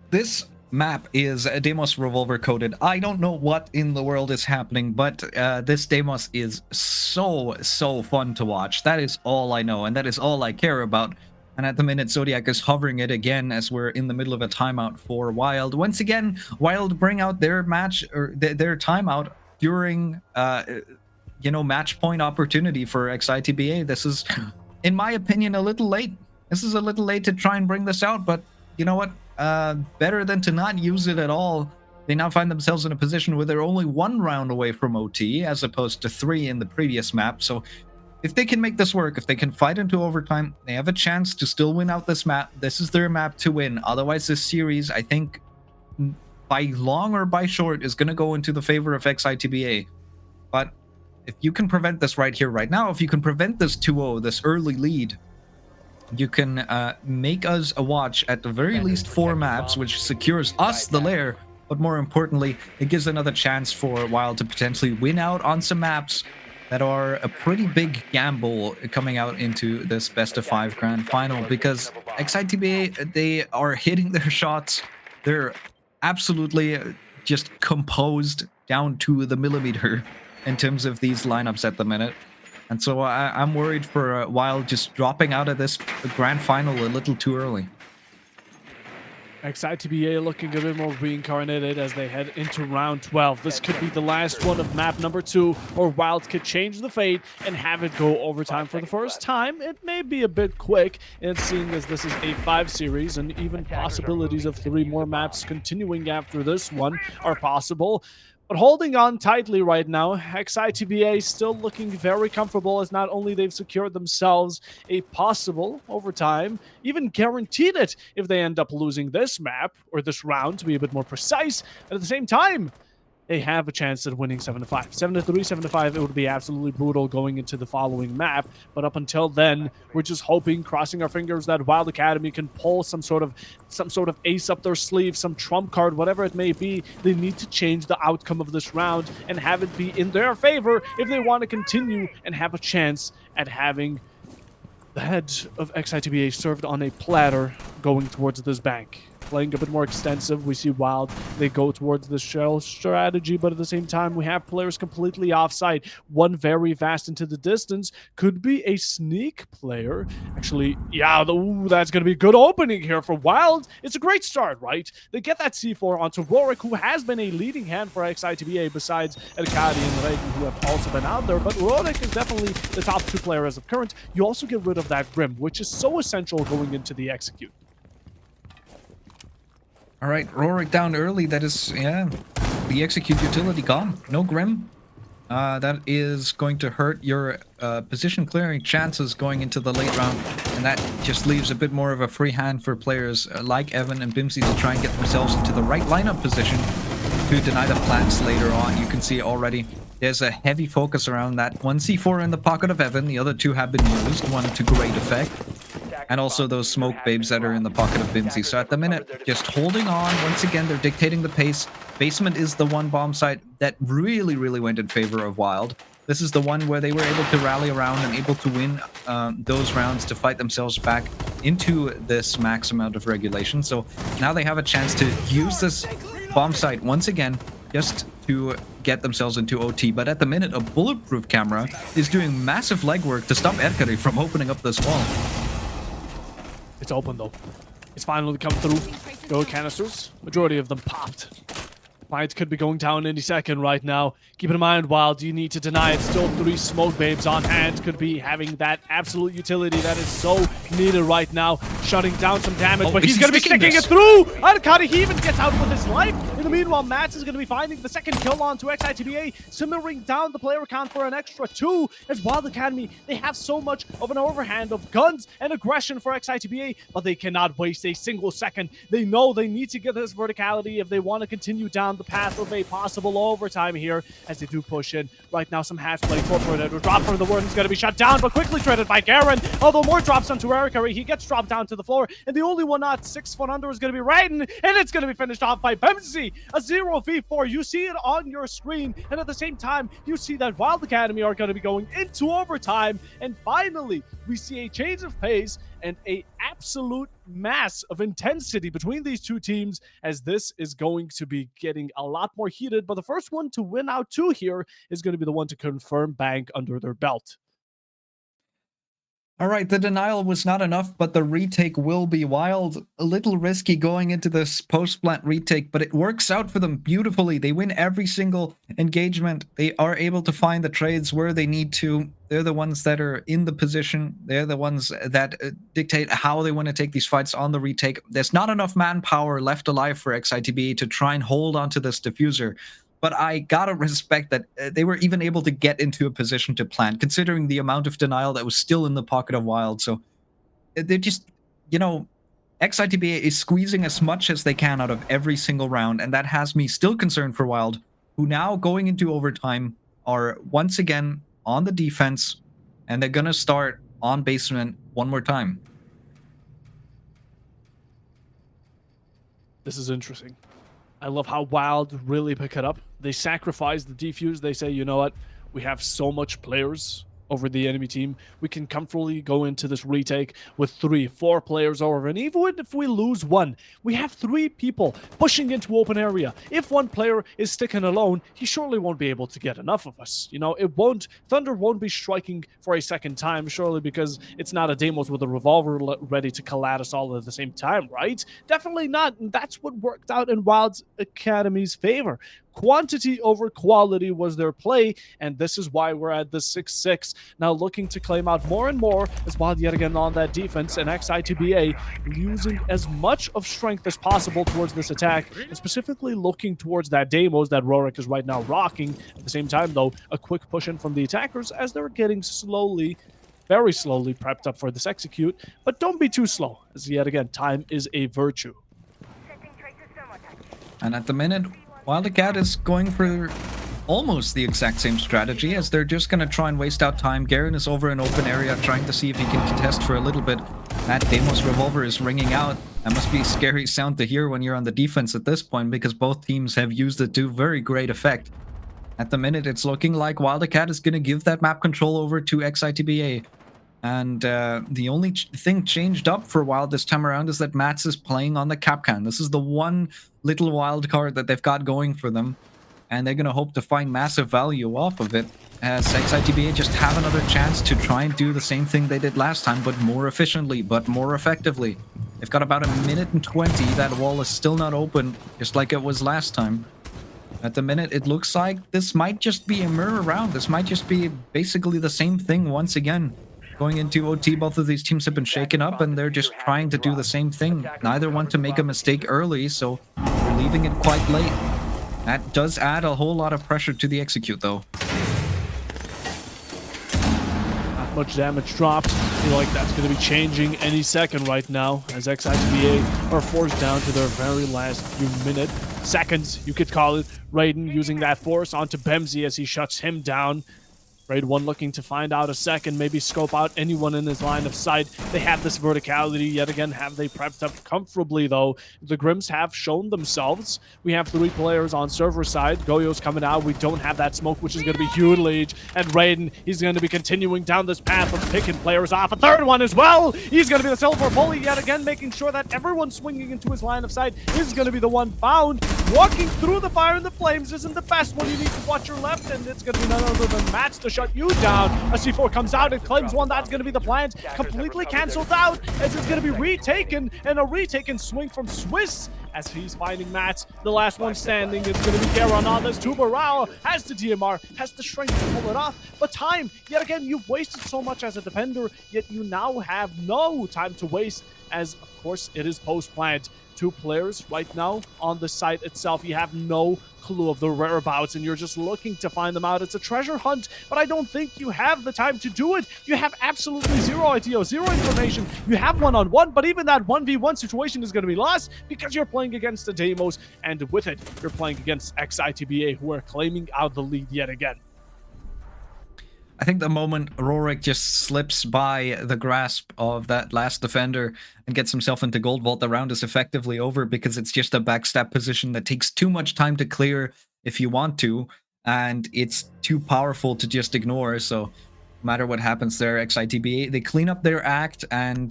This map is Deimos Revolver coded. I don't know what in the world is happening, but this Deimos is so fun to watch. That is all I know, and that is all I care about. And at the minute, Zodiac is hovering it again as we're in the middle of a timeout for Wylde. Once again, Wylde bring out their match, or their timeout during, match point opportunity for Ex-Itba. This is, in my opinion, a little late. This is a little late to try and bring this out, but you know what? Better than to not use it at all. They now find themselves in a position where they're only 1 round away from OT, as opposed to 3 in the previous map. So if they can make this work, if they can fight into overtime, they have a chance to still win out this map. This is their map to win. Otherwise, this series, I think, by long or by short, is going to go into the favor of Ex-Itba. But if you can prevent this right here, right now, if you can prevent this 2-0, this early lead, you can make us a watch at the very least 4 maps, which secures us the lair. But more importantly, it gives another chance for Wylde to potentially win out on some maps that are a pretty big gamble coming out into this best-of-5 grand final, because Ex-Itba, they are hitting their shots. They're absolutely just composed down to the millimeter in terms of these lineups at the minute. And so I'm worried for Wylde just dropping out of this grand final a little too early. Ex-Itba looking a bit more reincarnated as they head into round 12. This could be the last one of map number 2, or Wylde could change the fate and have it go overtime for the first time. It may be a bit quick, and seeing as this is a 5 series, and even possibilities of 3 more maps continuing after this one are possible. But holding on tightly right now, Ex-Itba still looking very comfortable, as not only they've secured themselves a possible overtime, even guaranteed it if they end up losing this map, or this round to be a bit more precise, but at the same time, they have a chance at winning 7-5. 7-3, 7-5, it would be absolutely brutal going into the following map. But up until then, we're just hoping, crossing our fingers, that Wylde Academy can pull some sort of ace up their sleeve, some trump card, whatever it may be. They need to change the outcome of this round and have it be in their favor if they want to continue and have a chance at having the head of Ex-Itba served on a platter going towards this bank. Playing a bit more extensive, we see Wylde, they go towards the shell strategy, but at the same time, we have players completely offside. One very fast into the distance, could be a sneak player. Actually, yeah, that's going to be a good opening here for Wylde. It's a great start, right? They get that C4 onto Rorik, who has been a leading hand for Ex-Itba, besides Elkadi and Regen, who have also been out there, but Rorik is definitely the top 2 player as of current. You also get rid of that Grim, which is so essential going into the execute. All right, Rorik down early. That is, yeah, the execute utility gone. No Grim. That is going to hurt your position clearing chances going into the late round. And that just leaves a bit more of a free hand for players like Evan and Bimsy to try and get themselves into the right lineup position to deny the plants later on. You can see already there's a heavy focus around that. 1 C4 in the pocket of Evan. The other 2 have been used, one to great effect. and also those smoke babes that are in the pocket of Bimsy. So at the minute, just holding on. Once again, they're dictating the pace. Basement is the one bomb site that really, really went in favor of Wylde. This is the one where they were able to rally around and able to win those rounds to fight themselves back into this max amount of regulation. So now they have a chance to use this bomb site once again just to get themselves into OT. But at the minute, a bulletproof camera is doing massive legwork to stop Erkari from opening up this wall. It's open though. It's finally come through. Go canisters. Majority of them popped. Fight could be going down any second right now. Keep in mind, Wylde, you need to deny it. Still 3 smoke babes on hand. Could be having that absolute utility that is so needed right now. Shutting down some damage, but he's going to be sticking it through. Arkady, he even gets out with his life. In the meanwhile, Mats is going to be finding the second kill onto Ex-Itba, simmering down the player count for an extra 2. As Wylde Academy, they have so much of an overhand of guns and aggression for Ex-Itba, but they cannot waste a single second. They know they need to get this verticality if they want to continue down the path of a possible overtime here, as they do push in. Right now, some half-play incorporated. A drop from the Warden is going to be shut down, but quickly traded by Garen. Although more drops onto Erkari, he gets dropped down to the floor, and the only one not 6 foot under is going to be Raiden, and it's going to be finished off by Bemsy. A 0v4. You see it on your screen, and at the same time, you see that Wylde Academy are going to be going into overtime, and finally, we see a change of pace and a absolute mass of intensity between these two teams, as this is going to be getting a lot more heated. But the first one to win out 2 here is going to be the one to confirm bank under their belt. All right, the denial was not enough, but the retake will be. Wylde, a little risky going into this post-plant retake, but it works out for them beautifully. They win every single engagement. They are able to find the trades where they need to. They're the ones that are in the position. They're the ones that dictate how they want to take these fights on the retake. There's not enough manpower left alive for Ex-Itba to try and hold onto this diffuser. But I gotta respect that they were even able to get into a position to plant, considering the amount of denial that was still in the pocket of Wylde. So they're just, you know, Ex-Itba is squeezing as much as they can out of every single round, and that has me still concerned for Wylde, who now going into overtime are once again on the defense, and they're gonna start on basement one more time. This is interesting. I love how Wylde really pick it up. They sacrifice the defuse. They say, you know what? We have so much players over the enemy team. We can comfortably go into this retake with 3, 4 players over. And even if we lose 1, we have 3 people pushing into open area. If 1 player is sticking alone, he surely won't be able to get enough of us. You know, Thunder won't be striking for a second time, surely, because it's not a Deimos with a revolver ready to collide us all at the same time, right? Definitely not. And that's what worked out in Wylde Academy's favor. Quantity over quality was their play, and this is why we're at the 6-6. Now looking to claim out more and more as Wylde yet again on that defense, and Ex-Itba using as much of strength as possible towards this attack, and specifically looking towards that Deimos that Rorik is right now rocking. At the same time, though, a quick push in from the attackers as they're getting slowly, very slowly prepped up for this execute, but don't be too slow, as yet again, time is a virtue. And at the minute, Wildcat is going for almost the exact same strategy, as they're just going to try and waste out time. Garen is over in open area trying to see if he can contest for a little bit. That Deimos revolver is ringing out. That must be a scary sound to hear when you're on the defense at this point, because both teams have used it to very great effect. At the minute, it's looking like Wildcat is going to give that map control over to Ex-Itba. And the only thing changed up for Wylde this time around is that Mats is playing on the Kapkan. This is the one little wild card that they've got going for them. And they're going to hope to find massive value off of it, as Ex-Itba just have another chance to try and do the same thing they did last time, but more efficiently, but more effectively. They've got about 1 minute and 20. That wall is still not open, just like it was last time. At the minute, it looks like this might just be a mirror round. This might just be basically the same thing once again. Going into OT, both of these teams have been shaken up, and they're just trying to do the same thing. Neither want to make a mistake early, so they're leaving it quite late. That does add a whole lot of pressure to the execute, though. Not much damage dropped. I feel like that's going to be changing any second right now, as Ex-Itba are forced down to their very last few seconds, you could call it. Raiden using that force onto Bemsy as he shuts him down. Raid 1 looking to find out a second, maybe scope out anyone in his line of sight. They have this verticality yet again. Have they prepped up comfortably, though? The Grims have shown themselves. We have 3 players on server side. Goyo's coming out. We don't have that smoke, which is going to be huge. And Raiden, he's going to be continuing down this path of picking players off. A third one as well. He's going to be the silver bully yet again, making sure that everyone swinging into his line of sight is going to be the one found. Walking through the fire and the flames isn't the best one. You need to watch your left, and it's going to be none other than Mats to shut you down. A C4 comes out and claims one. That's going to be the plant. Completely canceled out as it's going to be retaken, and a retaken swing from Swiss as he's finding Mats. The last one standing is going to be Garon on this. Tubarao has the DMR, has the strength to pull it off. But time, yet again, you've wasted so much as a defender, yet you now have no time to waste as, of course, it is post-plant. 2 players right now on the site itself. You have no clue of the whereabouts, and you're just looking to find them out. It's a treasure hunt, but I don't think you have the time to do it. You have absolutely zero idea, zero information. You have one-on-one, but even that 1v1 situation is going to be lost because you're playing against the Deimos, and with it, you're playing against Ex-Itba, who are claiming out the lead yet again. I think the moment Rorik just slips by the grasp of that last defender and gets himself into Gold Vault, the round is effectively over because it's just a backstab position that takes too much time to clear if you want to, and it's too powerful to just ignore. So no matter what happens there, Ex-Itba, they clean up their act, and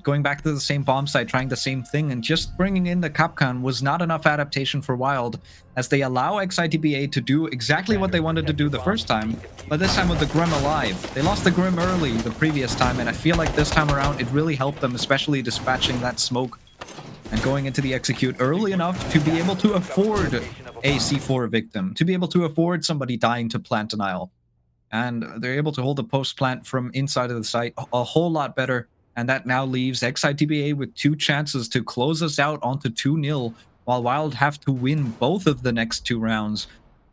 going back to the same bomb site, trying the same thing, and just bringing in the Kapkan was not enough adaptation for Wylde, as they allow Ex-Itba to do exactly what they wanted to do the first time, but this time with the Grim alive. They lost the Grim early the previous time, and I feel like this time around it really helped them, especially dispatching that smoke and going into the execute early enough to be able to afford a C4 victim, to be able to afford somebody dying to plant denial. And they're able to hold the post plant from inside of the site a whole lot better. And that now leaves Ex-Itba with 2 chances to close us out onto 2-0, while Wylde have to win both of the next 2 rounds.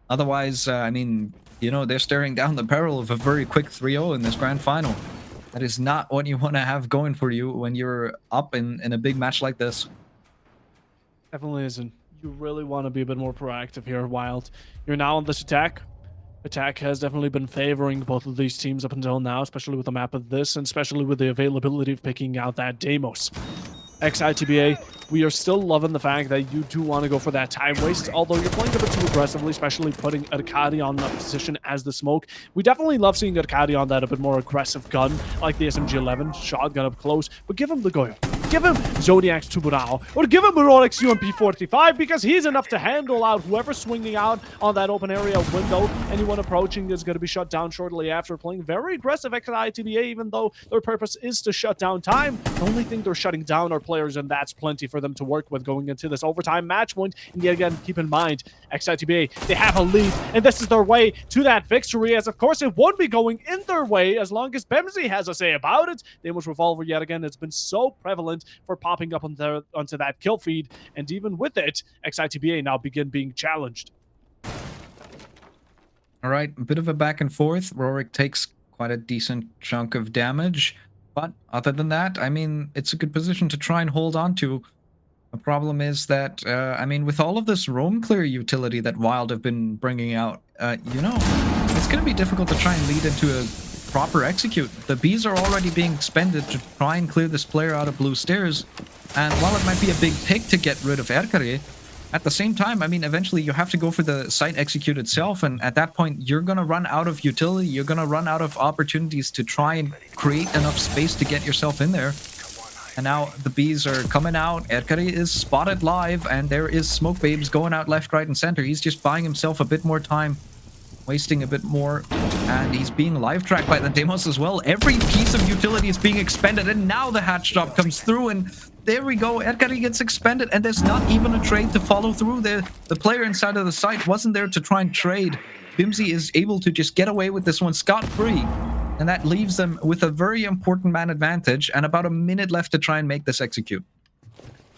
Otherwise, I mean, you know, they're staring down the barrel of a very quick 3-0 in this grand final. That is not what you want to have going for you when you're up in a big match like this. Definitely isn't. You really want to be a bit more proactive here, Wylde. You're now on this attack. Attack has definitely been favoring both of these teams up until now, especially with the map of this, and especially with the availability of picking out that Deimos. Ex-Itba, we are still loving the fact that you do want to go for that time waste, although you're playing a bit too aggressively, especially putting Arkady on that position as the smoke. We definitely love seeing Arkady on that a bit more aggressive gun, like the SMG-11, shotgun up close, but give him the Goyo. Give him Zodiac's Tubarao, or give him Rorik's UMP-45, because he's enough to handle out whoever's swinging out on that open area window. Anyone approaching is going to be shut down shortly after. Playing very aggressive Ex-Itba, even though their purpose is to shut down time. The only thing they're shutting down are players, and that's plenty for them to work with going into this overtime match point. And yet again, keep in mind, Ex-Itba, they have a lead, and this is their way to that victory, as of course it won't be going in their way as long as Bemsy has a say about it. Deimos Revolver, yet again, it's been so prevalent for popping up onto that kill feed, and even with it, Ex-Itba now begin being challenged. All right, a bit of a back and forth. Rorik takes quite a decent chunk of damage, but other than that, I mean, it's a good position to try and hold on to. The problem is that, I mean, with all of this roam clear utility that Wylde have been bringing out, you know, it's going to be difficult to try and lead into a proper execute. The Bs are already being expended to try and clear this player out of blue stairs, and while it might be a big pick to get rid of Erkari, at the same time, I mean, eventually you have to go for the site execute itself, and at that point you're going to run out of utility, you're going to run out of opportunities to try and create enough space to get yourself in there. And now the Bs are coming out, Erkari is spotted live, and there is Smoke Babes going out left, right, and center. He's just buying himself a bit more time, wasting a bit more, and he's being live tracked by the Deimos as well. Every piece of utility is being expended, and now the hatch drop comes through, and there we go. Erkari gets expended, and there's not even a trade to follow through. The player inside of the site wasn't there to try and trade. Bimsy is able to just get away with this one scot-free, and that leaves them with a very important man advantage and about a minute left to try and make this execute.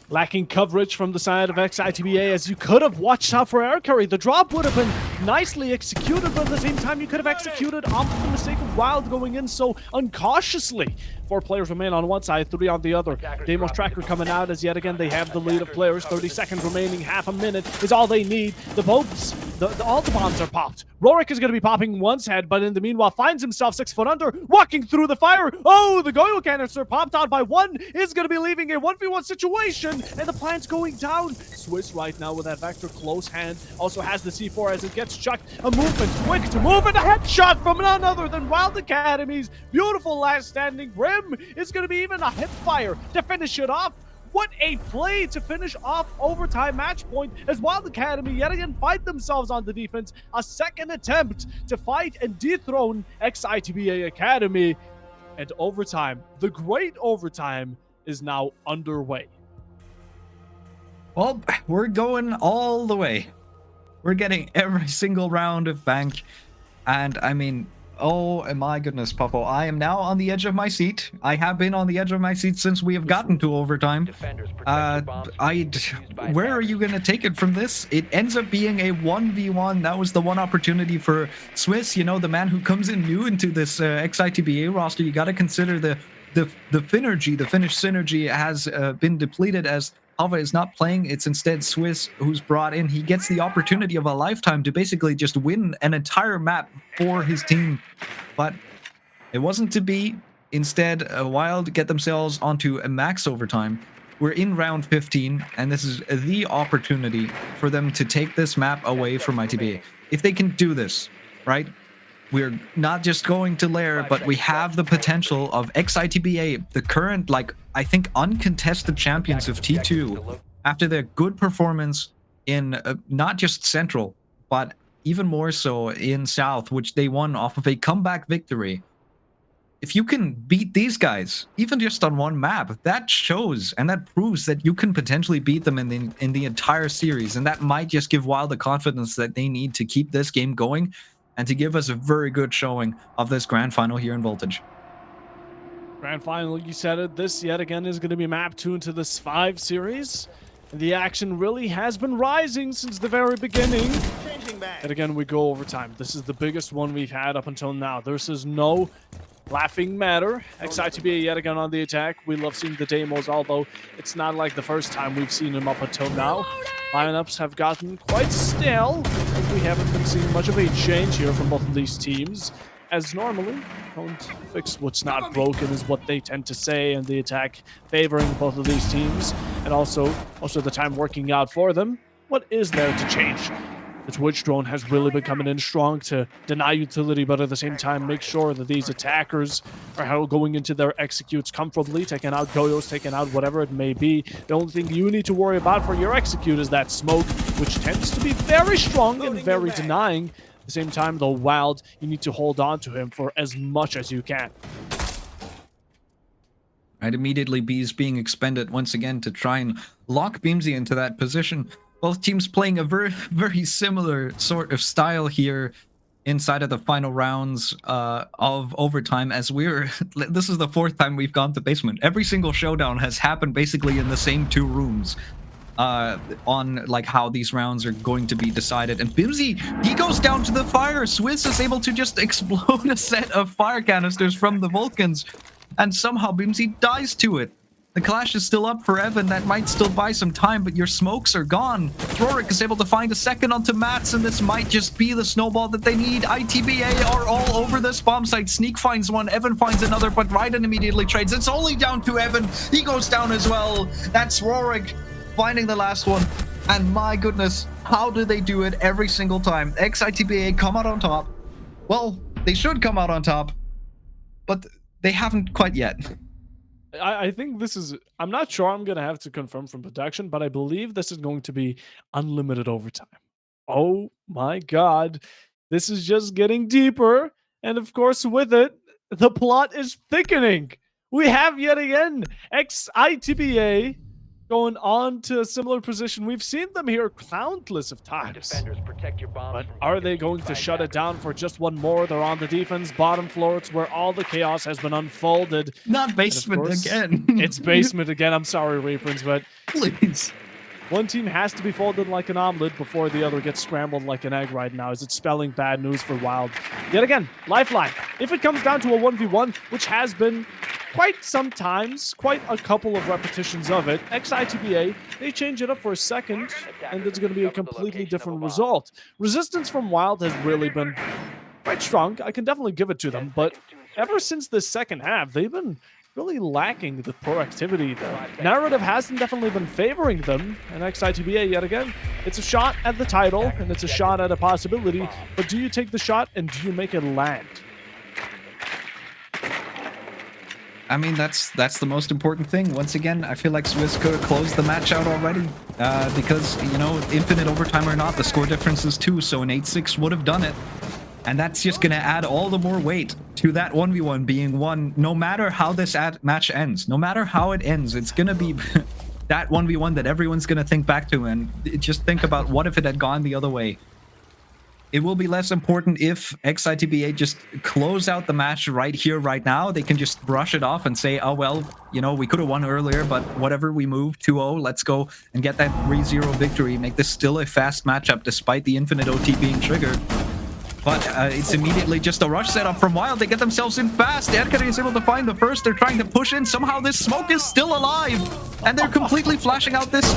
Lacking coverage from the side of Ex-Itba, as you could have watched out for Erkari. The drop would have been nicely executed, but at the same time you could have executed off the mistake of Wylde going in so uncautiously. 4 players remain on one side, 3 on the other. Deimos Tracker coming out as yet again they have the lead of players. 30 seconds remaining, half a minute is all they need. The boats all the bombs are popped. Rorik is going to be popping one's head, but in the meanwhile finds himself 6 foot under, walking through the fire. Oh, the Goyo canister popped out by one is going to be leaving a 1v1 situation, and the plant's going down. Swiss right now with that Vector close hand, also has the C4 as it gets chucked. A movement, quick to move, and a headshot from none other than Wylde Academy's beautiful last standing Grim is going to be even a hip fire to finish it off. What a play to finish off overtime match point as Wylde Academy yet again fight themselves on the defense. A second attempt to fight and dethrone Ex-Itba Academy. And overtime, the great overtime, is now underway. Well, we're going all the way. We're getting every single round of bank. And I mean, oh my goodness, Puffo, I am now on the edge of my seat. I have been on the edge of my seat since we have gotten to overtime. Where are you going to take it from this? It ends up being a 1v1. That was the one opportunity for Swiss, you know, the man who comes in new into this Ex-Itba roster. You got to consider the Finnergy, the Finnish synergy has been depleted as Alva is not playing. It's instead Swiss who's brought in. He gets the opportunity of a lifetime to basically just win an entire map for his team. But it wasn't to be. Instead, Wylde get themselves onto a max overtime. We're in round 15, and this is the opportunity for them to take this map away from ITBA. If they can do this, right? We're not just going to Lair, but we have the potential of Ex-Itba, the current, like, I think, uncontested champions of T2, after their good performance in not just Central, but even more so in South, which they won off of a comeback victory. If you can beat these guys, even just on one map, that shows and that proves that you can potentially beat them in the entire series, and that might just give Wylde the confidence that they need to keep this game going and to give us a very good showing of this grand final here in Voltage. Grand final, you said it. This yet again is going to be map 2 into this 5 series. And the action really has been rising since the very beginning. And again, we go overtime. This is the biggest one we've had up until now. This is no laughing matter. Ex-Itba yet again on the attack. We love seeing the demos, although it's not like the first time we've seen them up until now. Lineups have gotten quite stale. We haven't been seeing much of a change here from both of these teams. As normally, don't fix what's not broken is what they tend to say, and the attack favoring both of these teams, and also most of the time working out for them. What is there to change? The Twitch drone has really been coming in strong to deny utility, but at the same time make sure that these attackers are going into their executes comfortably, taking out Goyos, taking out whatever it may be. The only thing you need to worry about for your execute is that smoke, which tends to be very strong and very denying. At the same time, though, Wylde, you need to hold on to him for as much as you can. Right, immediately B's being expended once again to try and lock Beamsy into that position. Both teams playing a very similar sort of style here inside of the final rounds of overtime, as this is the 4th time we've gone to basement. Every single showdown has happened basically in the same 2 rooms on like how these rounds are going to be decided. And Bimsy, he goes down to the fire. Swiss is able to just explode a set of fire canisters from the Vulcans, and somehow Bimsy dies to it. The clash is still up for Evan. That might still buy some time, but your smokes are gone. Rorik is able to find a second onto Mats, and this might just be the snowball that they need. ITBA are all over this bomb site. Sneak finds one, Evan finds another, but Raiden immediately trades. It's only down to Evan. He goes down as well. That's Rorik finding the last one. And my goodness, how do they do it every single time? Ex-Itba come out on top. Well, they should come out on top, but they haven't quite yet. I think this is, I'm not sure, I'm going to have to confirm from production, but I believe this is going to be unlimited overtime. Oh my god. This is just getting deeper. And of course, with it, the plot is thickening. We have yet again Ex-Itba going on to a similar position. We've seen them here countless of times. But are they going to shut it down for just one more? They're on the defense bottom floor. It's where all the chaos has been unfolded. Not basement again. It's basement again. I'm sorry, Reaperns, but please. One team has to be folded like an omelet before the other gets scrambled like an egg right now. Is it spelling bad news for Wylde? Yet again, lifeline. If it comes down to a 1v1, which has been quite sometimes, quite a couple of repetitions of it, Ex-Itba, they change it up for a second, and it's going to be a completely different result. Resistance from Wylde has really been quite strong. I can definitely give it to them, but ever since the second half, they've been really lacking the proactivity. The narrative hasn't definitely been favoring them, and Ex-Itba, yet again, it's a shot at the title, and it's a shot at a possibility, but do you take the shot, and do you make it land? I mean, that's the most important thing. Once again, I feel like Swiss could have closed the match out already, because, you know, infinite overtime or not, the score difference is 2, so an 8-6 would have done it. And that's just going to add all the more weight to that 1v1 being won, no matter how this match ends. No matter how it ends, it's going to be that 1v1 that everyone's going to think back to, and just think about what if it had gone the other way. It will be less important if Ex-Itba just close out the match right here, right now. They can just brush it off and say, oh, well, you know, we could have won earlier, but whatever, we moved 2-0. Let's go and get that 3-0 victory. Make this still a fast matchup despite the infinite OT being triggered. But it's immediately just a rush setup from Wylde. They get themselves in fast. Edkari is able to find the first. They're trying to push in. Somehow this smoke is still alive. And they're completely flashing out this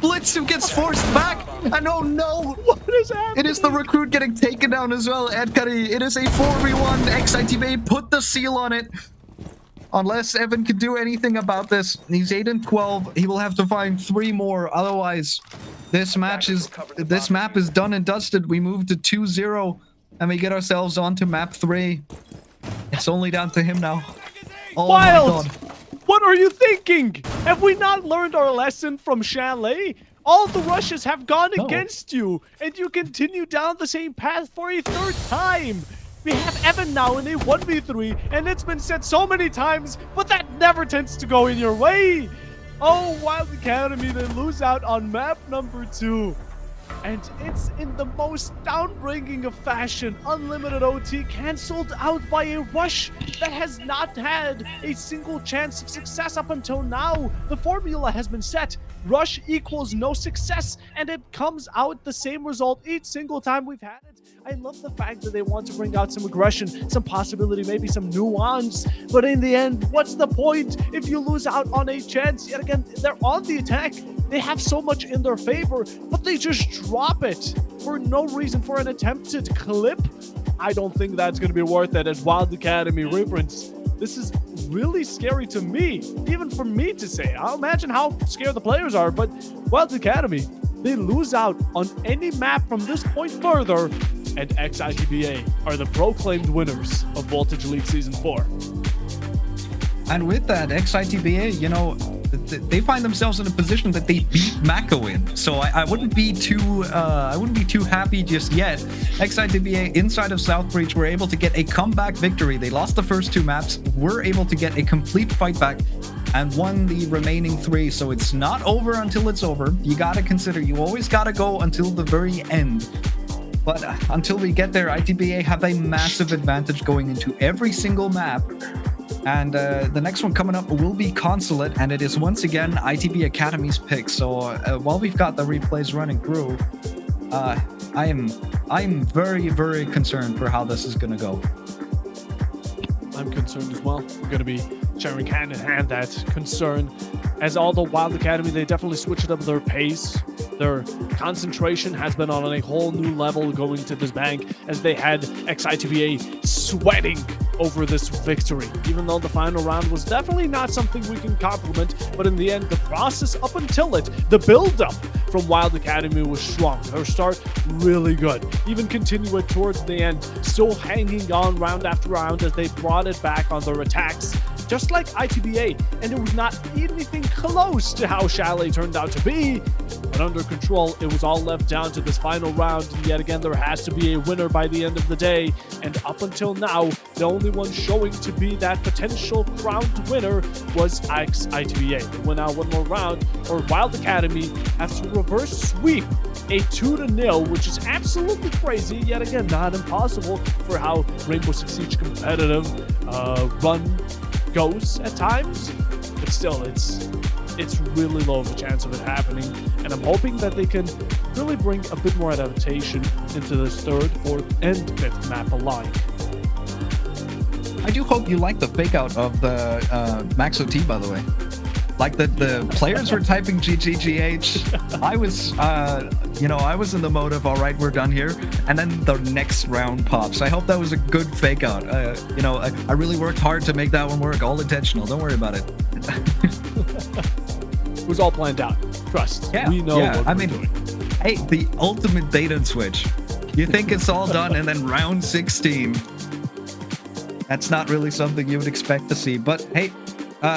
Blitz who gets forced back. And oh no, What is happening? it is the recruit getting taken down as well. Edkari, it is a 4v1. Ex-Itba put the seal on it. Unless Evan can do anything about this. He's 8 and 12. He will have to find 3 more. Otherwise, this map is done and dusted. We move to 2-0 and we get ourselves onto map 3. It's only down to him now. Oh my Wylde! god. What are you thinking? Have we not learned our lesson from Chalet? All the rushes have gone against you, and you continue down the same path for a 3rd time. We have Evan now in a 1v3, and it's been said so many times, but that never tends to go in your way. Oh, Wylde Academy, they lose out on map number 2. And it's in the most downbringing of fashion. Unlimited OT cancelled out by a rush that has not had a single chance of success up until now. The formula has been set. Rush equals no success, and it comes out the same result each single time we've had it. I love the fact that they want to bring out some aggression, some possibility, maybe some nuance. But in the end, what's the point if you lose out on a chance? Yet again, they're on the attack. They have so much in their favor, but they just drop it for no reason, for an attempted clip. I don't think that's going to be worth it as Wylde Academy reprints. This is really scary to me, even for me to say. I'll imagine how scared the players are, but Wylde Academy, they lose out on any map from this point further, and Ex-Itba are the proclaimed winners of Voltage League Season 4. And with that, Ex-Itba, you know, they find themselves in a position that they beat Mako in. So I wouldn't be too happy just yet. Ex-Itba inside of Southbreach were able to get a comeback victory. They lost the first 2 maps, were able to get a complete fight back, and won the remaining 3. So it's not over until it's over. You gotta consider, you always gotta go until the very end. But until we get there, ITBA have a massive advantage going into every single map. And the next one coming up will be Consulate, and it is once again ITB Academy's pick. So while we've got the replays running through, I am very, very concerned for how this is going to go. I'm concerned as well. We're going to be sharing hand in hand that concern. As although Wylde Academy, they definitely switched up their pace. Their concentration has been on a whole new level going to this bank, as they had Ex-Itba sweating over this victory. Even though the final round was definitely not something we can compliment, but in the end, the process up until it, the build-up from Wylde Academy was strong. Their start, really good. Even continue it towards the end, still hanging on round after round as they brought it back on their attacks. Just like ITBA, and it was not anything close to how Chalet turned out to be, but under control, it was all left down to this final round, and yet again, there has to be a winner by the end of the day, and up until now, the only one showing to be that potential crowned winner was Ex-Itba. They went out one more round, or Wylde Academy has to reverse sweep a 2-0, which is absolutely crazy, yet again, not impossible for how Rainbow Six Siege competitive run goes at times, but still, it's really low of a chance of it happening, and I'm hoping that they can really bring a bit more adaptation into this 3rd, 4th, and 5th map alike. I do hope you like the fake out of the Max OT, by the way. Like the players were typing GGGH. I was, I was in the mode of, all right, we're done here. And then the next round pops. I hope that was a good fake out. I really worked hard to make that one work. All intentional. Don't worry about it. It was all planned out. Trust. Yeah, we know what we're doing. Hey, the ultimate bait and switch. You think it's all done, and then round 16. That's not really something you would expect to see. But hey,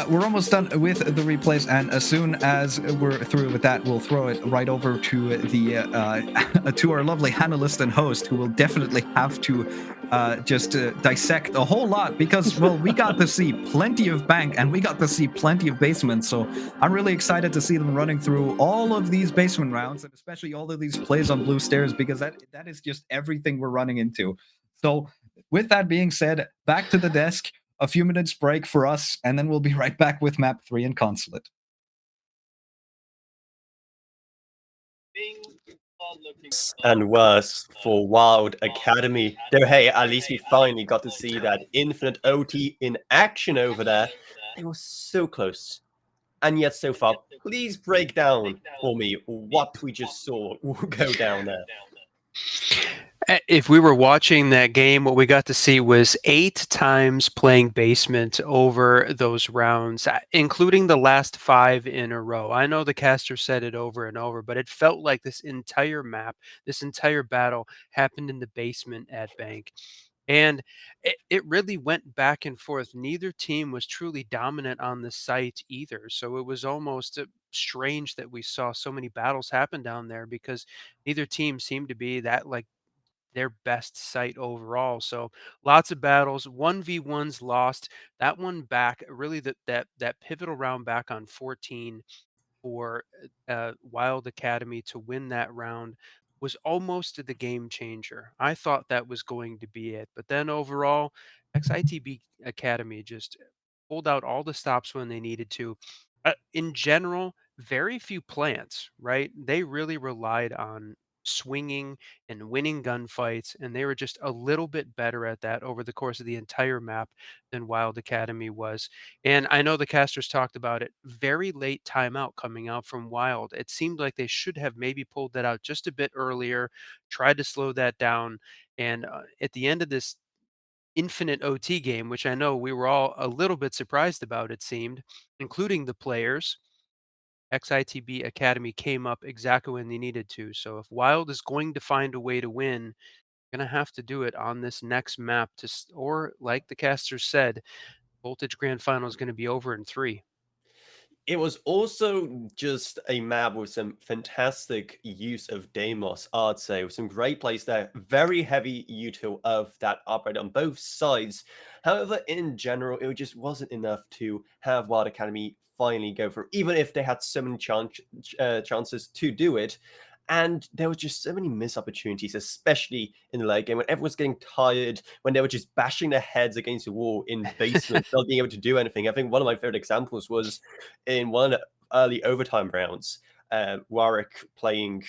we're almost done with the replays, and as soon as we're through with that, we'll throw it right over to the to our lovely analyst and host, who will definitely have to just dissect a whole lot, because, well, we got to see plenty of bank and we got to see plenty of basement. So I'm really excited to see them running through all of these basement rounds, and especially all of these plays on blue stairs, because that is just everything we're running into. So with that being said, back to the desk. A few minutes break for us, and then we'll be right back with map 3 and Consulate. And worse for Wylde Academy. Though, hey, at least we finally got to see that Infinite OT in action over there. They were so close. And yet so far, please break down for me what we just saw go down there. If we were watching that game, what we got to see was 8 times playing basement over those rounds, including the last 5 in a row. I know the caster said it over and over, but it felt like this entire map, this entire battle happened in the basement at Bank. And it really went back and forth. Neither team was truly dominant on the site either. So it was almost strange that we saw so many battles happen down there, because neither team seemed to be that like their best site overall. So lots of battles, 1v1s lost. That one back, really that pivotal round back on 14 for Wylde Academy to win that round was almost the game changer. I thought that was going to be it. But then overall, Ex-Itba Academy just pulled out all the stops when they needed to. In general, very few plants, right? They really relied on swinging and winning gunfights, and they were just a little bit better at that over the course of the entire map than Wylde Academy was. And I know the casters talked about it. Very late timeout coming out from Wylde. It seemed like they should have maybe pulled that out just a bit earlier, tried to slow that down. And at the end of this infinite OT game, which I know we were all a little bit surprised about, it seemed, including the players, Ex-Itba Academy came up exactly when they needed to. So if Wylde is going to find a way to win, going to have to do it on this next map or like the casters said, Voltage Grand Final is going to be over in 3. It was also just a map with some fantastic use of Deimos, I'd say, with some great plays there. Very heavy util of that upright on both sides. However, in general, it just wasn't enough to have Wylde Academy finally go for it, even if they had so many chances to do it. And there were just so many missed opportunities, especially in the late game, when everyone's getting tired, when they were just bashing their heads against the wall in basement, not being able to do anything. I think one of my favorite examples was in one of the early overtime rounds, Warwick playing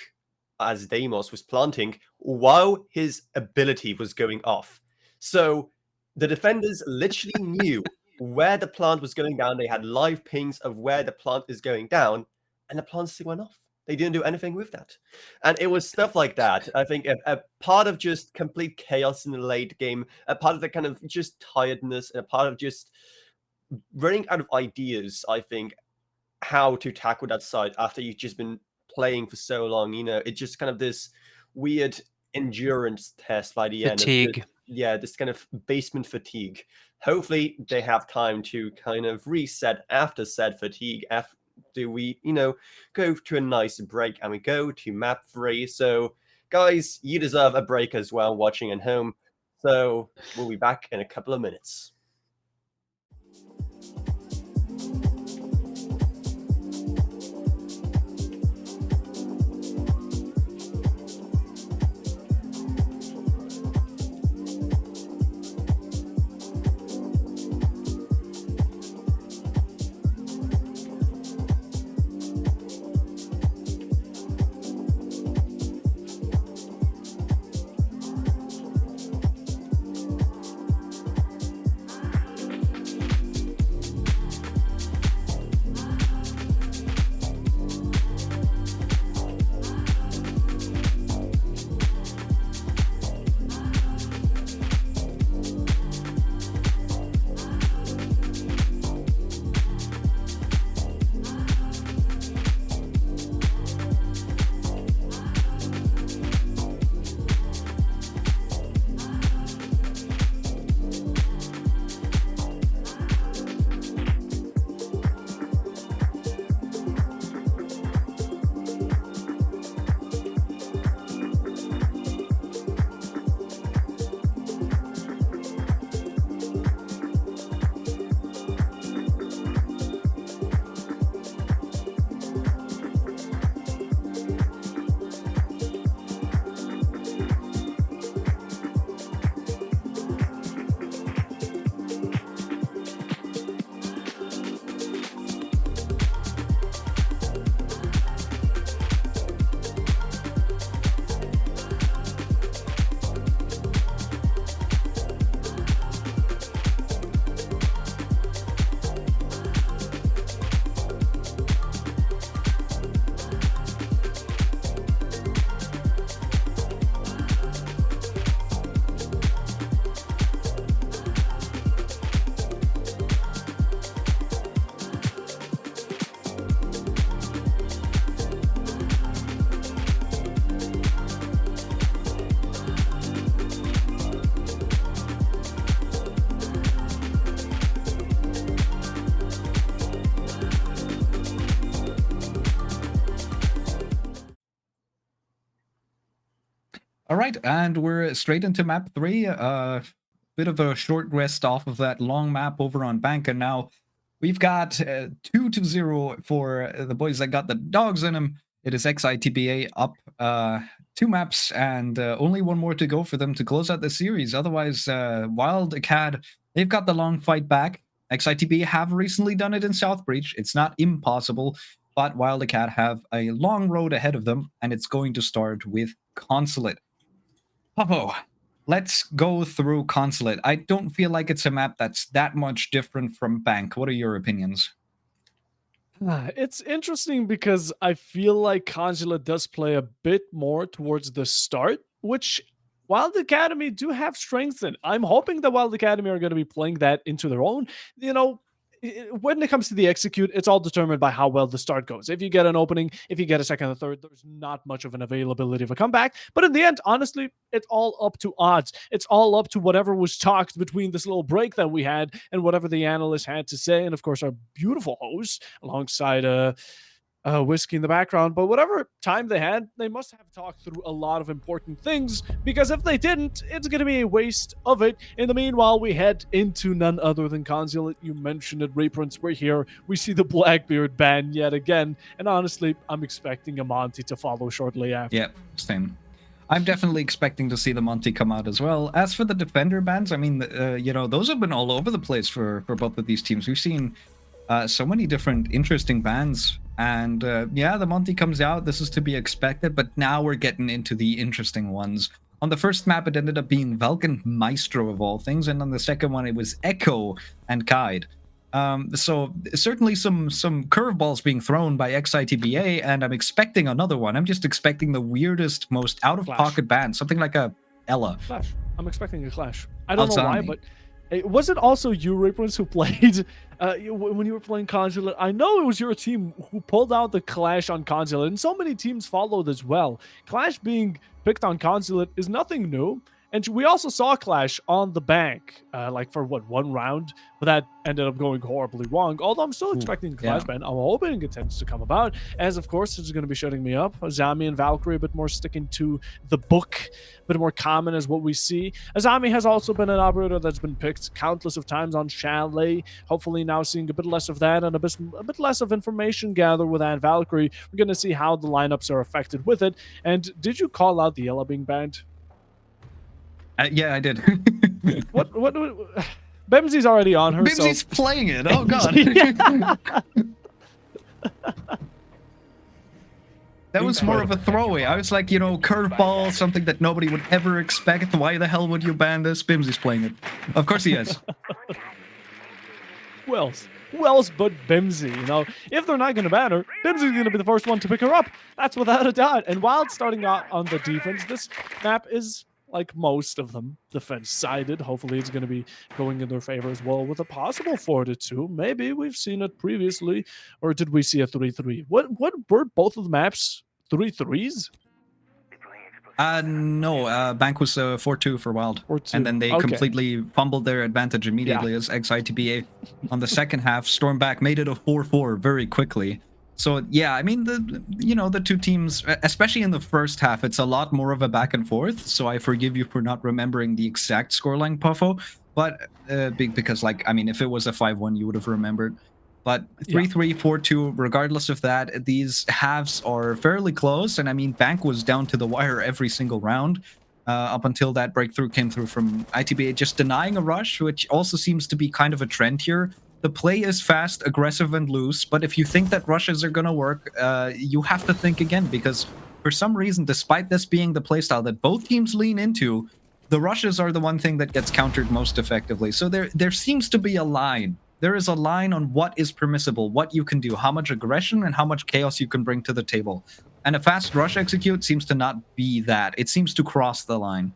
as Deimos was planting while his ability was going off. So the defenders literally knew where the plant was going down. They had live pings of where the plant is going down, and the plant still went off. They didn't do anything with that. And it was stuff like that. I think a part of just complete chaos in the late game, a part of the kind of just tiredness, and a part of just running out of ideas, I think, how to tackle that side after you've just been playing for so long. It's just kind of this weird endurance test by the end. Fatigue. This kind of basement fatigue. Hopefully they have time to kind of reset after said fatigue, do we, go to a nice break and we go to map 3. So, guys, you deserve a break as well, watching at home. So, we'll be back in a couple of minutes. All right, and we're straight into map 3. Bit of a short rest off of that long map over on Bank, and now we've got 2-0 for the boys that got the dogs in them. It is Ex-Itba up 2 maps, and only one more to go for them to close out the series. Otherwise, Wylde Acad, they've got the long fight back. Ex-Itba have recently done it in Southbreach. It's not impossible, but Wylde Acad have a long road ahead of them, and it's going to start with Consulate. Popo, let's go through Consulate. I don't feel like it's a map that's that much different from Bank. What are your opinions? It's interesting because I feel like Consulate does play a bit more towards the start, which Wild Academy do have strengths in. I'm hoping that Wild Academy are going to be playing that into their own. You know, when it comes to the execute, it's all determined by how well the start goes. If you get an opening, if you get a second or third, there's not much of an availability of a comeback. But in the end, honestly, it's all up to odds. It's all up to whatever was talked between this little break that we had and whatever the analysts had to say. And of course, our beautiful host alongside whiskey in the background. But whatever time they had, they must have talked through a lot of important things, because if they didn't, it's going to be a waste of it. In the meanwhile, we head into none other than Consulate. You mentioned it, Reprints. We're here. We see the Blackbeard ban yet again. And honestly, I'm expecting a Monty to follow shortly after. Yeah, same. I'm definitely expecting to see the Monty come out as well. As for the Defender bans, I mean, you know, those have been all over the place for both of these teams. We've seen so many different interesting bans. And yeah, the Monty comes out. This is to be expected. But now we're getting into the interesting ones. On the first map, it ended up being Vulcan Maestro of all things. And on the second one, it was Echo and Kaid. So certainly some curveballs being thrown by Ex-Itba, and I'm expecting another one. I'm just expecting the weirdest, most out-of-pocket ban. Something like a Ella. Clash. I'm expecting a Clash. I don't know why, Alzani. but was it also you, Reprints, who played when you were playing Consulate? I know it was your team who pulled out the Clash on Consulate, and so many teams followed as well. Clash being picked on Consulate is nothing new. And we also saw Clash on the Bank, like for what, 1 round, but that ended up going horribly wrong. Although I'm still expecting the Clash ban. I'm hoping it tends to come about, as of course it's going to be shutting me up. Azami and Valkyrie a bit more sticking to the book, a bit more common as what we see. Azami has also been an operator that's been picked countless of times on Chalet. Hopefully now seeing a bit less of that and a bit less of information gathered with Anne Valkyrie. We're going to see how the lineups are affected with it. And did you call out the Ella being banned? Yeah, I did. What? Bemsy's already on her. Bimsy's playing it. Oh god. That was more of a throwaway. I was like, you know, curveball, something that nobody would ever expect. Why the hell would you ban this? Bimsy's playing it. Of course he is. Who else but Bimsy? You know, if they're not going to ban her, Bimsy's going to be the first one to pick her up. That's without a doubt. And Wylde starting out on the defense, this map is, like most of them, defense-sided. Hopefully it's going to be going in their favor as well, with a possible 4-2. Maybe we've seen it previously, or did we see a 3-3? What were both of the maps 3-3s? No, Bank was 4-2 for Wylde. 4-2. And then they completely fumbled their advantage immediately as Ex-Itba on the second half. Stormback made it a 4-4 very quickly. So yeah, I mean, the two teams, especially in the first half, it's a lot more of a back and forth. So I forgive you for not remembering the exact scoreline, Puffo. But because, like, I mean, if it was a 5-1, you would have remembered. But 3-3, 4-2, regardless of that, these halves are fairly close. And I mean, Bank was down to the wire every single round up until that breakthrough came through from ITBA, just denying a rush, which also seems to be kind of a trend here. The play is fast, aggressive, and loose, but if you think that rushes are going to work, you have to think again, because for some reason, despite this being the playstyle that both teams lean into, the rushes are the one thing that gets countered most effectively. So there seems to be a line. There is a line on what is permissible, what you can do, how much aggression and how much chaos you can bring to the table. And a fast rush execute seems to not be that. It seems to cross the line.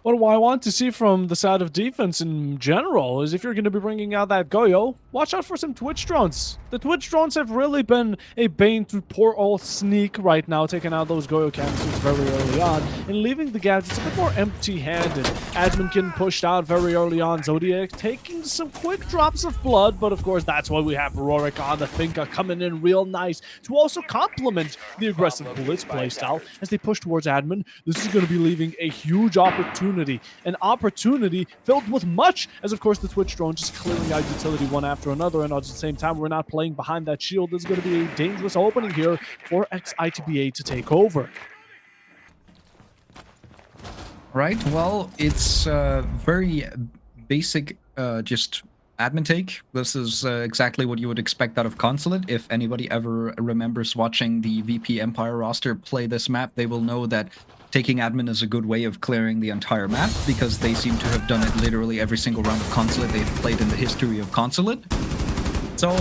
What I want to see from the side of defense in general is if you're going to be bringing out that Goyo, watch out for some Twitch drones. The Twitch drones have really been a bane to poor old Sneak right now, taking out those Goyo canisters very early on and leaving the gadgets a bit more empty-handed. Admin getting pushed out very early on. Zodiac taking some quick drops of blood, but of course that's why we have Rorik on the Finka coming in real nice to also complement the aggressive Blitz playstyle as they push towards Admin. This is going to be leaving a huge opportunity, an opportunity filled with much, as of course the Twitch drone just clearing out utility one after another, and at the same time we're not playing behind that shield. There's going to be a dangerous opening here for Ex-Itba to take over. Right, well, it's very basic, just admin take. This is exactly what you would expect out of Consulate. If anybody ever remembers watching the VP Empire roster play this map, they will know that taking admin is a good way of clearing the entire map, because they seem to have done it literally every single round of Consulate they've played in the history of Consulate. So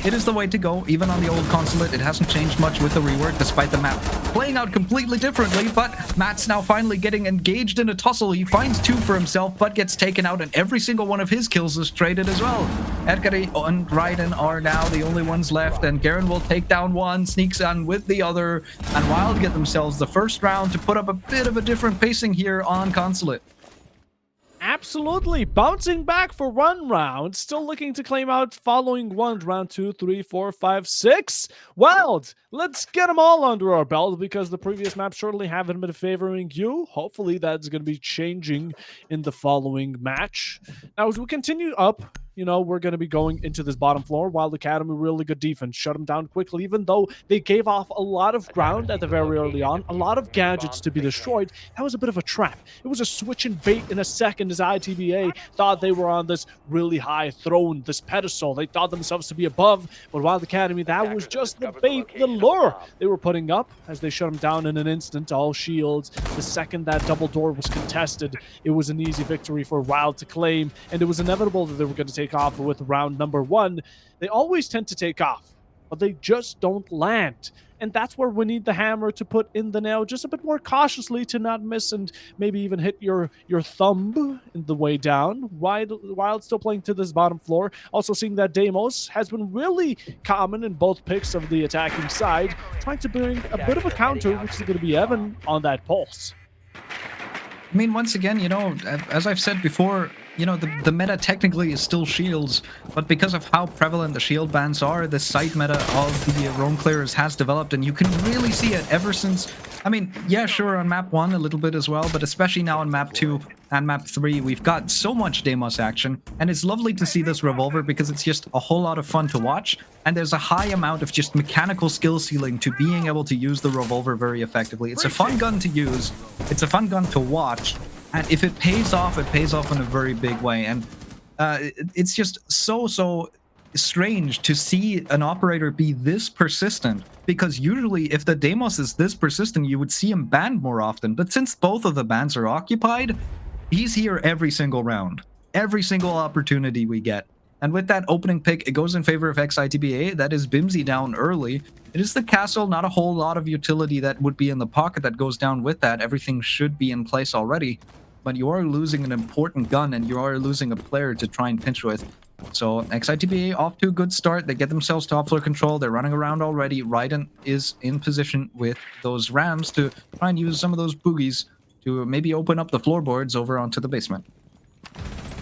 it is the way to go. Even on the old Consulate, it hasn't changed much with the rework, despite the map playing out completely differently. But Matt's now finally getting engaged in a tussle. He finds 2 for himself, but gets taken out, and every single one of his kills is traded as well. Edgar and Raiden are now the only ones left, and Garen will take down one, sneaks on with the other, and Wylde get themselves the first round to put up a bit of a different pacing here on Consulate. Absolutely. Bouncing back for 1 round. Still looking to claim out following 1. Round 2, 3, 4, 5, 6. Wylde, let's get them all under our belt, because the previous maps certainly haven't been favoring you. Hopefully that's going to be changing in the following match. Now, as we continue up, you know, we're going to be going into this bottom floor. Wylde Academy, really good defense. Shut them down quickly, even though they gave off a lot of ground at the very early on. A lot of gadgets to be destroyed. That was a bit of a trap. It was a switch and bait in a second, as ITBA thought they were on this really high throne, this pedestal. They thought themselves to be above, but Wylde Academy, that was just the bait, the lure they were putting up as they shut them down in an instant. All shields. The second that double door was contested, it was an easy victory for Wylde to claim, and it was inevitable that they were going to take off with round number 1. They always tend to take off, but they just don't land. And that's where we need the hammer to put in the nail just a bit more cautiously to not miss and maybe even hit your thumb in the way down. Wylde still playing to this bottom floor. Also seeing that Deimos has been really common in both picks of the attacking side, trying to bring a bit of a counter, which is going to be Evan on that pulse. I mean, once again, you know, as I've said before, you know, the meta technically is still shields, but because of how prevalent the shield bans are, the side meta of the roam clearers has developed, and you can really see it ever since. I mean, yeah, sure, on map 1 a little bit as well, but especially now on map 2 and map 3, we've got so much Deimos action, and it's lovely to see this revolver because it's just a whole lot of fun to watch, and there's a high amount of just mechanical skill ceiling to being able to use the revolver very effectively. It's a fun gun to use, it's a fun gun to watch, and if it pays off in a very big way. And it's just so strange to see an operator be this persistent, because usually if the Deimos is this persistent, you would see him banned more often. But since both of the bans are occupied, he's here every single round, every single opportunity we get. And with that opening pick, it goes in favor of Ex-Itba. That is Bimsy down early. It is the castle, not a whole lot of utility that would be in the pocket that goes down with that. Everything should be in place already. But you are losing an important gun, and you are losing a player to try and pinch with. So Ex-Itba off to a good start. They get themselves top floor control. They're running around already. Raiden is in position with those rams to try and use some of those boogies to maybe open up the floorboards over onto the basement.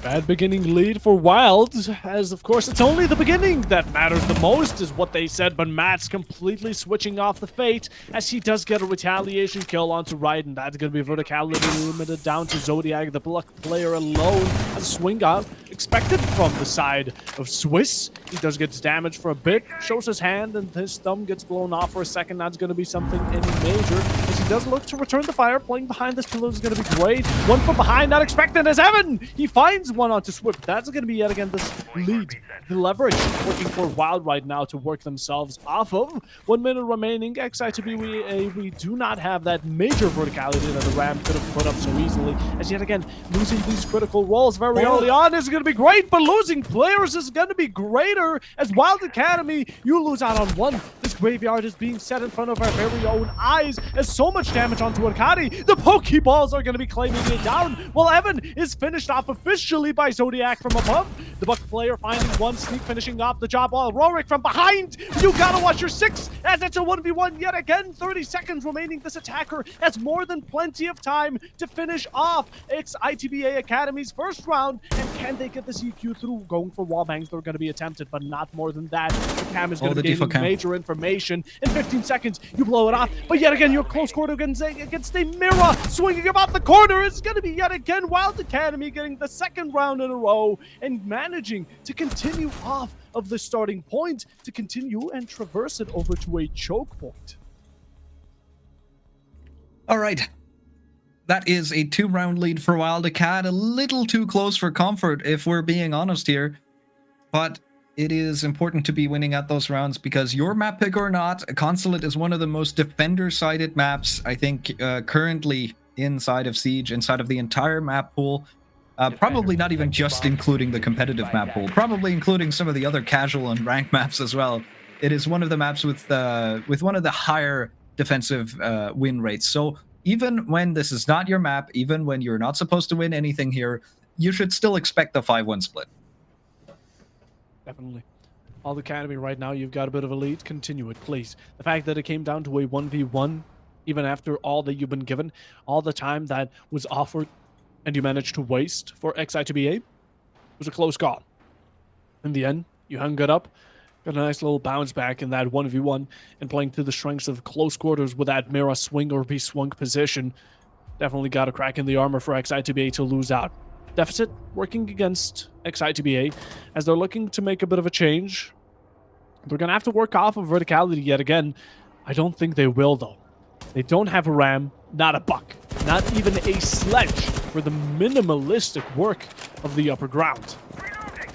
Bad beginning lead for Wylde, as of course it's only the beginning that matters the most, is what they said, but Matt's completely switching off the fate as he does get a retaliation kill onto Raiden. That's going to be verticality limited down to Zodiac, the block player alone. A swing out expected from the side of Swiss. He does get damage for a bit, shows his hand, and his thumb gets blown off for a second. That's going to be something any major, as he does look to return the fire. Playing behind this pillar is going to be great. One from behind, not expected, as Evan! He finds one onto Swift. That's going to be yet again this lead. The leverage working for Wylde right now to work themselves off of. 1 minute remaining. Ex-Itba, we do not have that major verticality that the Ram could have put up so easily. As yet again, losing these critical rolls very early on is going to be great, but losing players is going to be greater. As Wylde Academy, you lose out on 1. This graveyard is being set in front of our very own eyes as so much damage onto Akari. The Pokeballs are going to be claiming it down, while Evan is finished off officially by Zodiac from above. The Buck player finding one, Sneak finishing off the job while Rorik from behind. You gotta watch your 6 as it's a 1v1 yet again. 30 seconds remaining. This attacker has more than plenty of time to finish off Ex-Itba Academy's first round. And can they get the CQ through? Going for wallbangs, they're going to be attempted, but not more than that. The Cam is going to gain major information. In 15 seconds, you blow it off. But yet again, your close quarter against a mirror swinging about the corner. It's going to be yet again Wylde Academy getting the second round in a row and managing to continue off of the starting point to continue and traverse it over to a choke point. All right. That is a 2-round lead for Wylde Acad. A little too close for comfort, if we're being honest here. But it is important to be winning at those rounds because your map pick or not, Consulate is one of the most defender-sided maps, I think, currently inside of Siege, inside of the entire map pool. Probably not even just including the competitive map pool, probably including some of the other casual and ranked maps as well. It is one of the maps with one of the higher defensive win rates. So even when this is not your map, even when you're not supposed to win anything here, you should still expect the 5-1 split. Definitely. Wylde Academy right now, you've got a bit of a lead. Continue it, please. The fact that it came down to a 1v1, even after all that you've been given, all the time that was offered, and you managed to waste for Ex-Itba, was a close call. In the end, you hung it up, got a nice little bounce back in that 1v1, and playing to the strengths of close quarters with that mirror swing or be swung position. Definitely got a crack in the armor for Ex-Itba to lose out. Deficit working against Ex-Itba as they're looking to make a bit of a change. They're going to have to work off of verticality yet again. I don't think they will, though. They don't have a ram, not a buck, not even a sledge for the minimalistic work of the upper ground.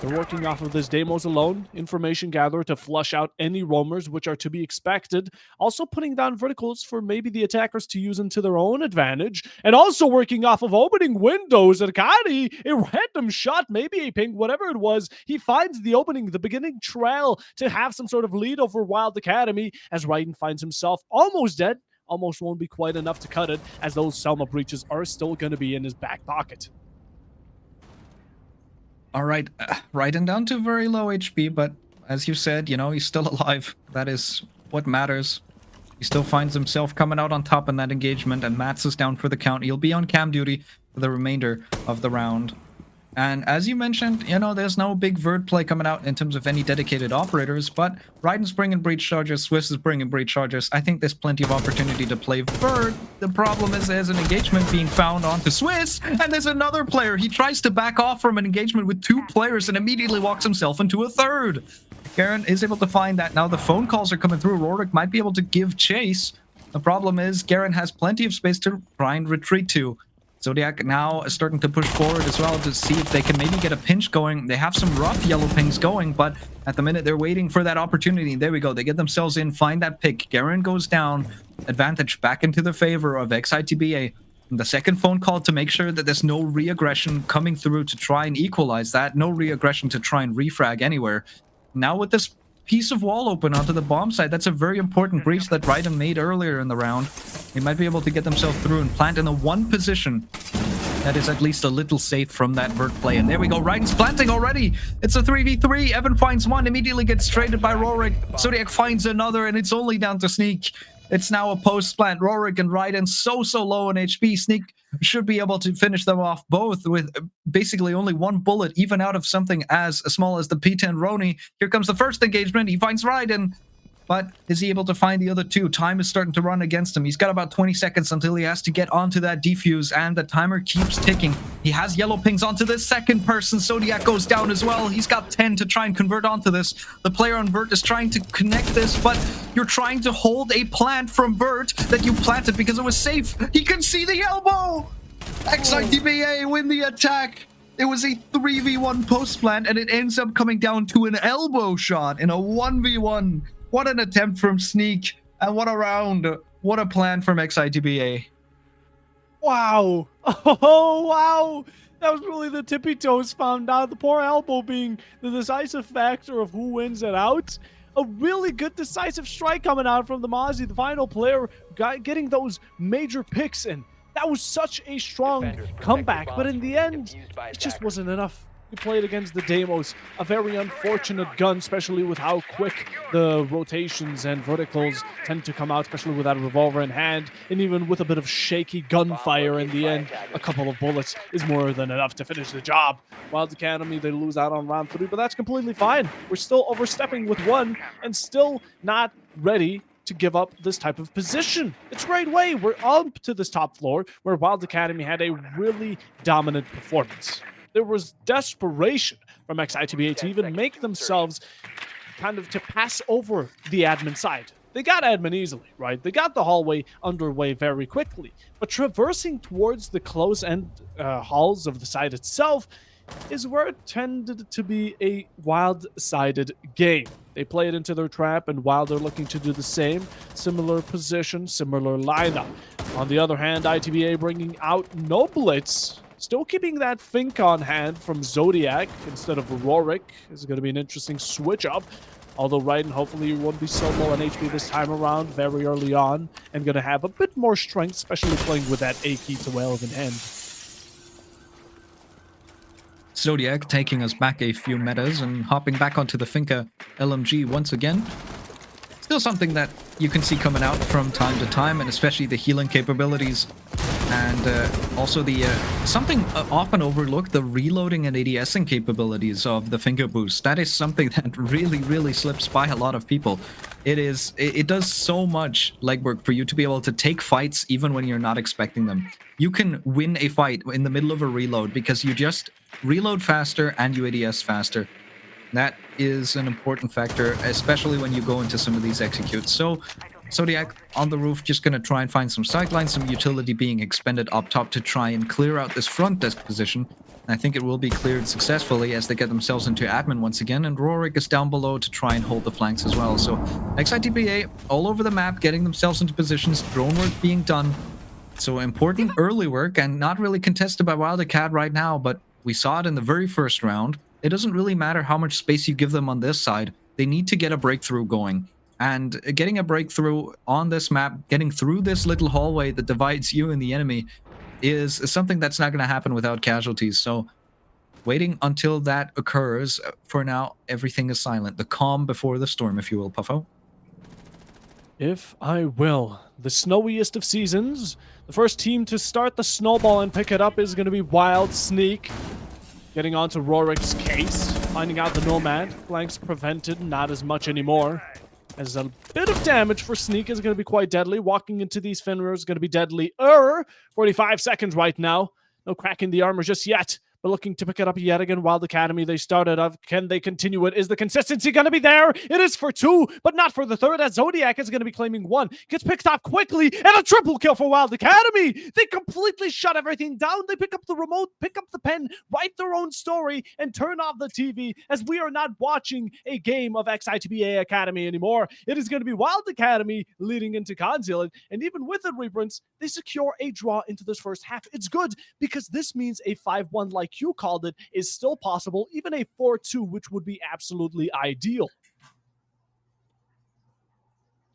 They're working off of this Deimos alone, information gatherer to flush out any roamers which are to be expected, also putting down verticals for maybe the attackers to use into their own advantage, and also working off of opening windows. And Akari, a random shot, maybe a ping, whatever it was, he finds the opening, the beginning trail to have some sort of lead over Wylde Academy as Raiden finds himself almost dead. Almost won't be quite enough to cut it, as those Selma breaches are still going to be in his back pocket. All right, Raiden down to very low HP, but as you said, you know, he's still alive. That is what matters. He still finds himself coming out on top in that engagement, and Mats is down for the count. He'll be on cam duty for the remainder of the round. And as you mentioned, you know, there's no big vert play coming out in terms of any dedicated operators, but Raiden's bringing breach charges, Swiss is bringing breach charges. I think there's plenty of opportunity to play vert. The problem is there's an engagement being found onto Swiss, and there's another player. He tries to back off from an engagement with 2 players and immediately walks himself into a third. Garen is able to find that. Now the phone calls are coming through. Rorik might be able to give chase. The problem is Garen has plenty of space to try and retreat to. Zodiac now is starting to push forward as well to see if they can maybe get a pinch going. They have some rough yellow pings going, but at the minute they're waiting for that opportunity. There we go. They get themselves in, find that pick. Garen goes down. Advantage back into the favor of Ex-Itba. The second phone call to make sure that there's no re-aggression coming through to try and equalize that. No re-aggression to try and refrag anywhere. Now with this piece of wall open onto the bomb site, that's a very important breach that Raiden made earlier in the round. They might be able to get themselves through and plant in the one position that is at least a little safe from that vert play. And there we go, Raiden's planting already. It's a 3v3. Evan finds one, immediately gets traded by Rorik. Zodiac finds another, and it's only down to Sneak. It's now a post plant. Rorik and Raiden so low on HP. Sneak should be able to finish them off both with basically only 1 bullet, even out of something as small as the P10 Roni. Here comes the first engagement. He finds Raiden, but is he able to find the other 2? Time is starting to run against him. He's got about 20 seconds until he has to get onto that defuse, and the timer keeps ticking. He has yellow pings onto this second person. Zodiac goes down as well. He's got 10 to try and convert onto this. The player on vert is trying to connect this, but you're trying to hold a plant from vert that you planted because it was safe. He can see the elbow! Ex-Itba win the attack. It was a 3v1 post plant, and it ends up coming down to an elbow shot in a 1v1. What an attempt from Sneak, and what a round. What a plan from Ex-Itba. Wow. Oh, wow. That was really the tippy toes found out. The poor elbow being the decisive factor of who wins it out. A really good decisive strike coming out from the Mozzie, the final player, getting those major picks in. That was such a strong comeback, but in the end, it just wasn't enough. You played against the Deimos, a very unfortunate gun, especially with how quick the rotations and verticals tend to come out, especially with that revolver in hand, and even with a bit of shaky gunfire in the end, a couple of bullets is more than enough to finish the job. Wylde Academy, they lose out on round 3, but that's completely fine. We're still overstepping with 1 and still not ready to give up this type of position. It's a great way. We're up to this top floor where Wylde Academy had a really dominant performance. There was desperation from Ex-Itba to even make themselves kind of to pass over the admin side. They got admin easily, right? They got the hallway underway very quickly. But traversing towards the close-end halls of the site itself is where it tended to be a Wylde-sided game. They play it into their trap, and Wylde are looking to do the same. Similar position, similar lineup. On the other hand, ITBA bringing out no blitz. Still keeping that Fink on hand from Zodiac instead of Rorik is going to be an interesting switch up. Although Raiden hopefully won't be so low on HP this time around very early on and going to have a bit more strength, especially playing with that A key to 12 in hand. Zodiac taking us back a few metas and hopping back onto the Finka LMG once again. Still something that you can see coming out from time to time, and especially the healing capabilities. And also the something often overlooked, the reloading and ADSing capabilities of the finger boost. That is something that really slips by a lot of people. It does so much legwork for you to be able to take fights even when you're not expecting them. You can win a fight in the middle of a reload because you just reload faster and you ADS faster. That is an important factor, especially when you go into some of these executes. So Zodiac on the roof, just going to try and find some sightlines, some utility being expended up top to try and clear out this front desk position. And I think it will be cleared successfully as they get themselves into admin once again, and Rorik is down below to try and hold the flanks as well. So Ex-Itba all over the map, getting themselves into positions, drone work being done. So important early work, and not really contested by Wylde Cat right now, but we saw it in the very first round. It doesn't really matter how much space you give them on this side. They need to get a breakthrough going. And getting a breakthrough on this map, getting through this little hallway that divides you and the enemy is something that's not going to happen without casualties. So waiting until that occurs, for now, everything is silent. The calm before the storm, if you will, Puffo. If I will. The snowiest of seasons. The first team to start the snowball and pick it up is going to be Wylde Sneak. Getting onto Rorik's case. Finding out the Nomad. Flanks prevented, not as much anymore. As a bit of damage for Sneak is going to be quite deadly. Walking into these Fenrir is going to be deadly. 45 seconds right now. No crack in the armor just yet. But looking to pick it up yet again. Wylde Academy, they started up. Can they continue it? Is the consistency going to be there? It is for 2, but not for the third, as Zodiac is going to be claiming 1. Gets picked up quickly, and a triple kill for Wylde Academy. They completely shut everything down. They pick up the remote, pick up the pen, write their own story, and turn off the TV, as we are not watching a game of Ex-Itba Academy anymore. It is going to be Wylde Academy leading into Concealed, and even with the reprints, they secure a draw into this first half. It's good, because this means a 5-1 like you called it is still possible, even a 4-2, which would be absolutely ideal.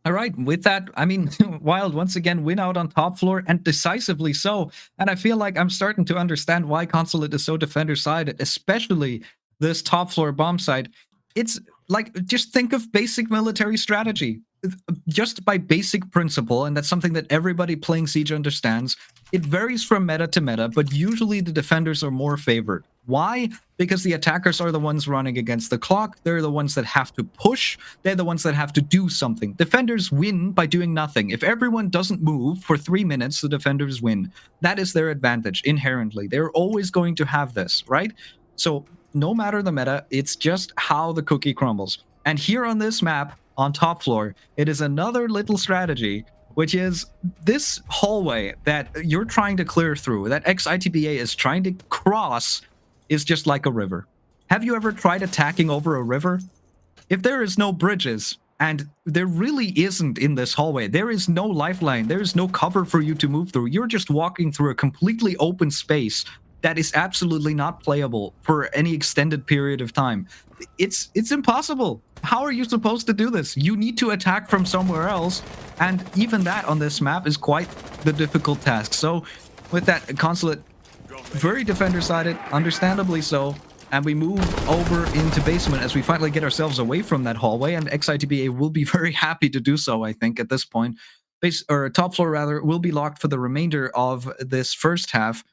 All right, with that, I mean, Wylde once again win out on top floor, and decisively so. And I feel like I'm starting to understand why Consulate is so defender-sided, especially this top floor bomb side. It's like, just think of basic military strategy. Just by basic principle, and that's something that everybody playing Siege understands. It varies from meta to meta, but usually the defenders are more favored. Why? Because the attackers are the ones running against the clock. They're the ones that have to push. They're the ones that have to do something. Defenders win by doing nothing. If everyone doesn't move for 3 minutes, the defenders win. That is their advantage inherently. They're always going to have this, right? So no matter the meta, it's just how the cookie crumbles. And here on this map, on top floor, it is another little strategy, which is this hallway that you're trying to clear through, that Ex-Itba is trying to cross, is just like a river. Have you ever tried attacking over a river? If there is no bridges, and there really isn't in this hallway, there is no lifeline, there is no cover for you to move through, you're just walking through a completely open space that is absolutely not playable for any extended period of time. It's impossible. How are you supposed to do this? You need to attack from somewhere else, and even that on this map is quite the difficult task. So with that, Consulate very defender-sided, understandably so. and we move over into basement as we finally get ourselves away from that hallway, and Ex-Itba will be very happy to do so, I think, at this point. Top floor, rather, will be locked for the remainder of this first half,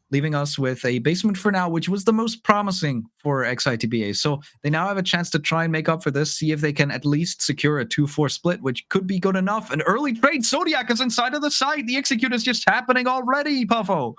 leaving us with a basement for now, which was the most promising for Ex-Itba. So they now have a chance to try and make up for this, see if they can at least secure a 2-4 split, which could be good enough. An early trade, Zodiac is inside of the site. The execute is just happening already, Puffo.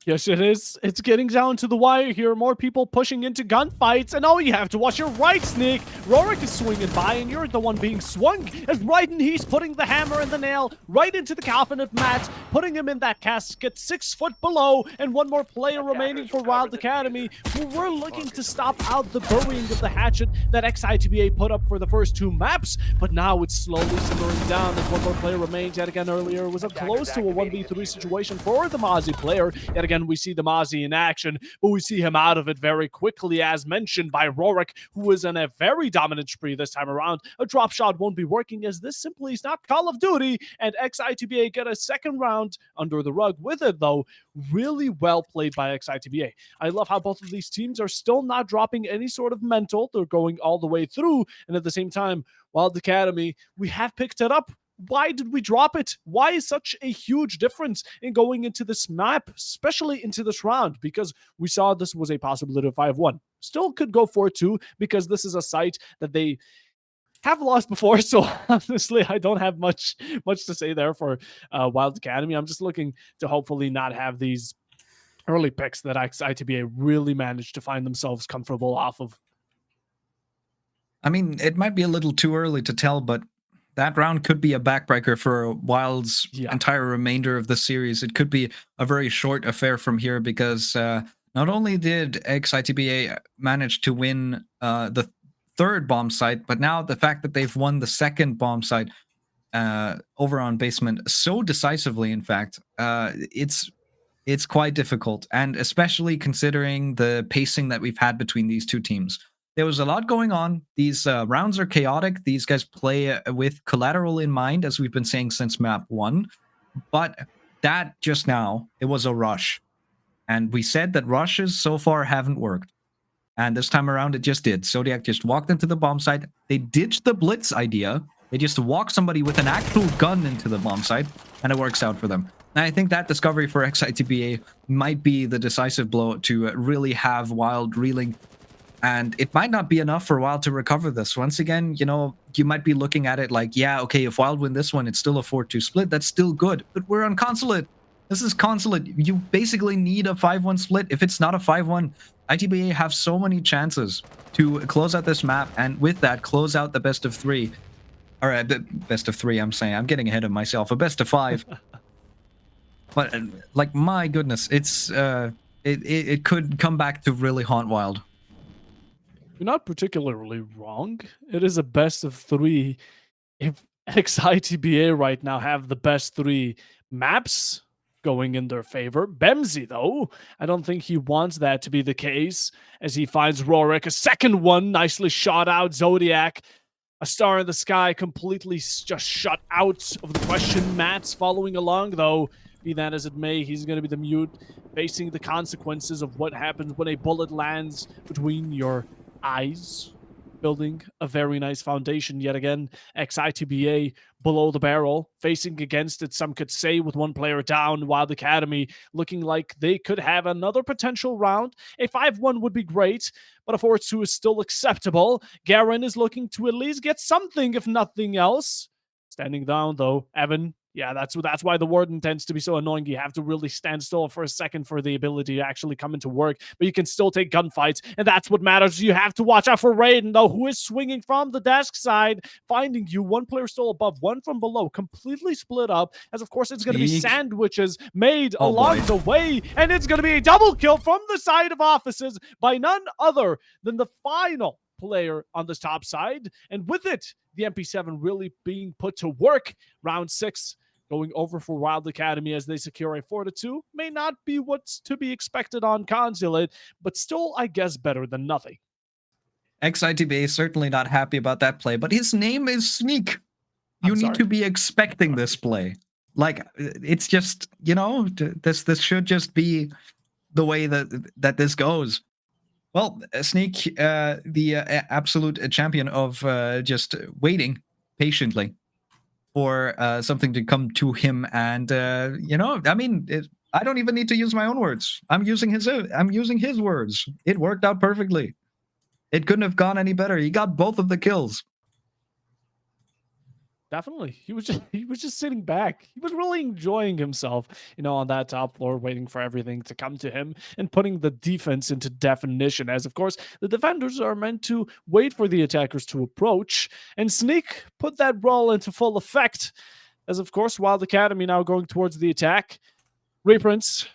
Yes, it is. It's getting down to the wire here. More people pushing into gunfights. And oh, you have to watch your right, Sneak. Rorik is swinging by, and you're the one being swung. As Raiden, he's putting the hammer and the nail right into the coffin of Matt, putting him in that casket 6 foot below. And one more player remaining for Wylde Academy, who were looking to stop out the burying of the hatchet that Ex-Itba put up for the first 2 maps. But now it's slowly simmering down as one more player remains. Yet again, earlier, it was close to a 1v3 situation for the Mozzie player. Yet again, we see the Mozzie in action, but we see him out of it very quickly, as mentioned by Rorik, who is in a very dominant spree this time around. A drop shot won't be working, as this simply is not Call of Duty, and Ex-Itba get a second round under the rug with it, though. Really well played by Ex-Itba. I love how both of these teams are still not dropping any sort of mental. They're going all the way through, and at the same time, Wylde Academy, we have picked it up. Why did we drop it? Why is such a huge difference in going into this map, especially into this round? Because we saw this was a possibility of 5-1. Still could go 4-2 because this is a site that they have lost before. So honestly, I don't have much to say there for Wylde Academy. I'm just looking to hopefully not have these early picks that Ex-Itba really managed to find themselves comfortable off of. I mean, it might be a little too early to tell, but that round could be a backbreaker for Wylde's entire remainder of the series. It could be a very short affair from here because not only did Ex-Itba manage to win the 3rd bomb site, but now the fact that they've won the 2nd bomb site over on basement so decisively, in fact, it's quite difficult. And especially considering the pacing that we've had between these two teams. There was a lot going on. These rounds are chaotic. These guys play with collateral in mind, as we've been saying since map 1. But that just now, it was a rush. And we said that rushes so far haven't worked. And this time around, it just did. Zodiac just walked into the bomb site. They ditched the blitz idea. They just walk somebody with an actual gun into the bomb site, and it works out for them. And I think that discovery for Ex-Itba might be the decisive blow to really have Wylde reeling. And it might not be enough for Wylde to recover this. Once again, you know, you might be looking at it like, yeah, okay, if Wylde win this one, it's still a 4-2 split. That's still good. But we're on Consulate. This is Consulate. You basically need a 5-1 split. If it's not a 5-1, ITBA have so many chances to close out this map. And with that, close out the best of 3. Or best of 3, I'm saying. I'm getting ahead of myself. A best of 5. But, like, my goodness, it's it could come back to really haunt Wylde. You're not particularly wrong. It is a best of 3. If Ex-Itba right now have the best 3 maps going in their favor. Bemsy, though, I don't think he wants that to be the case, as he finds Rorik. A second one, nicely shot out. Zodiac, a star in the sky, completely just shut out of the question. Matt's following along, though. Be that as it may, he's going to be the mute, facing the consequences of what happens when a bullet lands between your eyes, building a very nice foundation yet again. Ex-Itba below the barrel, facing against it, some could say, with one player down. Wylde Academy looking like they could have another potential round. A 5-1 would be great, but a 4-2 is still acceptable. Garen is looking to at least get something, if nothing else. Standing down, though, Evan. Yeah, that's why the Warden tends to be so annoying. You have to really stand still for a second for the ability to actually come into work, but you can still take gunfights, and that's what matters. You have to watch out for Raiden, though, who is swinging from the desk side, finding you. One player still above, one from below, completely split up, as of course it's going to be sandwiches made along the way, and it's going to be a double kill from the side of offices by none other than the final player on this top side, and with it, the MP7 really being put to work. Round 6 going over for Wylde Academy as they secure a 4-2. May not be what's to be expected on Consulate, but still, I guess, better than nothing. Ex-Itba is certainly not happy about that play, but his name is Sneak. You need to be expecting this play. Like, it's just, you know, this should just be the way that this goes. Well, Sneak, the absolute champion of just waiting patiently for something to come to him, and I mean, I don't even need to use my own words. I'm using his words. It worked out perfectly. It couldn't have gone any better. He got both of the kills. Definitely. He was just sitting back. He was really enjoying himself, on that top floor, waiting for everything to come to him and putting the defense into definition. As of course, the defenders are meant to wait for the attackers to approach, and Sneak put that role into full effect. As of course, Wylde Academy now going towards the attack. Reprints.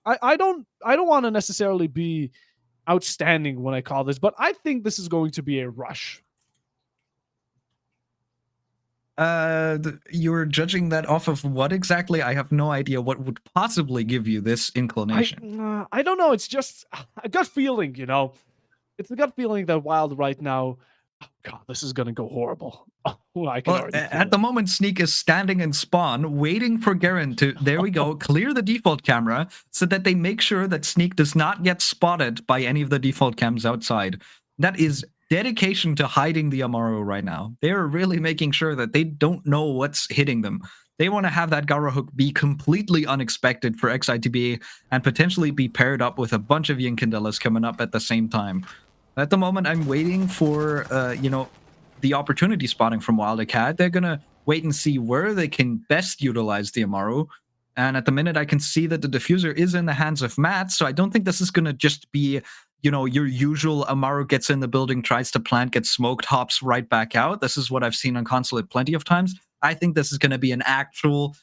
I don't want to necessarily be outstanding when I call this, but I think this is going to be a rush. You're judging that off of what exactly? I have no idea what would possibly give you this inclination. I don't know. It's just a gut feeling, It's a gut feeling that Wylde right now. Oh God, this is gonna go horrible. Oh, I can Well, already feel at it. the moment, Sneak is standing in spawn, waiting for Garen to, there we go, clear the default camera so that they make sure that Sneak does not get spotted by any of the default cams outside. That is dedication to hiding the Amaru right now. They're really making sure that they don't know what's hitting them. They want to have that Gara hook be completely unexpected for Ex-Itba and potentially be paired up with a bunch of Yinkandelas coming up at the same time. At the moment, I'm waiting for, the opportunity spotting from Wylde Acad. They're going to wait and see where they can best utilize the Amaru. And at the minute, I can see that the diffuser is in the hands of Matt, so I don't think this is going to just be, your usual Amaru gets in the building, tries to plant, gets smoked, hops right back out. This is what I've seen on Consulate plenty of times. I think this is going to be an actual,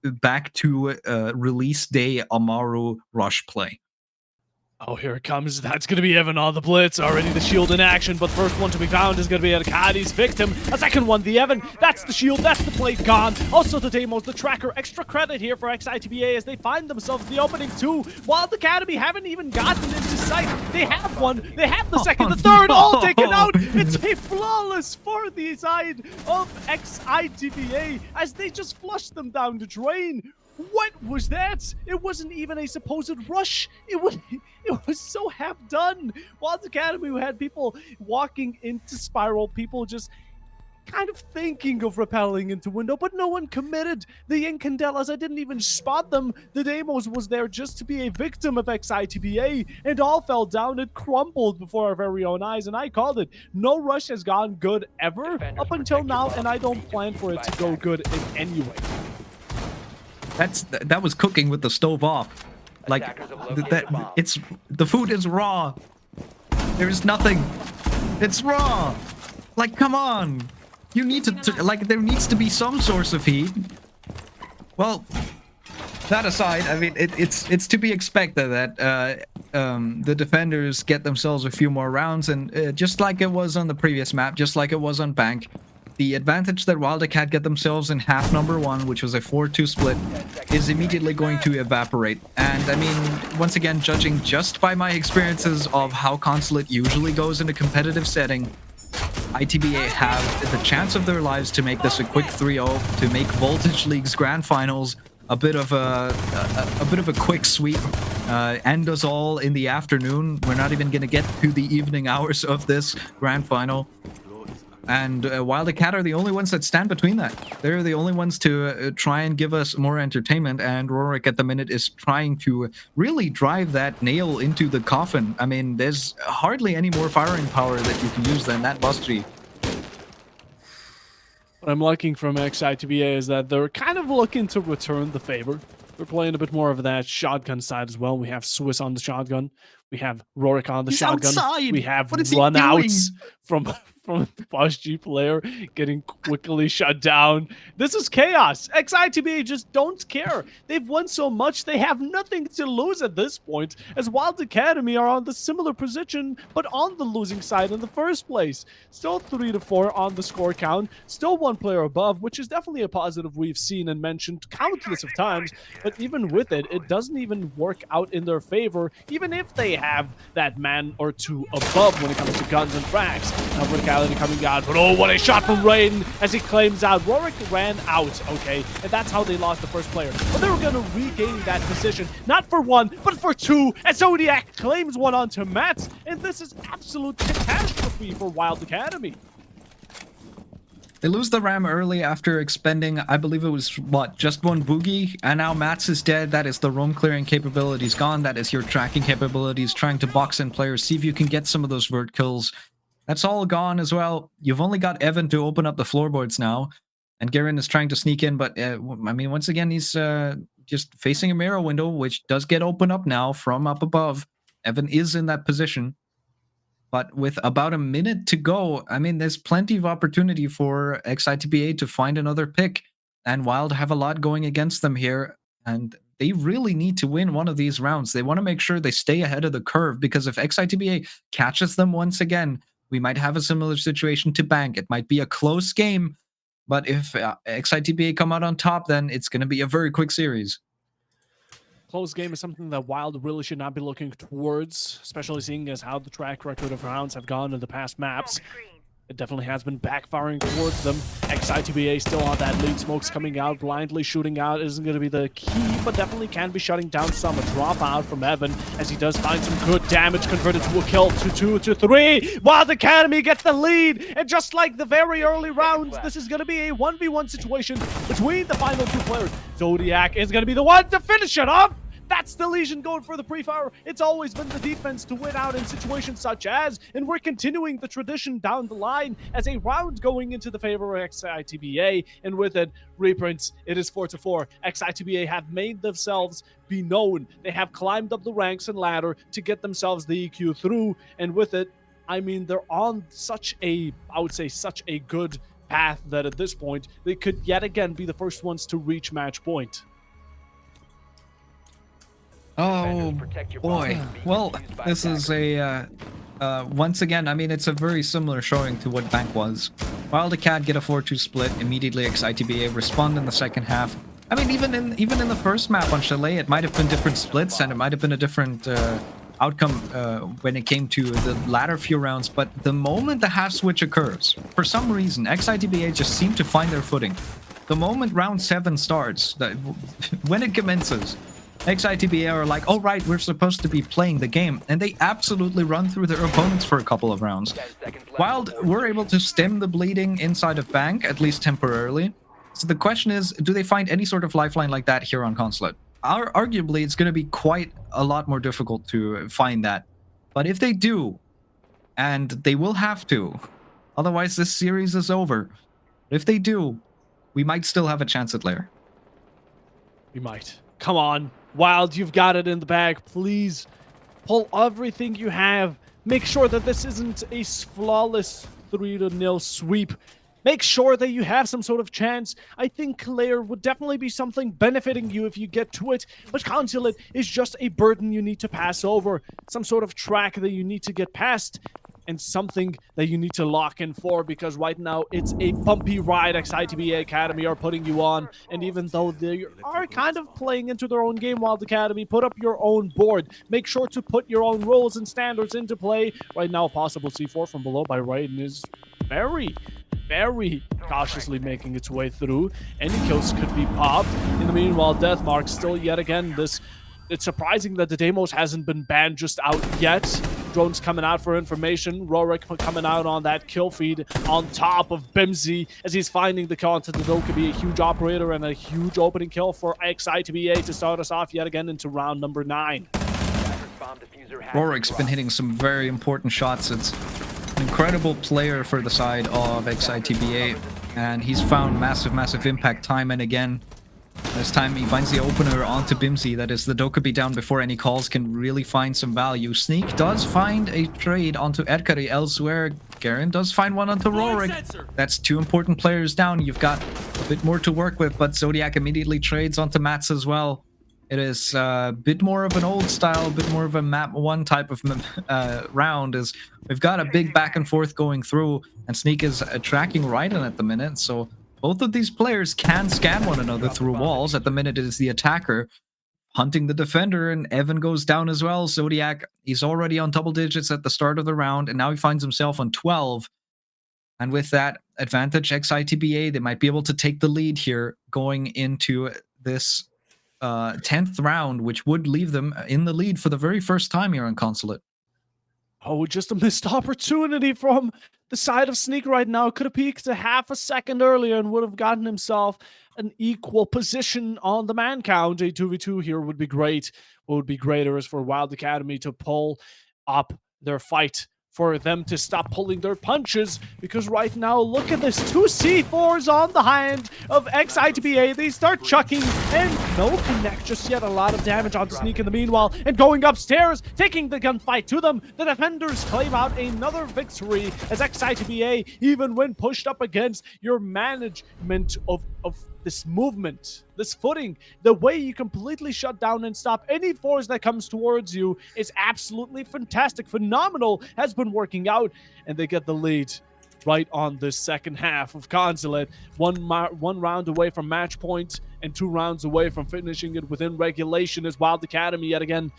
back to release day Amaru rush play. Oh, here it comes. That's going to be Evan on the blitz. Already the shield in action, but first one to be found is going to be Acadi's victim. A second one, the Evan. That's the shield. That's the plate gone. Also the Deimos, the tracker. Extra credit here for Ex-Itba as they find themselves the opening two. Wylde Academy haven't even gotten into sight. They have one. They have the second, the third, all taken out. It's a flawless for the side of Ex-Itba as they just flush them down the drain. What was that? It wasn't even a supposed rush. It was so half done. Wylde Academy, who had people walking into Spiral, people just kind of thinking of rappelling into window, but no one committed. The Incandelas, I didn't even spot them. The Deimos was there just to be a victim of Ex-Itba, and all fell down. It crumbled before our very own eyes, and I called it. No rush has gone good ever up until now, and I don't plan for it to go good in any way. That was cooking with the stove off. The food is raw. There's nothing. It's raw. Come on. You need to there needs to be some source of heat. Well, that aside, I mean, it's to be expected that the defenders get themselves a few more rounds, and just like it was on the previous map, just like it was on Bank, the advantage that Wylde Acad get themselves in half number one, which was a 4-2 split, is immediately going to evaporate. And I mean, once again, judging just by my experiences of how Consulate usually goes in a competitive setting, ITBA have the chance of their lives to make this a quick 3-0, to make Voltage League's grand finals a bit of a quick sweep, end us all in the afternoon. We're not even going to get to the evening hours of this grand final. And Wylde Acad are the only ones that stand between that. They're the only ones to try and give us more entertainment, and Rorik at the minute is trying to really drive that nail into the coffin. I mean, there's hardly any more firing power that you can use than that bus G. What I'm liking from Ex-Itba is that they're kind of looking to return the favor. They're playing a bit more of that shotgun side as well. We have Swiss on the shotgun. We have Rorik on the shotgun. Outside. We have What is he runouts doing? from the Boss G player getting quickly shut down. This is chaos. Ex-Itba just don't care. They've won so much, they have nothing to lose at this point, as Wylde Academy are on the similar position, but on the losing side in the first place. Still 3-4 on the score count, still one player above, which is definitely a positive we've seen and mentioned countless of times, but even with it, it doesn't even work out in their favor, even if they have that man or two above when it comes to guns and frags. Now verticality coming out, but oh, what a shot from Raiden as he claims out. Rorik ran out, okay, and that's how they lost the first player. But they were going to regain that position, not for one, but for two, as Zodiac claims one onto Matt, and this is absolute catastrophe for Wylde Academy. They lose the Ram early after expending, I believe it was, what, just one boogie? And now Mats is dead. That is the roam clearing capabilities gone. That is your tracking capabilities, trying to box in players, see if you can get some of those vert kills. That's all gone as well. You've only got Evan to open up the floorboards now. And Garen is trying to sneak in, but, I mean, once again, he's just facing a mirror window, which does get opened up now from up above. Evan is in that position. But with about a minute to go, I mean, there's plenty of opportunity for Ex-Itba to find another pick. And Wylde have a lot going against them here. And they really need to win one of these rounds. They want to make sure they stay ahead of the curve, because if Ex-Itba catches them once again, we might have a similar situation to Bank. It might be a close game, but if Ex-Itba come out on top, then it's going to be a very quick series. Close game is something that Wylde really should not be looking towards, especially seeing as how the track record of rounds have gone in the past maps. It definitely has been backfiring towards them. Ex-Itba still on that lead. Smokes coming out, blindly shooting out isn't going to be the key, but definitely can be shutting down some. A drop out from Evan as he does find some good damage converted to a kill. 2-2 to 3. Wylde Academy gets the lead, and just like the very early rounds, this is going to be a 1v1 situation between the final two players. Zodiac is going to be the one to finish it off. That's the Legion going for the pre-fire. It's always been the defense to win out in situations such as, and we're continuing the tradition down the line as a round going into the favor of Ex-Itba, and with it, reprints, it is 4-4. Ex-Itba have made themselves be known. They have climbed up the ranks and ladder to get themselves the EQ through, and with it, I mean, they're on such a, I would say, such a good path that at this point, they could yet again be the first ones to reach match point. Oh boy. Well, this is a once again, I mean, it's a very similar showing to what Bank was. Wylde Cat get a 4-2 split, immediately Ex-Itba respond in the second half. I mean, even in the first map on Chalet, it might have been different splits and it might have been a different outcome when it came to the latter few rounds, but the moment the half switch occurs, for some reason, Ex-Itba just seem to find their footing. The moment round 7 starts, when it commences, Ex-Itba are like, oh right, we're supposed to be playing the game, and they absolutely run through their opponents for a couple of rounds. Wylde were able to stem the bleeding inside of Bank, at least temporarily. So the question is, do they find any sort of lifeline like that here on Consulate? Arguably, it's going to be quite a lot more difficult to find that. But if they do, and they will have to, otherwise this series is over. If they do, we might still have a chance at Lair. We might. Come on. Wylde, you've got it in the bag. Please pull everything you have. Make sure that this isn't a flawless 3-0 sweep. Make sure that you have some sort of chance. I think Lair would definitely be something benefiting you if you get to it, but Consulate is just a burden you need to pass over. Some sort of track that you need to get past, and something that you need to lock in for, because right now it's a bumpy ride Ex-Itba Academy are putting you on, and even though they are kind of playing into their own game, Wylde Academy, put up your own board. Make sure to put your own rules and standards into play. Right now, possible C4 from below by Raiden is very cautiously making its way through. Any kills could be popped. In the meanwhile, Deathmark still yet again this. It's surprising that the Deimos hasn't been banned just out yet. Drones coming out for information. Rorik coming out on that kill feed on top of Bimsy as he's finding the content that could be a huge operator and a huge opening kill for Ex-Itba to start us off yet again into round number 9. Rorik's been hitting some very important shots. It's an incredible player for the side of Ex-Itba, and he's found massive impact time and again. This time he finds the opener onto Bimsy. That is, the Dokkaebi down before any calls can really find some value. Sneak does find a trade onto Edkari elsewhere. Garen does find one onto Rorik. That's 2 important players down. You've got a bit more to work with, but Zodiac immediately trades onto Mats as well. It is a bit more of an old style, a bit more of a map 1 type of round, as we've got a big back and forth going through, and Sneak is tracking Raiden at the minute, so both of these players can scan one another through walls. At the minute, it is the attacker hunting the defender, and Evan goes down as well. Zodiac, he's already on double digits at the start of the round, and now he finds himself on 12. And with that advantage, Ex-Itba, they might be able to take the lead here going into this 10th round, which would leave them in the lead for the very first time here on Consulate. Oh, just a missed opportunity from the side of Sneak right now. Could have peeked a half a second earlier and would have gotten himself an equal position on the man count. A 2v2 here would be great. What would be greater is for Wylde Academy to pull up their fight, for them to stop pulling their punches, because right now, look at this, 2 C4s on the hand of Ex-Itba. They start chucking, and no connect just yet. A lot of damage on Sneak in the meanwhile, and going upstairs, taking the gunfight to them. The defenders claim out another victory as Ex-Itba, even when pushed up against your management of this movement, this footing, the way you completely shut down and stop any force that comes towards you is absolutely fantastic. Phenomenal has been working out, and they get the lead right on this second half of Consulate. One round away from match point and 2 rounds away from finishing it within regulation as Wylde Academy yet again.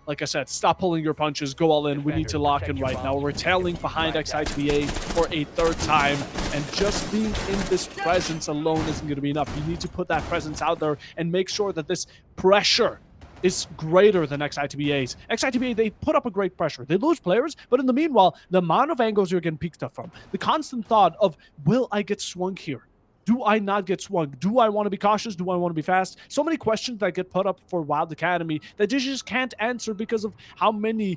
Like I said, stop pulling your punches, go all in. We need to lock in right now. We're tailing behind Ex-Itba for a 3rd time, and just being in this presence alone isn't going to be enough. You need to put that presence out there and make sure that this pressure is greater than Ex-Itba's. Ex-Itba, they put up a great pressure. They lose players, but in the meanwhile, the amount of angles you're getting peeked up from, the constant thought of, will I get swung here? Do I not get swung? Do I want to be cautious? Do I want to be fast? So many questions that get put up for Wylde Academy that they just can't answer because of how many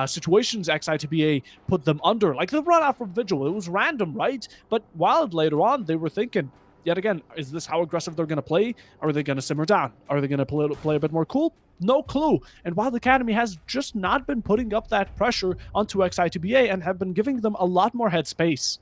situations Ex-Itba put them under. Like the run out from Vigil, it was random, right? But Wylde later on, they were thinking, yet again, is this how aggressive they're going to play? Are they going to simmer down? Are they going to play a bit more cool? No clue. And Wylde Academy has just not been putting up that pressure onto Ex-Itba and have been giving them a lot more headspace.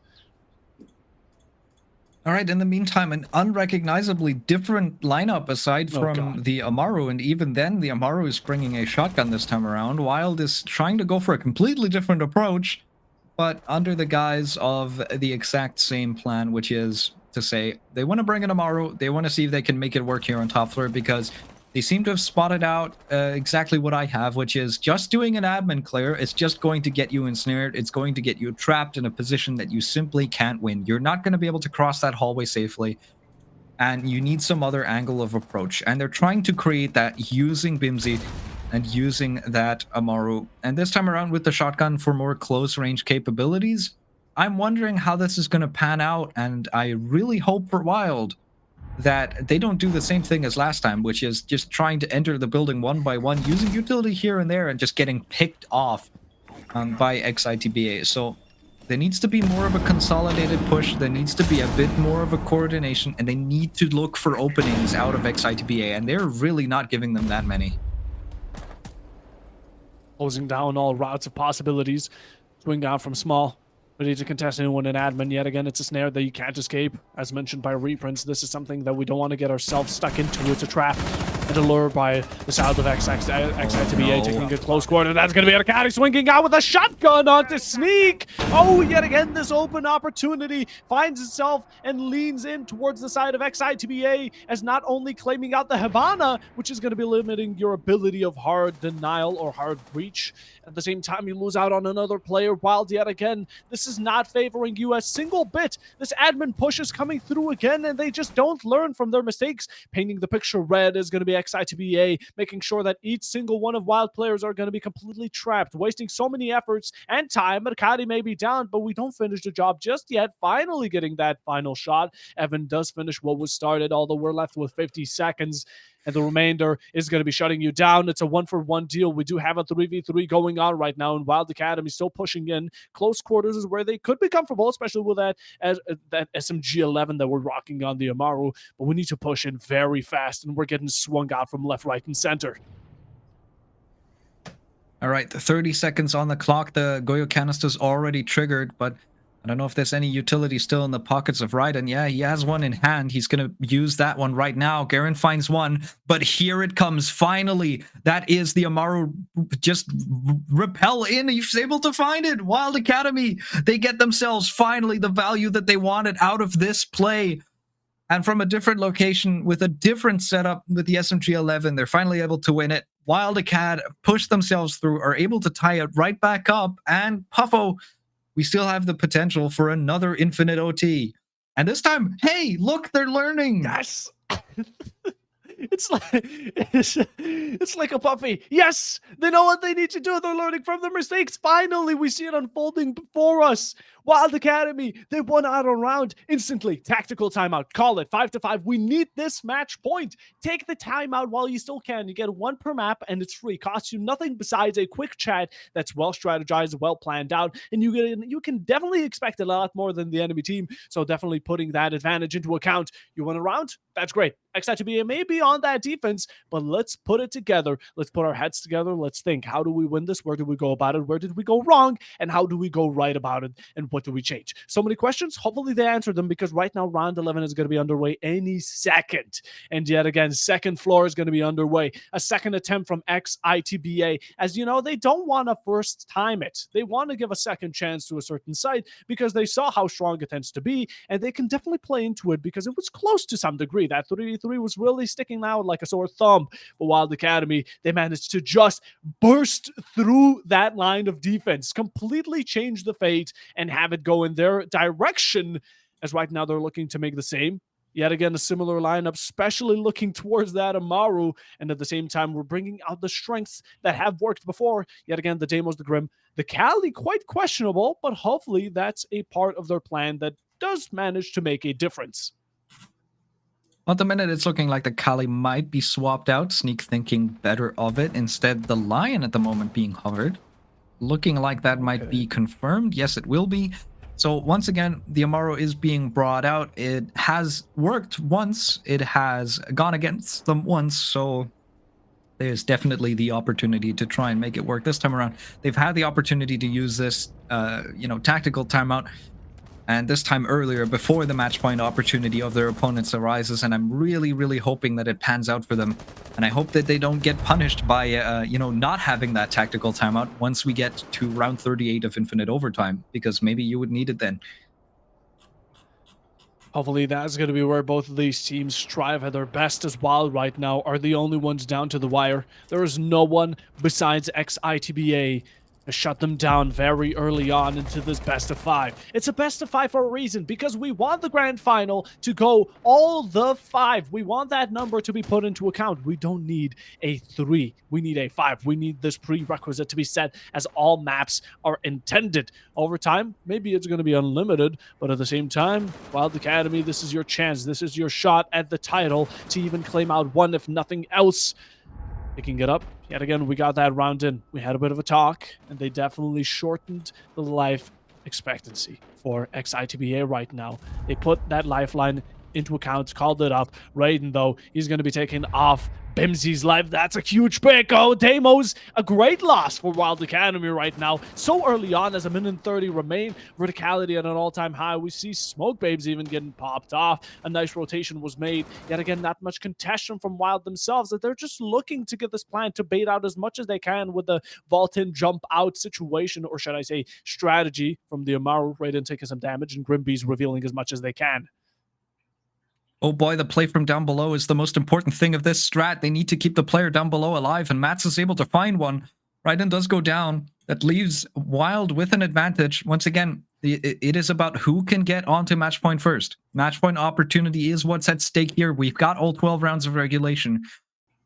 All right, in the meantime, an unrecognizably different lineup aside from the Amaru, and even then, the Amaru is bringing a shotgun this time around. Wylde is trying to go for a completely different approach, but under the guise of the exact same plan, which is to say they want to bring an Amaru, they want to see if they can make it work here on top floor, because they seem to have spotted out exactly what I have, which is just doing an admin clear. It's just going to get you ensnared. It's going to get you trapped in a position that you simply can't win. You're not going to be able to cross that hallway safely, and you need some other angle of approach. And they're trying to create that using Bimsy and using that Amaru. And this time around with the shotgun for more close range capabilities. I'm wondering how this is going to pan out, and I really hope for Wylde that they don't do the same thing as last time, which is just trying to enter the building one by one, using utility here and there, and just getting picked off by Ex-Itba. So there needs to be more of a consolidated push, there needs to be a bit more of a coordination, and they need to look for openings out of Ex-Itba, and they're really not giving them that many. Closing down all routes of possibilities. Swing out from small. Ready to contest anyone in admin. Yet again, it's a snare that you can't escape. As mentioned by Reprints, this is something that we don't want to get ourselves stuck into. It's a trap and a lure by the side of Ex-Itba taking a close quarter. That's going to be Akari swinging out with a shotgun onto Sneak. Oh, yet again, this open opportunity finds itself and leans in towards the side of Ex-Itba as not only claiming out the Habana, which is going to be limiting your ability of hard denial or hard breach. At the same time, you lose out on another player. Wylde, yet again, this is not favoring you a single bit. This admin push is coming through again, and they just don't learn from their mistakes. Painting the picture red is going to be Ex-Itba, making sure that each single one of Wylde players are going to be completely trapped, wasting so many efforts and time. Akari may be down, but we don't finish the job just yet. Finally getting that final shot. Evan does finish what was started, although we're left with 50 seconds. And the remainder is going to be shutting you down. It's a 1-for-1 deal. We do have a 3v3 going on right now, and Wylde Academy still pushing in. Close quarters is where they could be comfortable, especially with that SMG-11 that we're rocking on the Amaru. But we need to push in very fast, and we're getting swung out from left, right, and center. All right, 30 seconds on the clock. The Goyo canister's already triggered, but I don't know if there's any utility still in the pockets of Raiden. Yeah, he has one in hand. He's going to use that one right now. Garen finds one, but here it comes. Finally, that is the Amaru. Just repel in. He's able to find it. Wylde Academy, they get themselves finally the value that they wanted out of this play. And from a different location with a different setup with the SMG-11, they're finally able to win it. Wylde Acad push themselves through, are able to tie it right back up. And Puffo, we still have the potential for another infinite OT. And this time, hey, look, they're learning. Yes. It's like a puppy. Yes, they know what they need to do. They're learning from their mistakes. Finally, we see it unfolding before us. Wylde Academy, they won out on round instantly. Tactical timeout. Call it 5-5. We need this match point. Take the timeout while you still can. You get 1 per map, and it's free. Costs you nothing besides a quick chat that's well strategized, well planned out, and you can definitely expect a lot more than the enemy team. So definitely putting that advantage into account. You win a round? That's great. Ex-Itba may be on that defense, but let's put it together. Let's put our heads together. Let's think, how do we win this? Where do we go about it? Where did we go wrong? And how do we go right about it? And what do we change? So many questions. Hopefully they answer them, because right now round 11 is going to be underway any second. And yet again, second floor is going to be underway. A second attempt from Ex-Itba. As you know, they don't want to first time it. They want to give a second chance to a certain site because they saw how strong it tends to be, and they can definitely play into it because it was close to some degree. That 3v3 was really sticking out like a sore thumb. But Wylde Academy, they managed to just burst through that line of defense, completely change the fate, and have it go in their direction, as right now they're looking to make the same. Yet again, a similar lineup, especially looking towards that Amaru, and at the same time, we're bringing out the strengths that have worked before. Yet again, the Deimos, the Grim, the Kali, quite questionable, but hopefully that's a part of their plan that does manage to make a difference. At the minute, it's looking like the Kali might be swapped out, Sneak thinking better of it. Instead, the Lion at the moment being hovered. Looking like that might be confirmed. Yes, it will be. So once again, the Amaru is being brought out. It has worked once. It has gone against them once. So there's definitely the opportunity to try and make it work this time around. They've had the opportunity to use this, tactical timeout. And this time earlier, before the match point opportunity of their opponents arises, and I'm really, really hoping that it pans out for them. And I hope that they don't get punished by, not having that tactical timeout once we get to round 38 of Infinite Overtime, because maybe you would need it then. Hopefully that's going to be where both of these teams strive at their best, as Wylde right now are the only ones down to the wire. There is no one besides Ex-Itba shut them down very early on into this best of 5. It's a best of 5 for a reason, because we want the grand final to go all the 5. We want that number to be put into account. We don't need a 3. We need a 5. We need this prerequisite to be set as all maps are intended. Over time, maybe it's going to be unlimited, but at the same time, Wylde Academy, this is your chance. This is your shot at the title to even claim out 1, if nothing else. Picking it up. Yet again, we got that round in. We had a bit of a talk, and they definitely shortened the life expectancy for Ex-Itba right now. They put that lifeline into account, called it up. Raiden, though, he's going to be taking off Bimsy's life. That's a huge pick. Oh, Deimos, a great loss for Wylde Academy right now. So early on, as a minute and 30 remain, verticality at an all-time high. We see Smoke Babes even getting popped off. A nice rotation was made. Yet again, not much contention from Wylde themselves, that they're just looking to get this plan to bait out as much as they can with the vault-in jump-out situation, or should I say strategy, from the Amaru. Raiden taking some damage, and Grimby's revealing as much as they can. Oh boy, the play from down below is the most important thing of this strat. They need to keep the player down below alive, and Mats is able to find one. Raiden does go down. That leaves Wylde with an advantage. Once again, it is about who can get onto match point first. Match point opportunity is what's at stake here. We've got all 12 rounds of regulation.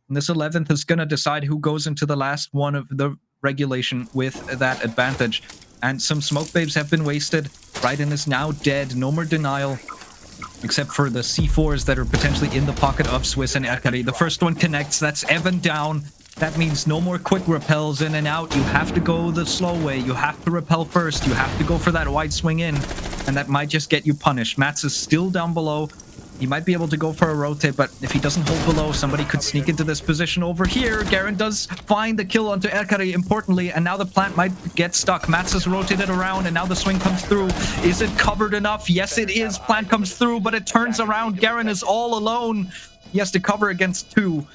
And this 11th is going to decide who goes into the last one of the regulation with that advantage. And some Smoke Babes have been wasted. Raiden is now dead. No more denial. Except for the C4s that are potentially in the pocket of Swiss and Erkari. The first one connects. That's Evan down. That means no more quick repels in and out. You have to go the slow way. You have to repel first. You have to go for that wide swing in. And that might just get you punished. Mats is still down below. He might be able to go for a rotate, but if he doesn't hold below, somebody could sneak into this position over here. Garen does find the kill onto Erkari, importantly, and now the plant might get stuck. Mats has rotated around, and now the swing comes through. Is it covered enough? Yes, it is. Plant comes through, but it turns around. Garen is all alone. He has to cover against 2,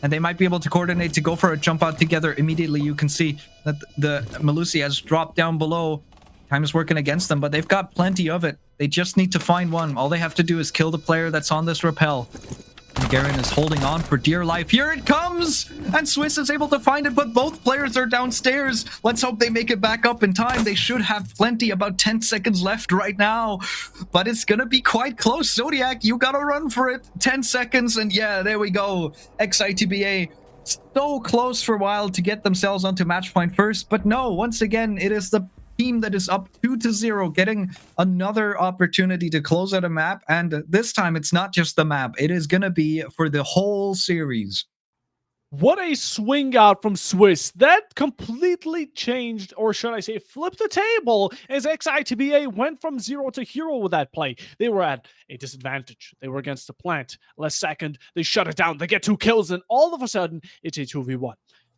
and they might be able to coordinate to go for a jump out together. Immediately, you can see that the Melusi has dropped down below. Time is working against them, but they've got plenty of it. They just need to find one. All they have to do is kill the player that's on this rappel. And Garen is holding on for dear life. Here it comes! And Swiss is able to find it, but both players are downstairs. Let's hope they make it back up in time. They should have plenty, about 10 seconds left right now. But it's gonna be quite close. Zodiac, you gotta run for it. 10 seconds, and yeah, there we go. Ex-Itba so close for Wylde to get themselves onto match point first. But no, once again, it is the team that is up 2-0, getting another opportunity to close out a map, and this time it's not just the map, it is gonna be for the whole series. What a swing out from Swiss. That completely changed, or should I say flipped the table, as Ex-Itba went from 0 to hero with that play. They were at a disadvantage. They were against the plant. Last second, they shut it down. They get 2 kills, and all of a sudden, it's a 2v1.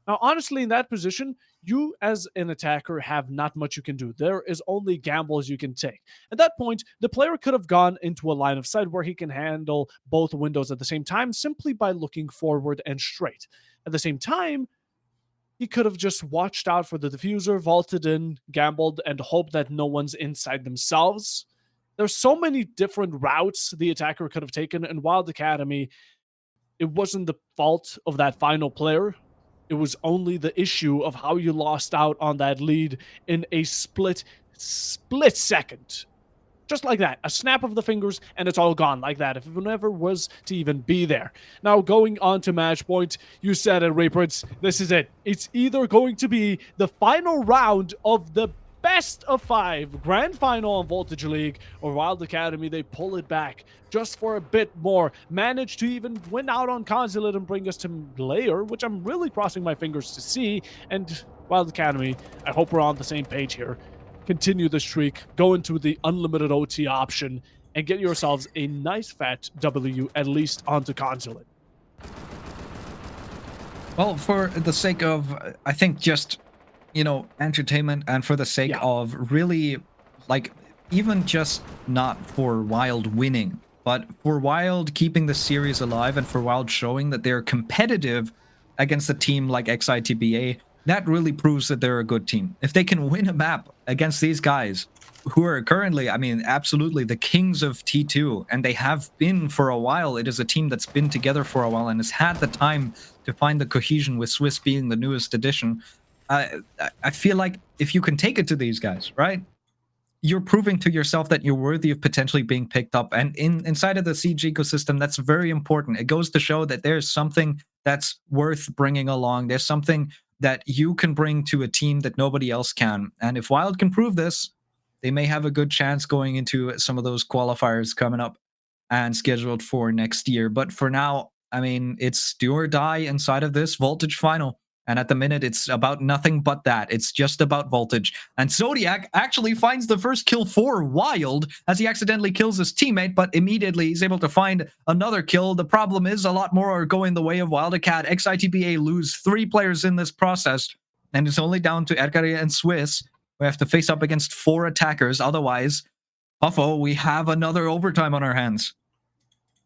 Now, honestly, in that position, you as an attacker have not much you can do. There is only gambles you can take. At that point, the player could have gone into a line of sight where he can handle both windows at the same time simply by looking forward and straight. At the same time, he could have just watched out for the diffuser, vaulted in, gambled, and hoped that no one's inside themselves. There's so many different routes the attacker could have taken, and Wylde Academy, it wasn't the fault of that final player. It was only the issue of how you lost out on that lead in a split second. Just like that. A snap of the fingers, and it's all gone like that, if it never was to even be there. Now, going on to match point, you said it, Reapers. This is it. It's either going to be the final round of the best of 5 grand final on Voltage League, or Wylde Academy, they pull it back just for a bit more, manage to even win out on Consulate and bring us to layer, which I'm really crossing my fingers to see. And Wylde Academy, I hope we're on the same page here. Continue the streak, go into the unlimited OT option, and get yourselves a nice fat W, at least onto Consulate. Well, for the sake of, I think, just, you know, entertainment, and for the sake of really, like, even just not for Wylde winning, but for Wylde keeping the series alive, and for Wylde showing that they're competitive against a team like Ex-Itba, that really proves that they're a good team. If they can win a map against these guys, who are currently, I mean, absolutely the kings of T2, and they have been for a while. It is a team that's been together for a while and has had the time to find the cohesion, with Swiss being the newest addition. I feel like if you can take it to these guys, right, you're proving to yourself that you're worthy of potentially being picked up. And inside of the Siege ecosystem, that's very important. It goes to show that there's something that's worth bringing along. There's something that you can bring to a team that nobody else can. And if Wylde can prove this, they may have a good chance going into some of those qualifiers coming up and scheduled for next year. But for now, I mean, it's do or die inside of this Voltage final. And at the minute, it's about nothing but that. It's just about Voltage. And Zodiac actually finds the first kill for Wylde as he accidentally kills his teammate, but immediately he's able to find another kill. The problem is a lot more are going the way of Wylde Acad. Ex-Itba lose 3 players in this process, and it's only down to Erkari and Swiss. We have to face up against 4 attackers. Otherwise, Puffo, we have another overtime on our hands.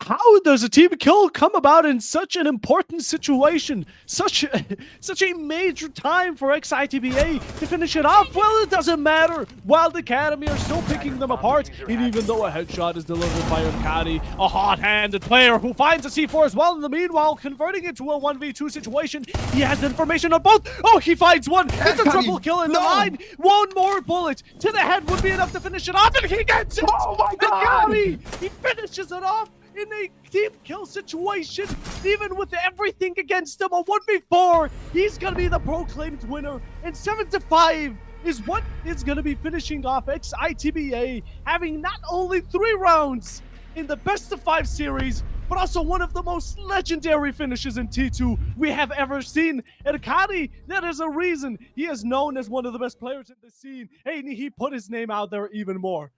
How does a team kill come about in such an important situation? Such a major time for Ex-Itba to finish it off? Well, it doesn't matter. Wylde Academy are still picking them apart. And even though a headshot is delivered by Arkady, a hot-handed player who finds a C4 as well, in the meanwhile, converting it to a 1v2 situation, he has information on both. Oh, he finds one. It's a triple kill in the line. One more bullet to the head would be enough to finish it off, and he gets it. Oh my God! Arkady, he finishes it off in a team kill situation, even with everything against him. A 1v4, he's gonna be the proclaimed winner, and 7-5 is what is gonna be finishing off Ex-Itba, having not only 3 rounds in the best of 5 series, but also one of the most legendary finishes in T2 we have ever seen. And Arkady, that is a reason he is known as one of the best players in the scene, and he put his name out there even more.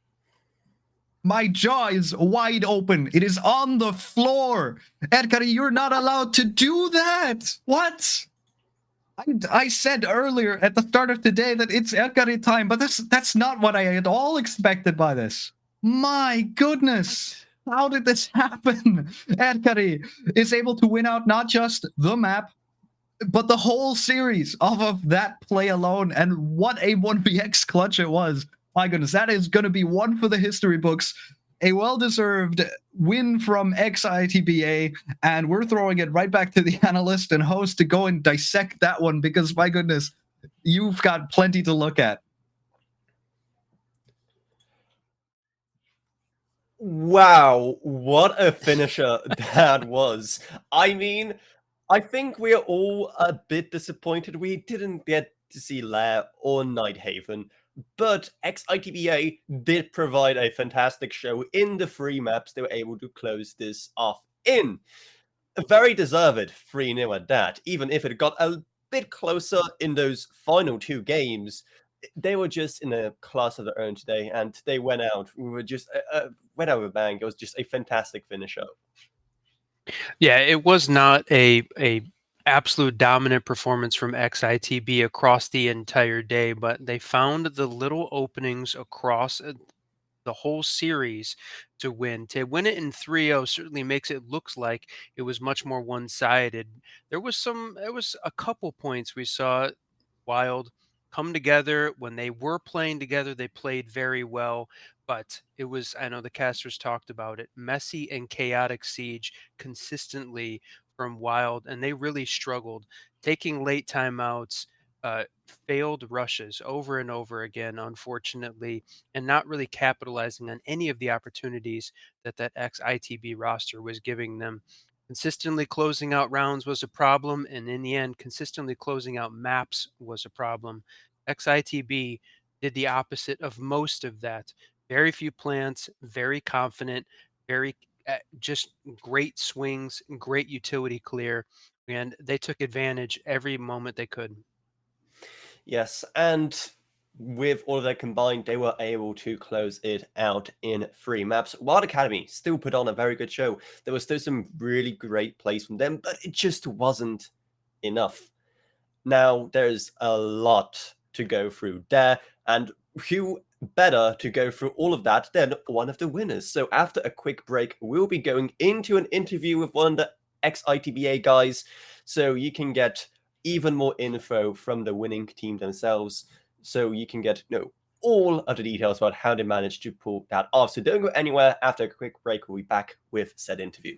My jaw is wide open. It is on the floor. Erkari, you're not allowed to do that. What? I said earlier at the start of today that it's Erkari time, but that's not what I at all expected by this. My goodness. How did this happen? Erkari is able to win out not just the map, but the whole series off of that play alone. And what a 1vx clutch it was. My goodness, that is going to be one for the history books. A well-deserved win from Ex-Itba, and we're throwing it right back to the analyst and host to go and dissect that one because, my goodness, you've got plenty to look at. Wow, what a finisher that was. I mean, I think we're all a bit disappointed we didn't get to see Lair or Nighthaven, but Ex-Itba did provide a fantastic show in the 3 maps they were able to close this off in. A very deserved 3-0 at that, even if it got a bit closer in those final 2 games. They were just in a class of their own today, and they went out. We were just went out with a bang. It was just a fantastic finisher. Yeah, it was not a absolute dominant performance from Ex-Itba across the entire day, but they found the little openings across the whole series to win. To win it in 3-0 certainly makes it looks like it was much more one-sided. There was a couple points we saw Wylde come together. When they were playing together, they played very well. But it was, I know the casters talked about it, messy and chaotic siege consistently from Wylde, and they really struggled. Taking late timeouts, failed rushes over and over again, unfortunately, and not really capitalizing on any of the opportunities that Ex-Itba roster was giving them. Consistently closing out rounds was a problem, and in the end, consistently closing out maps was a problem. Ex-Itba did the opposite of most of that. Very few plants, very confident, very just great swings, great utility clear, and they took advantage every moment they could. Yes, and with all of that combined, they were able to close it out in 3 maps. Wild Academy still put on a very good show. There was still some really great plays from them, but it just wasn't enough. Now, there's a lot to go through there, and who better to go through all of that than one of the winners? So after a quick break, we'll be going into an interview with one of the Ex-Itba guys, so you can get even more info from the winning team themselves, so you can get all of the details about how they managed to pull that off. So don't go anywhere. After a quick break, we'll be back with said interview.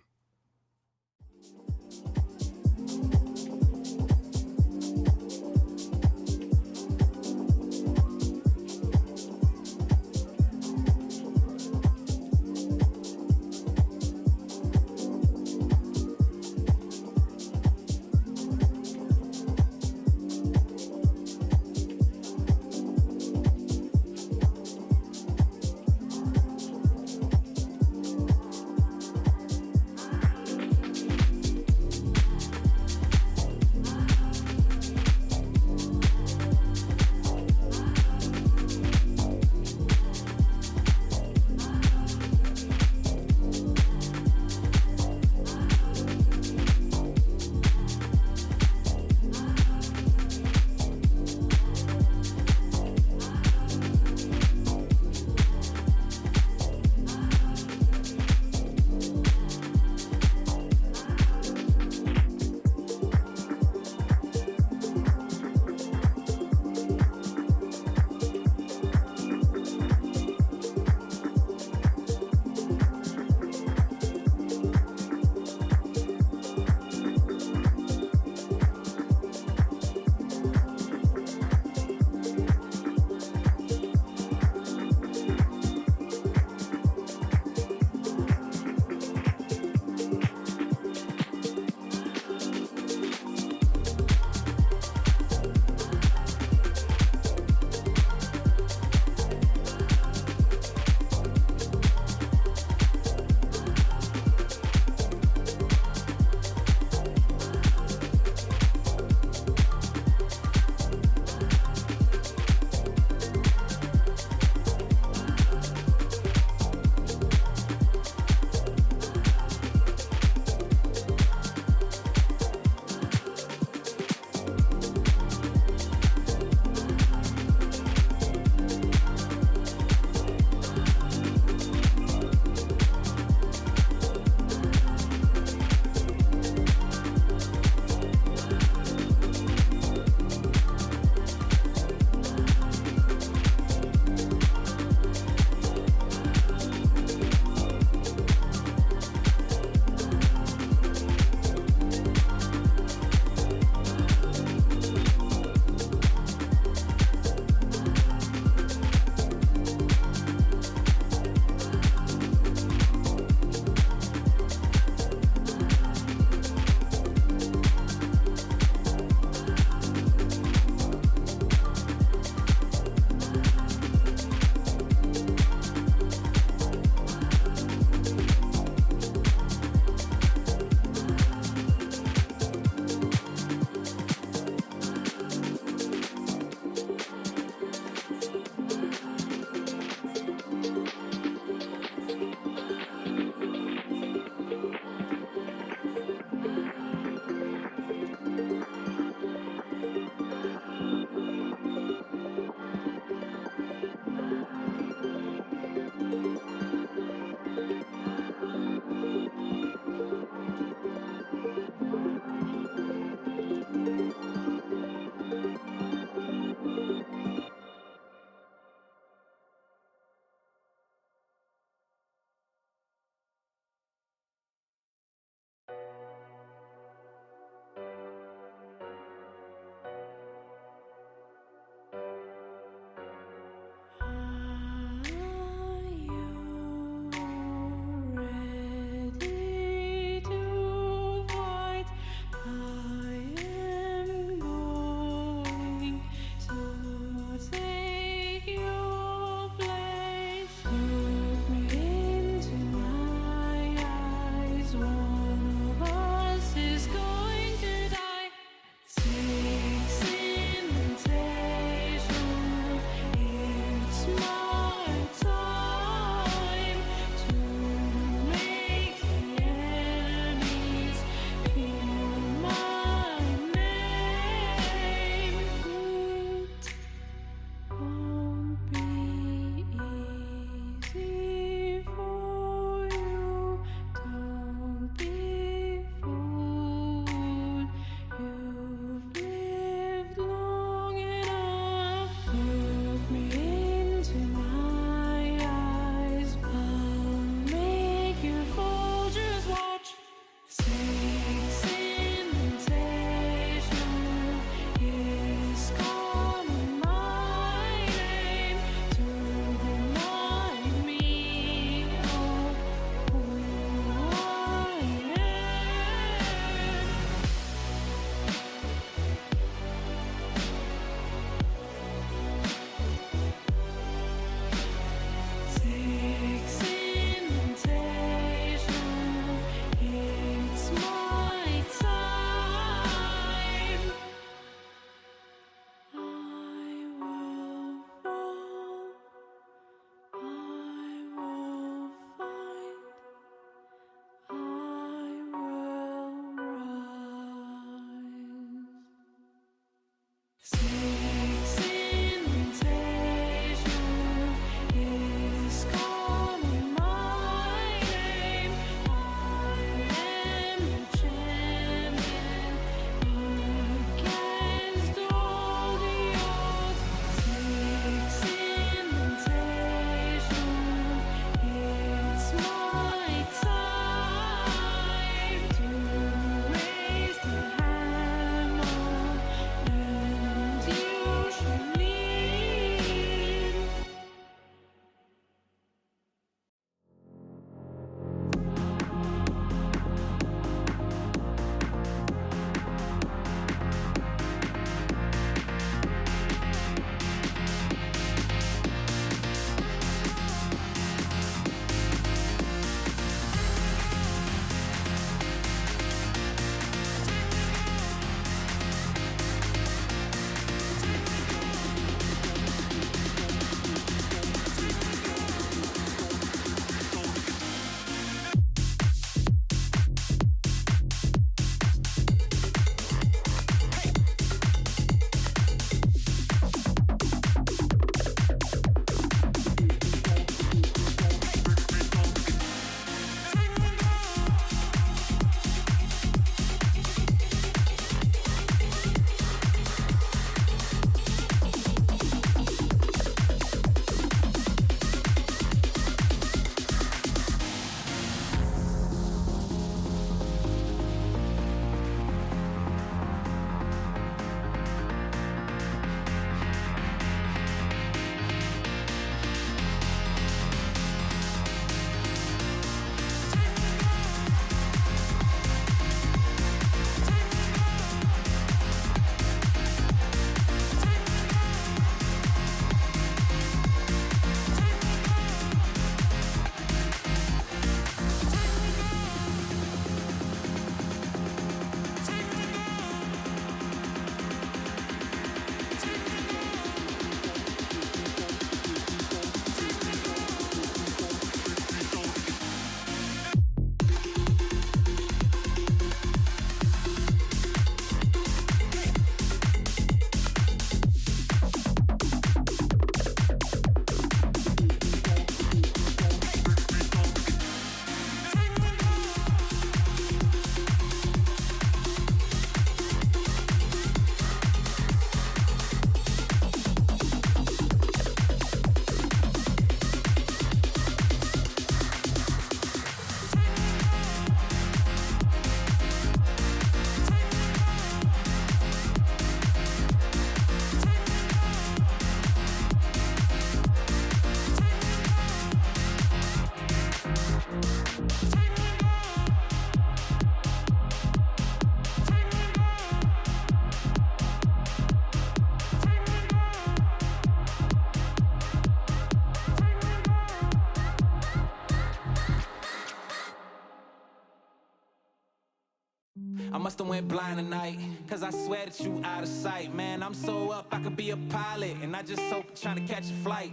I must have went blind tonight, cause I swear that you out of sight. Man, I'm so up, I could be a pilot, and I just hope trying to catch a flight.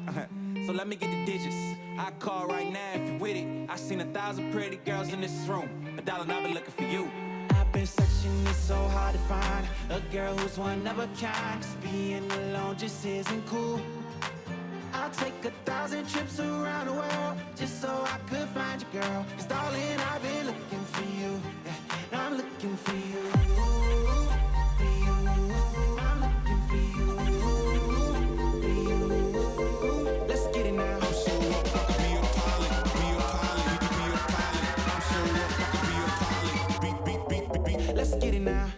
So let me get the digits, I call right now if you with it. I seen 1,000 pretty girls in this room, but darling, I've been looking for you. I've been searching, it's so hard to find a girl who's one of a kind. Cause being alone just isn't cool. I'll take 1,000 trips around the world just so I could find you, girl. Cause darling, I've been looking for you. Yeah, I'm looking for you. For you. I'm looking for you. For you. Let's get it now. I'm so up, I could be a pilot. Be a pilot. We could be a pilot. I'm so up, I could be a pilot. Beat. Let's get it now.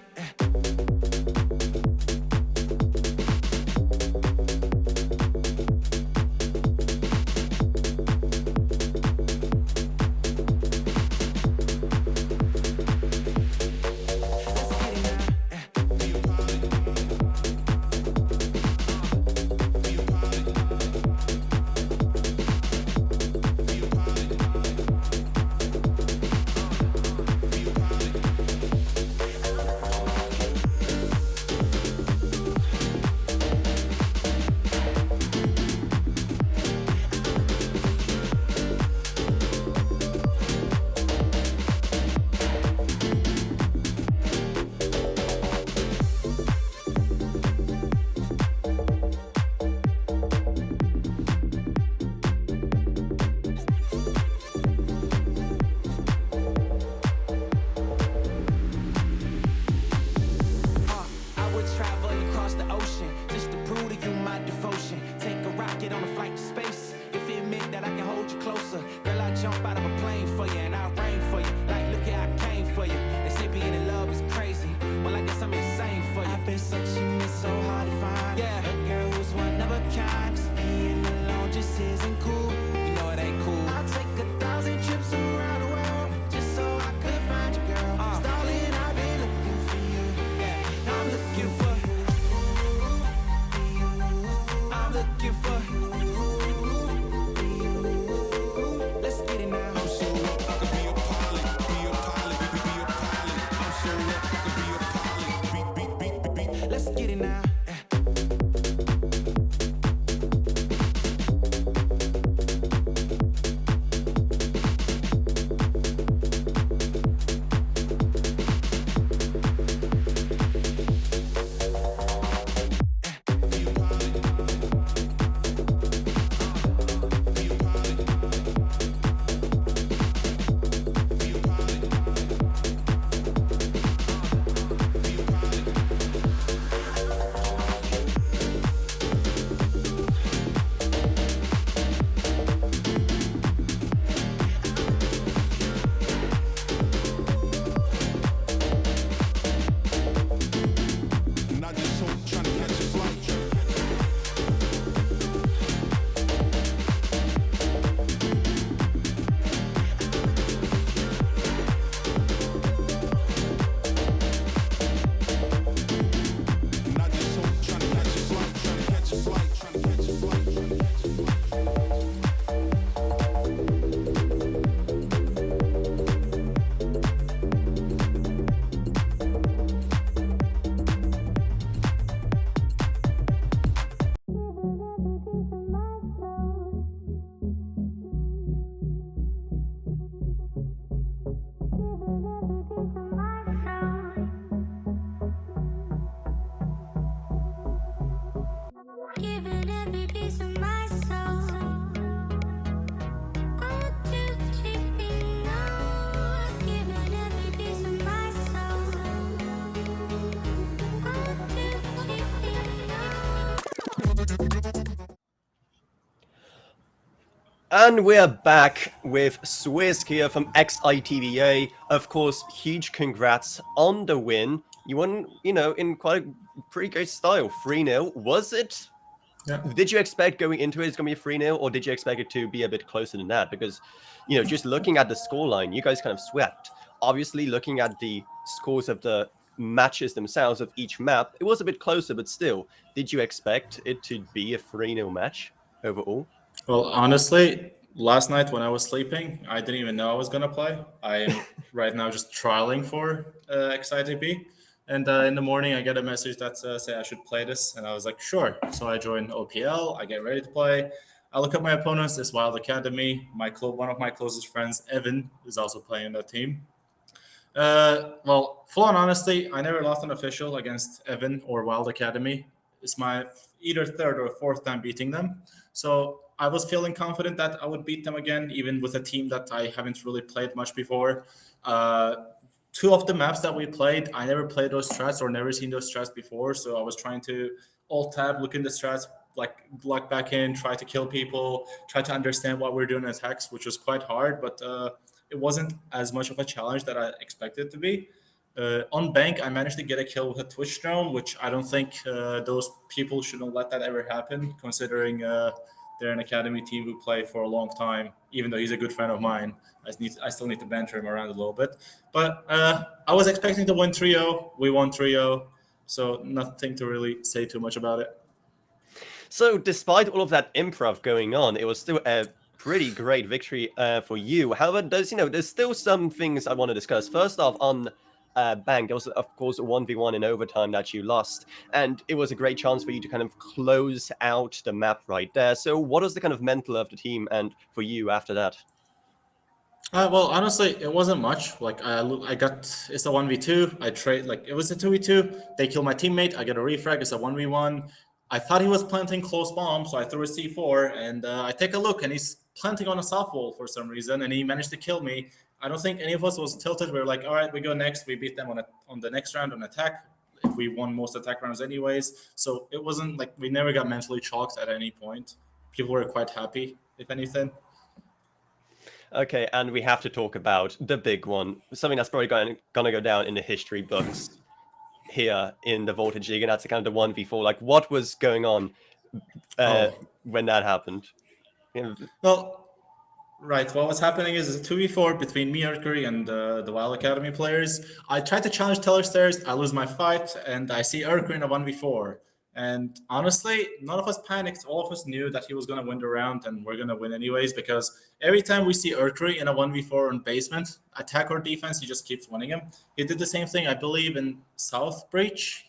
And we're back with Swiss here from Ex-Itba. Of course, huge congrats on the win. You won, in quite a pretty great style. 3-0. Was it? Yeah. Did you expect going into it it's going to be a 3-0, or did you expect it to be a bit closer than that? Because, just looking at the scoreline, you guys kind of swept. Obviously, looking at the scores of the matches themselves of each map, it was a bit closer, but still, did you expect it to be a 3-0 match overall? Well, honestly, last night when I was sleeping, I didn't even know I was gonna play. I am right now just trialing for Ex-Itba. And in the morning, I get a message that say I should play this, and I was like, sure. So I join OPL. I get ready to play. I look at my opponents. It's Wylde Academy. One of my closest friends, Evan, is also playing in that team. Well, full on honesty, I never lost an official against Evan or Wylde Academy. It's my either third or fourth time beating them. So I was feeling confident that I would beat them again, even with a team that I haven't really played much before. Uh, Two of the maps that we played, I never played those strats or never seen those strats before. So I was trying to alt tab, look in the strats, like block back in, try to kill people, try to understand what we're doing in attacks, which was quite hard. But it wasn't as much of a challenge that I expected it to be. On bank, I managed to get a kill with a Twitch drone, which I don't think those people shouldn't let that ever happen, considering they're an academy team who play for a long time. Even though he's a good friend of mine, I still need to banter him around a little bit. But I was expecting to win 3-0. We won 3-0, so nothing to really say too much about it. So, despite all of that improv going on, it was still a pretty great victory for you. However, there's still some things I want to discuss. First off, on Bank, there was, of course, a 1v1 in overtime that you lost, and it was a great chance for you to kind of close out the map right there. So, what was the kind of mental of the team and for you after that? Well, honestly, it wasn't much. Like I got it's a 1v2. I trade like it was a 2v2. They kill my teammate. I get a refrag. It's a 1v1. I thought he was planting close bomb, so I threw a C4 and I take a look and he's planting on a soft wall for some reason, and he managed to kill me. I don't think any of us was tilted. We were like, all right, we go next. We beat them on the next round on attack. We won most attack rounds anyways, so it wasn't like we never got mentally chalked at any point. People were quite happy, if anything. Okay, and we have to talk about the big one, something that's probably going to go down in the history books here in the Voltage League, and that's kind of the 1v4. Like, what was going on when that happened? Well, right. What was happening is a 2v4 between me, Mercury, and the Wylde Academy players. I tried to challenge Teller Stairs. I lose my fight, and I see Mercury in a 1v4. And honestly, none of us panicked. All of us knew that he was going to win the round, and we're going to win anyways, because every time we see Mercury in a 1v4 on basement, attack or defense, he just keeps winning him. He did the same thing, I believe, in South Breach.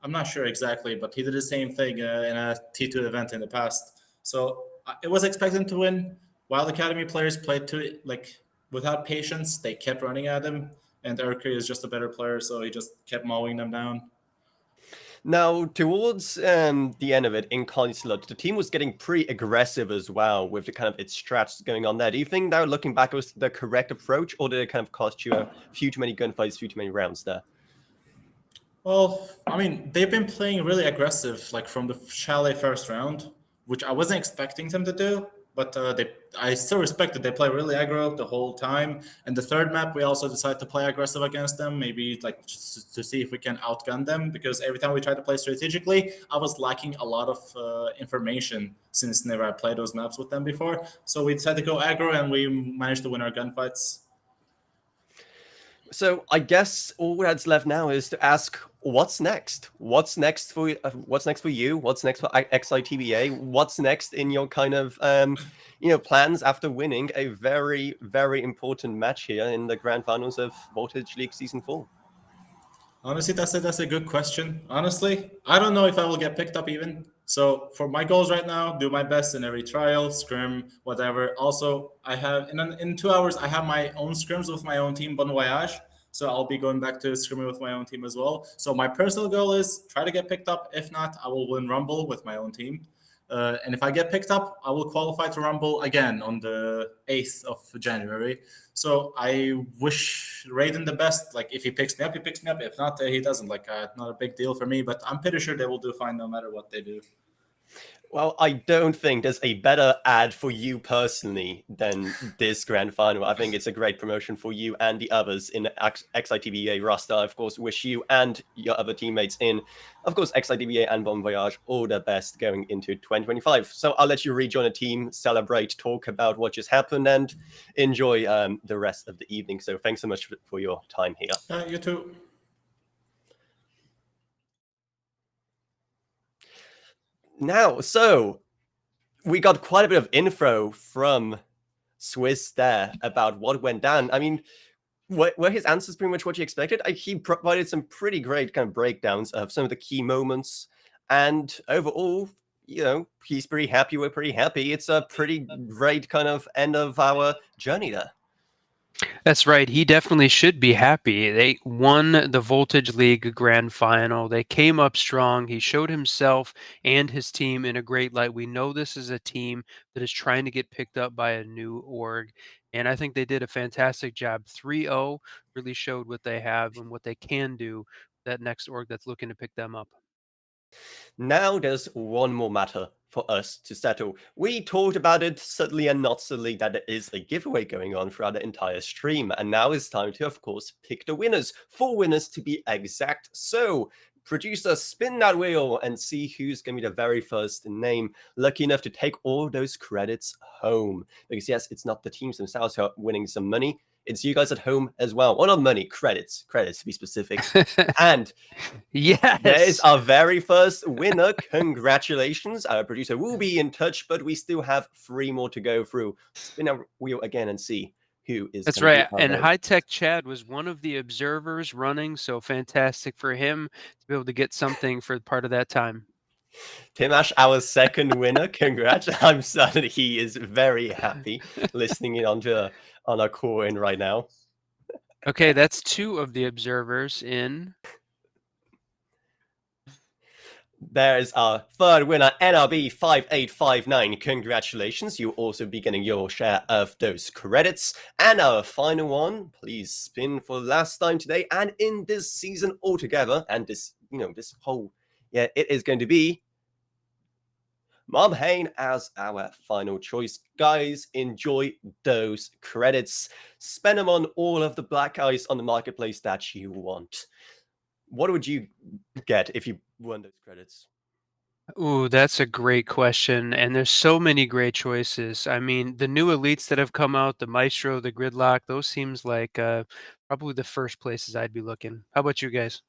I'm not sure exactly, but he did the same thing in a T2 event in the past. So it was expected to win. While Academy players played to like without patience, they kept running at him, and Mercury is just a better player, so he just kept mowing them down. Now, towards the end of it in Consulate, the team was getting pretty aggressive as well with the kind of its strats going on there. Do you think that, looking back, was the correct approach, or did it kind of cost you a few too many gunfights, few too many rounds there? Well, I mean, they've been playing really aggressive, like from the Chalet first round, which I wasn't expecting them to do. But I still respect that they play really aggro the whole time. And the third map, we also decided to play aggressive against them, maybe like just to see if we can outgun them. Because every time we tried to play strategically, I was lacking a lot of information since never I played those maps with them before. So we decided to go aggro, and we managed to win our gunfights. So I guess all that's left now is to ask, what's next? What's next for you? What's next for you? What's next for Ex-Itba? What's next in your kind of plans after winning a very, very important match here in the grand finals of Voltage League Season 4? Honestly, that's a good question. Honestly, I don't know if I will get picked up even. So for my goals right now, do my best in every trial, scrim, whatever. Also, I have in 2 hours I have my own scrims with my own team, Bon Voyage. So I'll be going back to scrimming with my own team as well. So my personal goal is try to get picked up. If not, I will win Rumble with my own team. And if I get picked up, I will qualify to Rumble again on the 8th of January. So I wish Raiden the best. Like, if he picks me up, he picks me up. If not, he doesn't. Like, not a big deal for me, but I'm pretty sure they will do fine no matter what they do. Well, I don't think there's a better ad for you personally than this grand final. I think it's a great promotion for you and the others in the Ex-Itba roster. I, of course, wish you and your other teammates in, of course, Ex-Itba and Bon Voyage all the best going into 2025. So I'll let you rejoin the team, celebrate, talk about what just happened, and enjoy the rest of the evening. So thanks so much for your time here. You too. Now, so we got quite a bit of info from Swiss there about what went down. I mean, were his answers pretty much what you expected? He provided some pretty great kind of breakdowns of some of the key moments, and overall, he's pretty happy. We're pretty happy. It's a pretty great kind of end of our journey there. That's right. He definitely should be happy. They won the Voltage League Grand Final. They came up strong. He showed himself and his team in a great light. We know this is a team that is trying to get picked up by a new org. And I think they did a fantastic job. 3-0 really showed what they have and what they can do, that next org that's looking to pick them up. Now there's one more matter for us to settle. We talked about it subtly and not subtly that there is a giveaway going on throughout the entire stream. And now it's time to, of course, pick the winners. 4 winners to be exact. So, producer, spin that wheel and see who's going to be the very first name lucky enough to take all those credits home. Because yes, it's not the teams themselves who are winning some money. It's you guys at home as well. Well, not money, credits to be specific. And yes, there is our very first winner. Congratulations. Our producer will be in touch, but we still have 3 more to go through. Spin our wheel again and see who is. That's right. And High Tech Chad was one of the observers running, so fantastic for him to be able to get something for part of that time. Timash, our second winner. Congrats. I'm certain he is very happy listening in on our call in right now. Okay, that's 2 of the observers in. There's our third winner, NRB5859. Congratulations. You'll also be getting your share of those credits. And our final one, please spin for the last time today and in this season altogether. And this, this whole, it is going to be Mom Hain as our final choice. Guys, enjoy those credits. Spend them on all of the black eyes on the marketplace that you want. What would you get if you won those credits? Ooh, that's a great question. And there's so many great choices. I mean, the new elites that have come out, the Maestro, the Gridlock, those seems like probably the first places I'd be looking. How about you guys?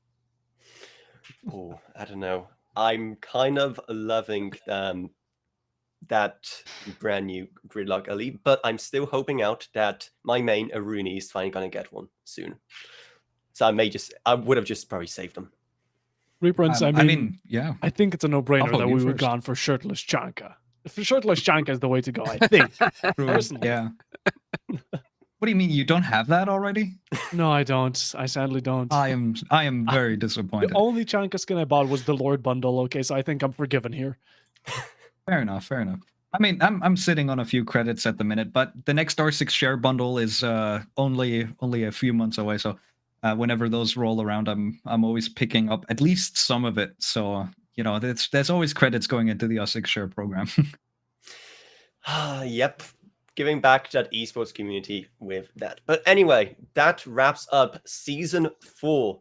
Oh, I don't know. I'm kind of loving that brand new Gridlock Elite, but I'm still hoping out that my main Aruni is finally going to get one soon. So I would have just probably saved them. Reprints, I mean, yeah. I think it's a no-brainer that we would have gone for Shirtless Chanka. Shirtless Chanka is the way to go, I think. Personally. Yeah. What do you mean you don't have that already? No, I don't. I sadly don't. I am very disappointed. The only Chanka skin I bought was the Lord bundle. Okay, so I think I'm forgiven here. Fair enough. I mean, I'm sitting on a few credits at the minute, but the next R6 share bundle is only a few months away. So whenever those roll around, I'm always picking up at least some of it. So there's always credits going into the R6 share program. Yep. Giving back to that esports community with that. But anyway, that wraps up season 4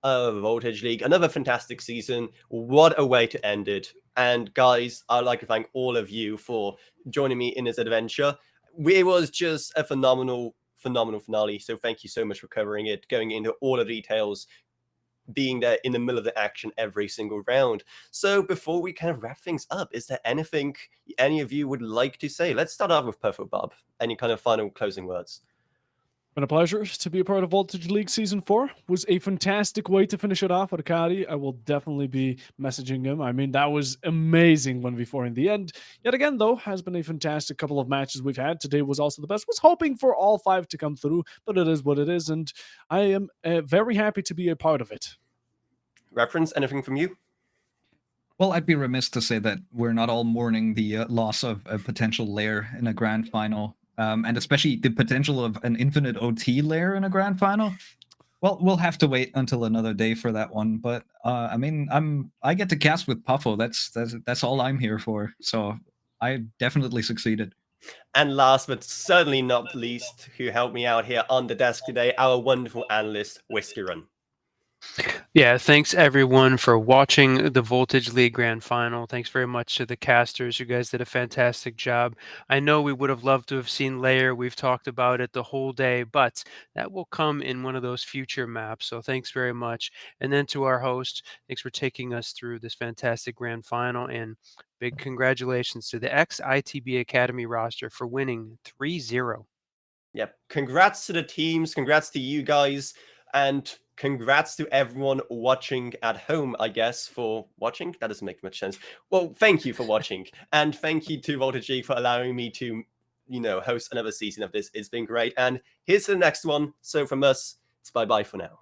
of Voltage League. Another fantastic season. What a way to end it. And guys, I'd like to thank all of you for joining me in this adventure. It was just a phenomenal finale. So thank you so much for covering it, going into all the details, being there in the middle of the action every single round. So before we kind of wrap things up, is there anything any of you would like to say? Let's start off with Perfect Bob. Any kind of final closing words? Been a pleasure to be a part of Voltage League Season 4. Was a fantastic way to finish it off with Akari. I will definitely be messaging him. I mean, that was amazing 1v4 in the end. Yet again, though, has been a fantastic couple of matches we've had. Today was also the best. Was hoping for all 5 to come through, but it is what it is, and I am very happy to be a part of it. Reference, anything from you? Well, I'd be remiss to say that we're not all mourning the loss of a potential lair in a grand final. And especially the potential of an infinite OT layer in a grand final. Well, we'll have to wait until another day for that one. But I mean, I get to cast with Puffo. That's all I'm here for. So I definitely succeeded. And last but certainly not least, who helped me out here on the desk today, our wonderful analyst, Whiskey Run. Yeah, thanks everyone for watching the Voltage League Grand Final. Thanks very much to the casters. You guys did a fantastic job. I know we would have loved to have seen Layer. We've talked about it the whole day, but that will come in one of those future maps. So thanks very much. And then to our host, thanks for taking us through this fantastic Grand Final. And big congratulations to the Ex-Itba Academy roster for winning 3-0. Yep. Congrats to the teams. Congrats to you guys. And congrats to everyone watching at home, I guess, for watching. That doesn't make much sense. Well, thank you for watching. And thank you to Voltage League for allowing me to, host another season of this. It's been great. And here's the next one. So from us, it's bye-bye for now.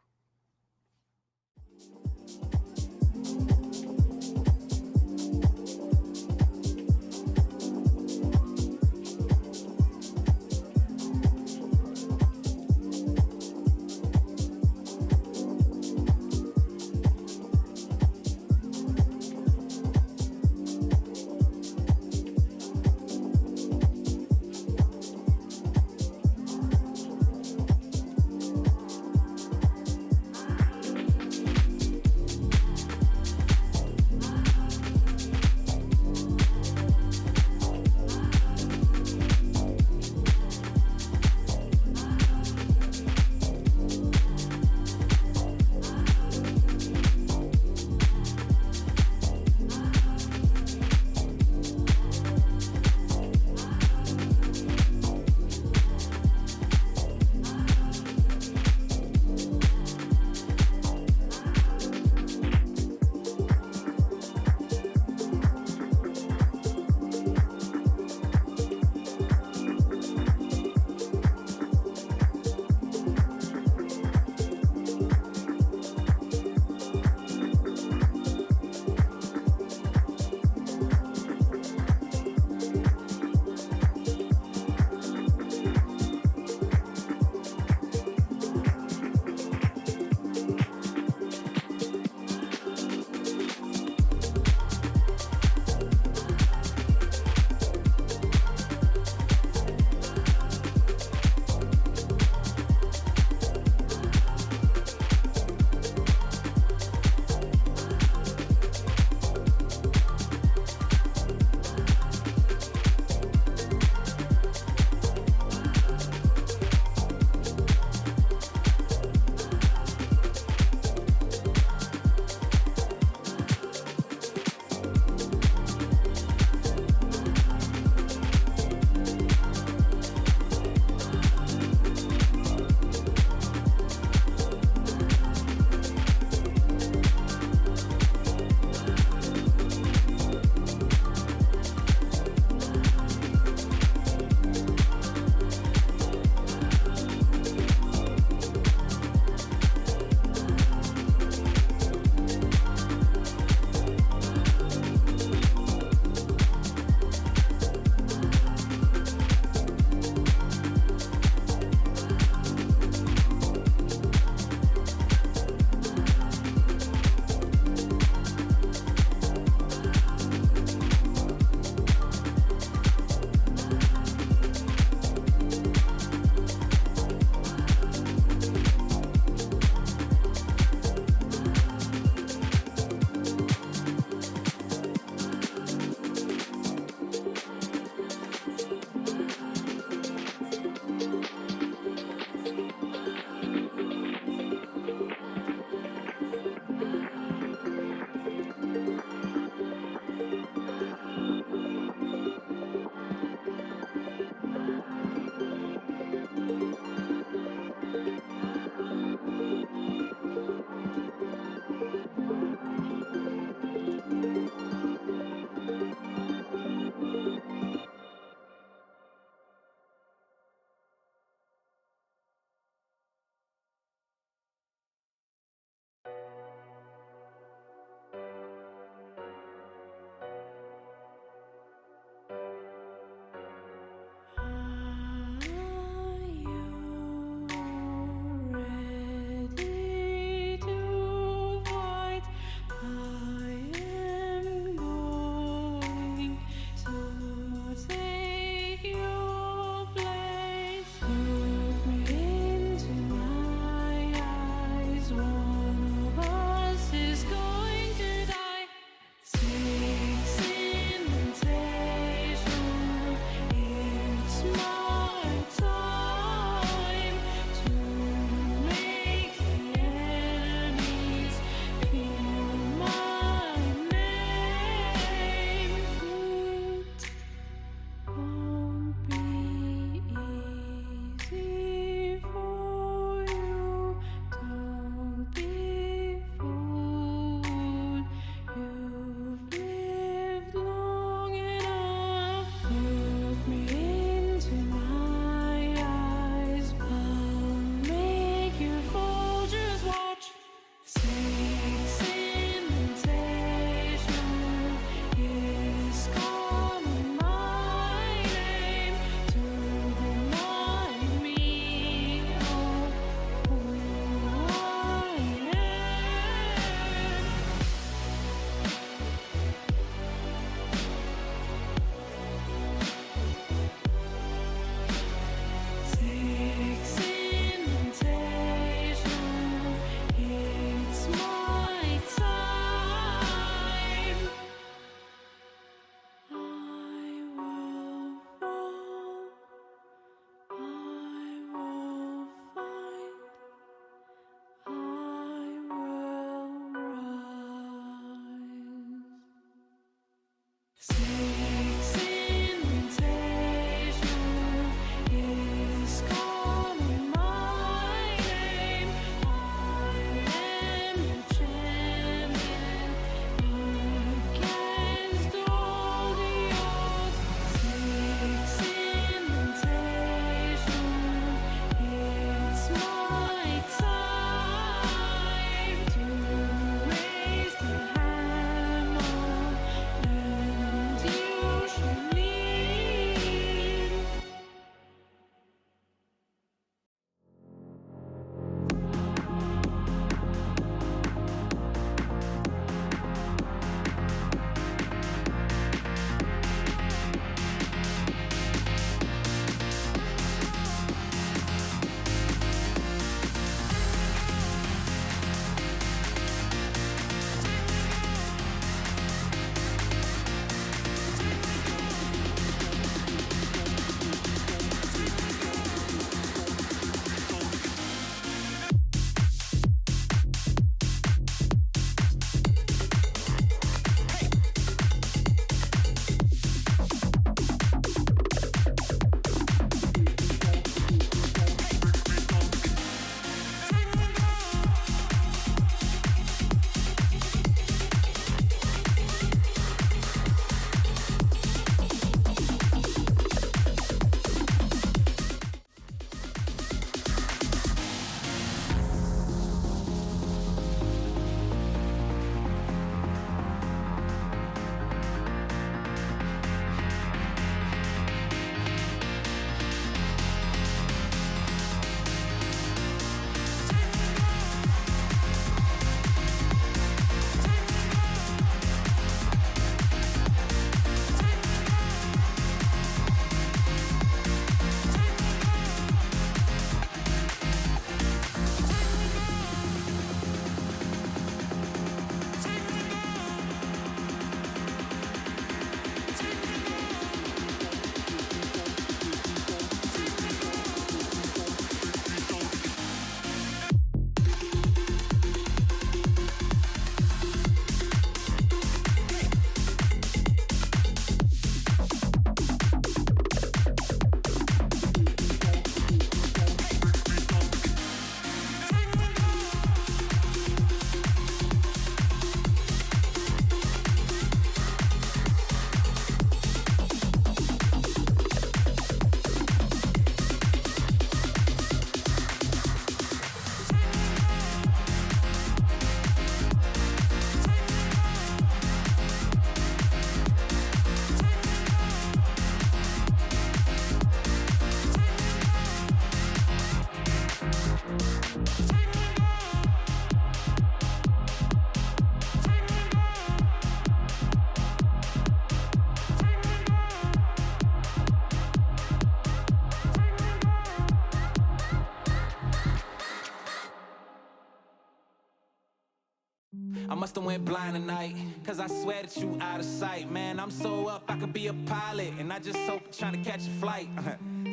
I must have went blind tonight, cause I swear that you out of sight. Man, I'm so up, I could be a pilot, and I just hope trying to catch a flight.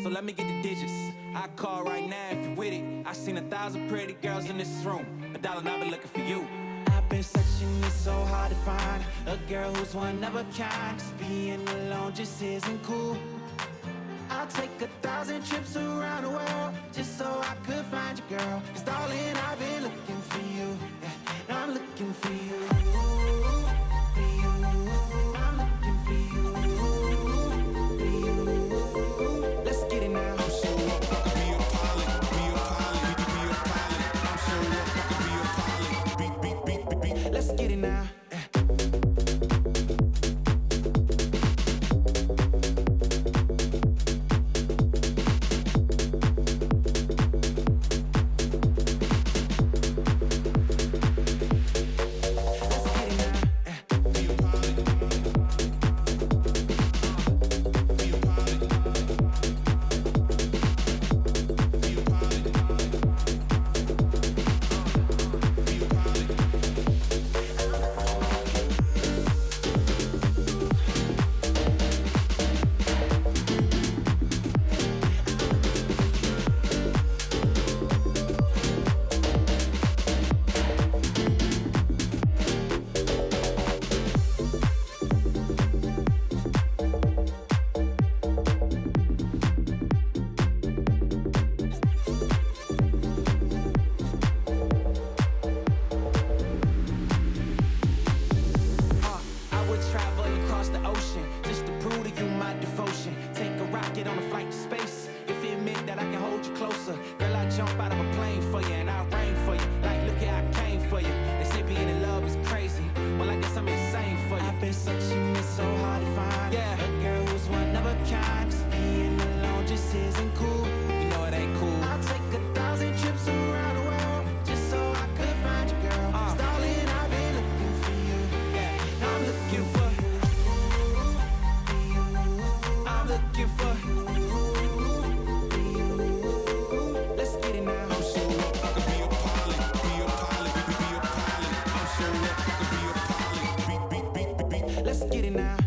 So let me get the digits. I call right now if you with it. I seen 1,000 pretty girls in this room. $1 and I've been looking for you. I've been searching, it's so hard to find a girl who's one of a kind. 'Cause being alone just isn't cool. I'll take 1,000 trips around the world just so I could find you, girl. 'Cause darling, I've been looking for you. Yeah, I'm looking for you. For you. I'm looking for you. For you. Let's get it now. I'm so up, I could be a pilot. Be a pilot. Be a pilot. I'm so up, I could be a pilot. Beat. Let's get it now. Let's get it now.